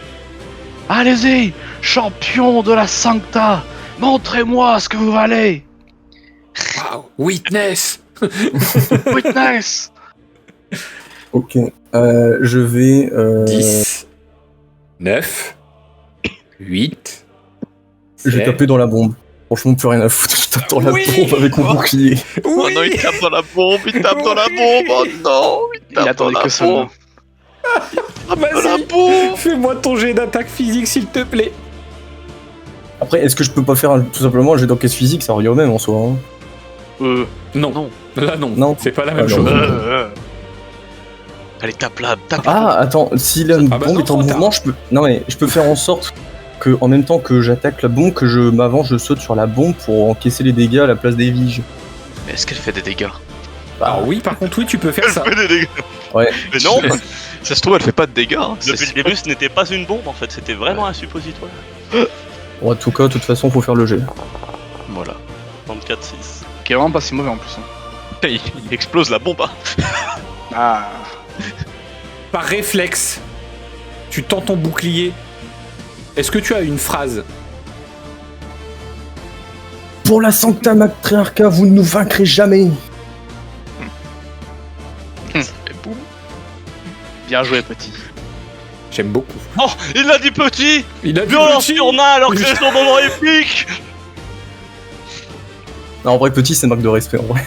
Allez-y, champion de la Sancta. Montrez-moi ce que vous valez. Wow, witness. Witness. Ok. Je vais. 10, 9, 8, Je vais taper dans la bombe. Franchement, plus rien à foutre. Je tape dans la Oui. bombe avec mon bouclier. Oh non, il tape dans la bombe, il tape dans la bombe, oh non, il tape dans attendait la que ça. bombe, dans la Vas-y, bombe. fais-moi ton jet d'attaque physique, s'il te plaît. Après, est-ce que je peux pas faire tout simplement un jet d'enquête physique? Ça revient au même en soi. Hein. Non, Non. là non, Non. c'est pas la même Alors. chose. Allez, tape là, tape Ah, attends, si la Ah bah bombe non, est en trop mouvement, je peux. Non, mais je peux faire en sorte que, en même temps que j'attaque la bombe, que je m'avance, je saute sur la bombe pour encaisser les dégâts à la place des viges. Mais est-ce qu'elle fait des dégâts? Alors oui, par contre, oui, tu peux faire ça. Elle fait des dégâts. Ouais. Mais non, Ça se trouve, elle fait pas de dégâts. Hein. depuis le début ce n'était pas une bombe en fait, c'était vraiment un suppositoire. Bon, en tout cas, de toute façon, faut faire le jet. Voilà. 34-6. Qui est vraiment pas si mauvais en plus. Hein. Il explose la bombe. Hein. Ah. Par réflexe, tu tends ton bouclier. Est-ce que tu as une phrase? Pour la Sancta Matriarca, vous ne nous vaincrez jamais. Et boum. Bien joué, petit. J'aime beaucoup. Oh, il a dit petit. Il a Violence sur nain alors que c'est son moment épique. Non, en vrai, petit, c'est une marque de respect, en vrai.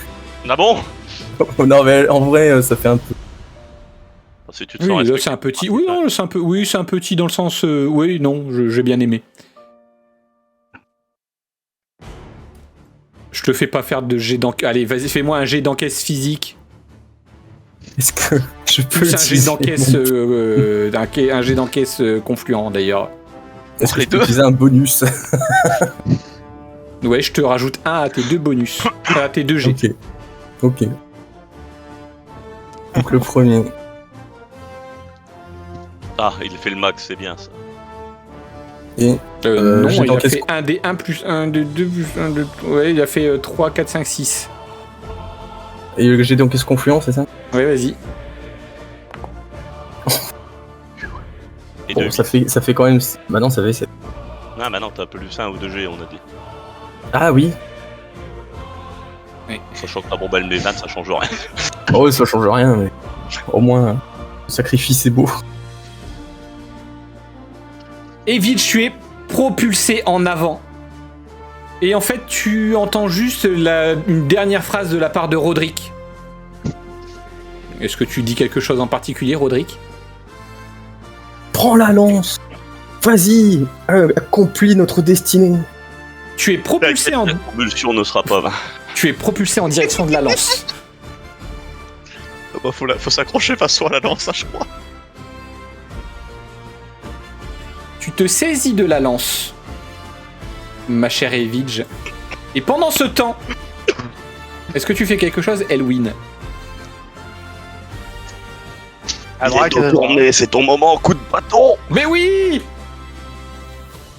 Ah bon? Non, mais en vrai, ça fait un peu. Si tu te sens Oui, là respecté. c'est un petit. Oui, non, c'est un peu. Oui, c'est un petit dans le sens. Oui, non, j'ai bien aimé. Je te fais pas faire de jet d'enquête. Allez, vas-y, fais-moi un jet d'encaisse physique. Est-ce que je peux Plus un jet utiliser d'encaisse. mon- Un jet d'encaisse confluent d'ailleurs. Est-ce que les je peux deux utiliser un bonus? Ouais, je te rajoute un à tes deux bonus. À tes deux jets. Ok. Ok. Donc le premier. Ah, il fait le max, c'est bien ça. Et Non, jet il a d'encaisse fait 1 des 1 plus 1 de 2 plus 1 de. Ouais, il a fait 3, 4, 5, 6. Et le jet d'encaisse confluent, c'est ça? Ouais, vas-y. Et Bon, deux. ça fait quand même. Bah non, ça fait 7. Ah bah non, t'as plus 1 ou 2 G, on a dit. Ah oui. Sachant que la bombe elle met 20, ça change rien. Oh, ça change rien, mais au moins, le sacrifice est beau. Et vite, tu es propulsé en avant. Et en fait, tu entends juste une dernière phrase de la part de Roderick. Est-ce que tu dis quelque chose en particulier, Roderick? Prends la lance. Vas-y, accomplis notre destinée. Tu es propulsé en, La convulsion ne sera pas 20. tu es propulsé en direction de la lance. Ah bah, faut s'accrocher face à la lance, hein, je crois. Tu te saisis de la lance, ma chère Evidge. Et pendant ce temps, est-ce que tu fais quelque chose, Elwyn? À Il droite, est tourné, c'est ton moment, coup de bâton. Mais oui!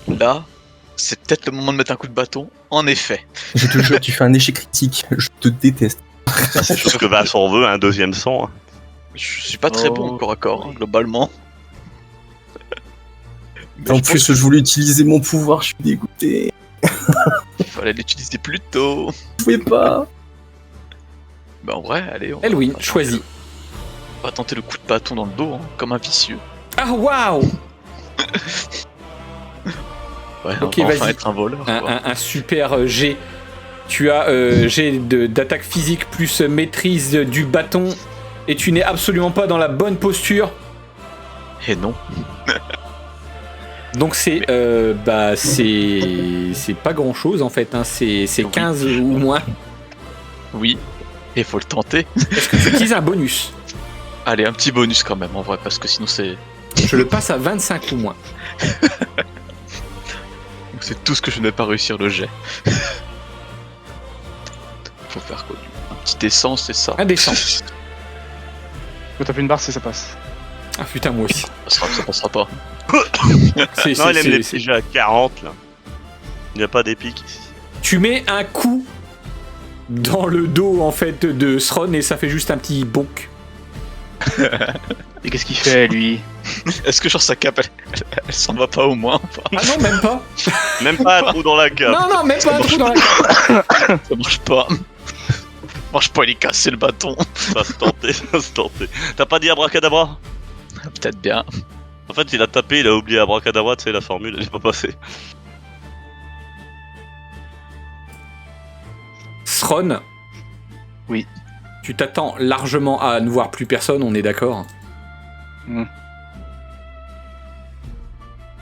Là, c'est peut-être le moment de mettre un coup de bâton. En effet. Je te jure, tu fais un échec critique. Je te déteste. C'est sûr que Vincent veut un deuxième sang. Hein. Je suis pas très bon corps à corps, hein, globalement. Mais En je plus, pense je voulais utiliser mon pouvoir, je suis dégoûté. qu'il fallait l'utiliser plus tôt. Je pouvais pas. Bah en vrai, allez, on Elwyn, va choisis. on va tenter le coup de bâton dans le dos, hein, comme un vicieux. Ah, waouh! Ouais, Ok, on va enfin vas-y. être un voleur. quoi. Un super G. Tu as G d'attaque physique plus maîtrise du bâton. Et tu n'es absolument pas dans la bonne posture. Et non. Donc c'est c'est pas grand chose en fait, hein. C'est 15 ou moins. Oui. Et faut le tenter. Est-ce que tu utilises un bonus? Allez, un petit bonus quand même en vrai, parce que sinon c'est Je le passe à 25 ou moins. Donc c'est tout ce que je n'ai pas réussir le jet. Faut faire quoi? Un petit essence, c'est ça. Un descend. Faut taper une barre si ça passe. Ah putain, moi aussi. Ça passera pas. Non, il aime les petits jets à 40 là. Il n'y a pas d'épique ici. Tu mets un coup dans le dos en fait de Sron et ça fait juste un petit bonk. Et qu'est-ce qu'il fait, lui? Est-ce que genre sa cape, elle s'en va pas au moins ou pas? Ah non, même pas. Même pas un trou dans la cape. Non, même pas un trou dans la cape. Ça marche pas. Il est cassé le bâton. Ça se tentait, ça se tentait. T'as pas dit abracadabra? Peut-être bien. En fait, il a tapé, il a oublié abracadabra, tu sais, la formule, elle est pas passée. Sron. Oui. Tu t'attends largement à ne voir plus personne, on est d'accord?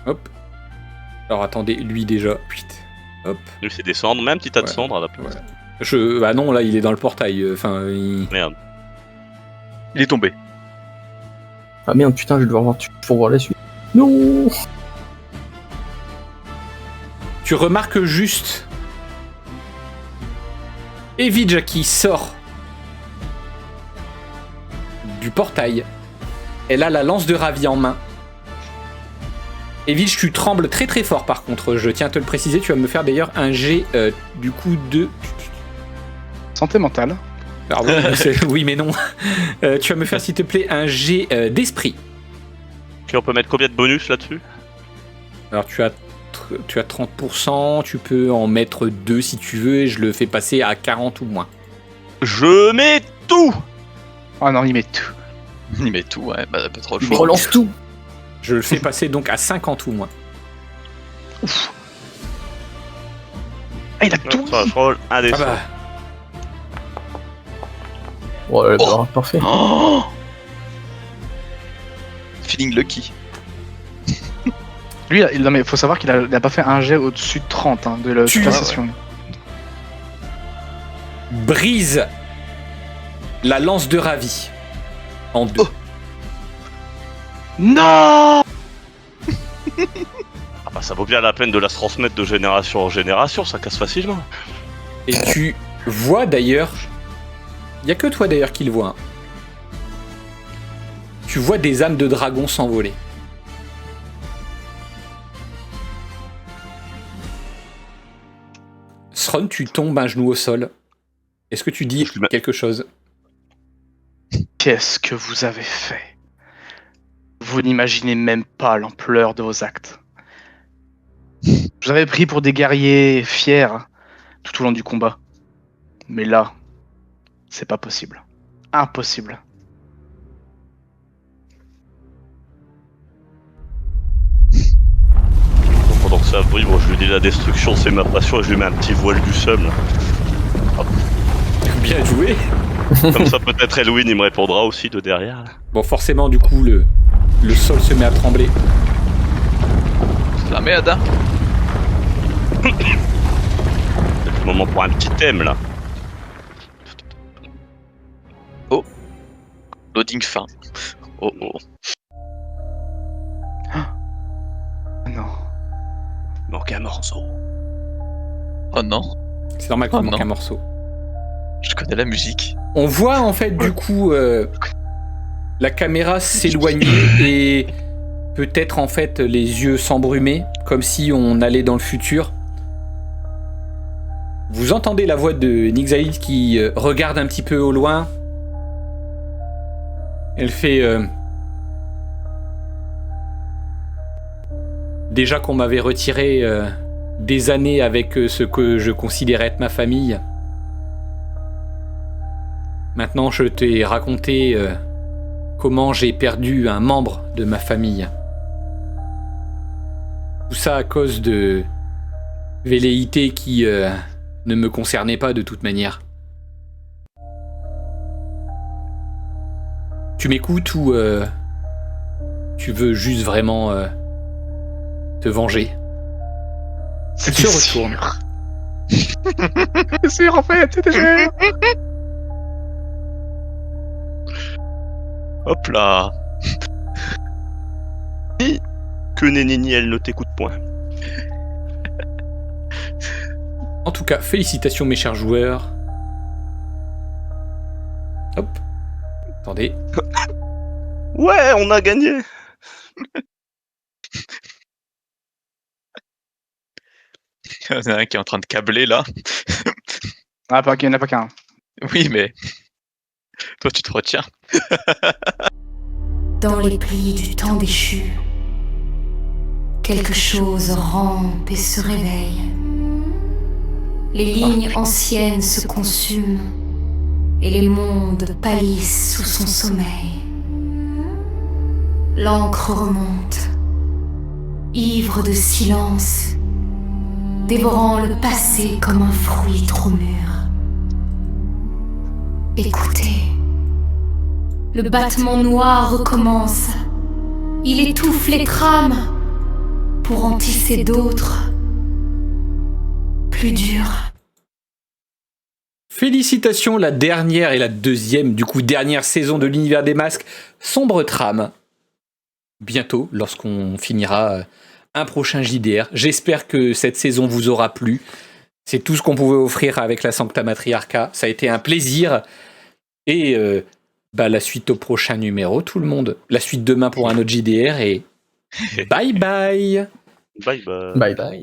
Hop. Alors attendez, lui déjà. Putain. Hop. Lui, c'est des cendres, même un petit tas de Ouais. cendres à la place. Bah non, là il est dans le portail. Enfin, Merde. Il est tombé. Ah merde, putain, je vais devoir voir pour voir la suite. Non. Tu remarques juste Evija qui sort du portail. Elle a la lance de Ravi en main. Evij, tu trembles très très fort par contre, je tiens à te le préciser, tu vas me faire d'ailleurs un jet du coup de... Santé mentale. Pardon, oui mais non. Tu vas me faire s'il te plaît un jet d'esprit. Ok, on peut mettre combien de bonus là-dessus? Alors tu as 30%, tu peux en mettre 2 si tu veux et je le fais passer à 40 ou moins. Je mets tout. Oh non, il met tout. Il met tout, ouais, bah pas trop le Il choix. relance tout. Je le fais passer donc à 50 ou moins. Ah, il a tout. Ça, je roll un des Ah bah, Oh là là, bah, parfait. Oh, feeling lucky. Lui, non mais faut savoir qu'il a pas fait un jet au-dessus de 30 hein, de la Tu- toute la session. brise la lance de Ravi en deux. Oh. Non. Ah bah ça vaut bien la peine de la se transmettre de génération en génération, ça casse facilement. Et tu vois d'ailleurs, il y a que toi d'ailleurs qui le vois. Hein. Tu vois des âmes de dragon s'envoler. Sron, tu tombes un genou au sol. Est-ce que tu dis Je lui mets- quelque chose? Qu'est-ce que vous avez fait? Vous n'imaginez même pas l'ampleur de vos actes. Je vous avais pris pour des guerriers fiers tout au long du combat. Mais là, c'est pas possible. Impossible. Donc, pendant que ça brille, moi je lui dis la destruction c'est ma passion et je lui mets un petit voile du seum là. Bien joué. Comme ça peut-être Elwin il me répondra aussi de derrière. Là. Bon, forcément, du coup, le sol se met à trembler. C'est la merde, hein. C'est le moment pour un petit thème là. Loading fin. Oh oh. Non. Il manque un morceau. Oh non, C'est normal qu'il Oh manque non. un morceau. je connais la musique. On voit en fait du coup la caméra s'éloigner et peut-être en fait les yeux s'embrumer comme si on allait dans le futur. Vous entendez la voix de Nixaïd qui regarde un petit peu au loin. Elle fait déjà qu'on m'avait retiré des années avec ce que je considérais être ma famille. Maintenant, je t'ai raconté comment j'ai perdu un membre de ma famille. Tout ça à cause de velléités qui ne me concernaient pas de toute manière. Tu m'écoutes ou tu veux juste vraiment te venger? Elle se retourne. C'est sûr en fait, c'était sûr. Hop là. Que Nénini, elle ne t'écoute point. En tout cas, félicitations mes chers joueurs. Hop. Attendez. Ouais, on a gagné. Il y en a un qui est en train de câbler là. Ah, pas qu'il n'y en a pas qu'un. Oui, mais toi tu te retiens. Dans les plis du temps déchu, quelque chose rampe et se réveille. Les lignes anciennes se consument et les mondes pâlissent sous son sommeil. L'encre remonte, ivre de silence, dévorant le passé comme un fruit trop mûr. Écoutez, le battement noir recommence. Il étouffe les trames pour en tisser d'autres, plus dures. Félicitations, la dernière et la deuxième, dernière saison de l'univers des masques, sombre trame. Bientôt, lorsqu'on finira un prochain JDR. J'espère que cette saison vous aura plu. C'est tout ce qu'on pouvait offrir avec la Sancta Matriarca. Ça a été un plaisir. Et la suite au prochain numéro, tout le monde. La suite demain pour un autre JDR et bye bye. Bye bye. Bye bye.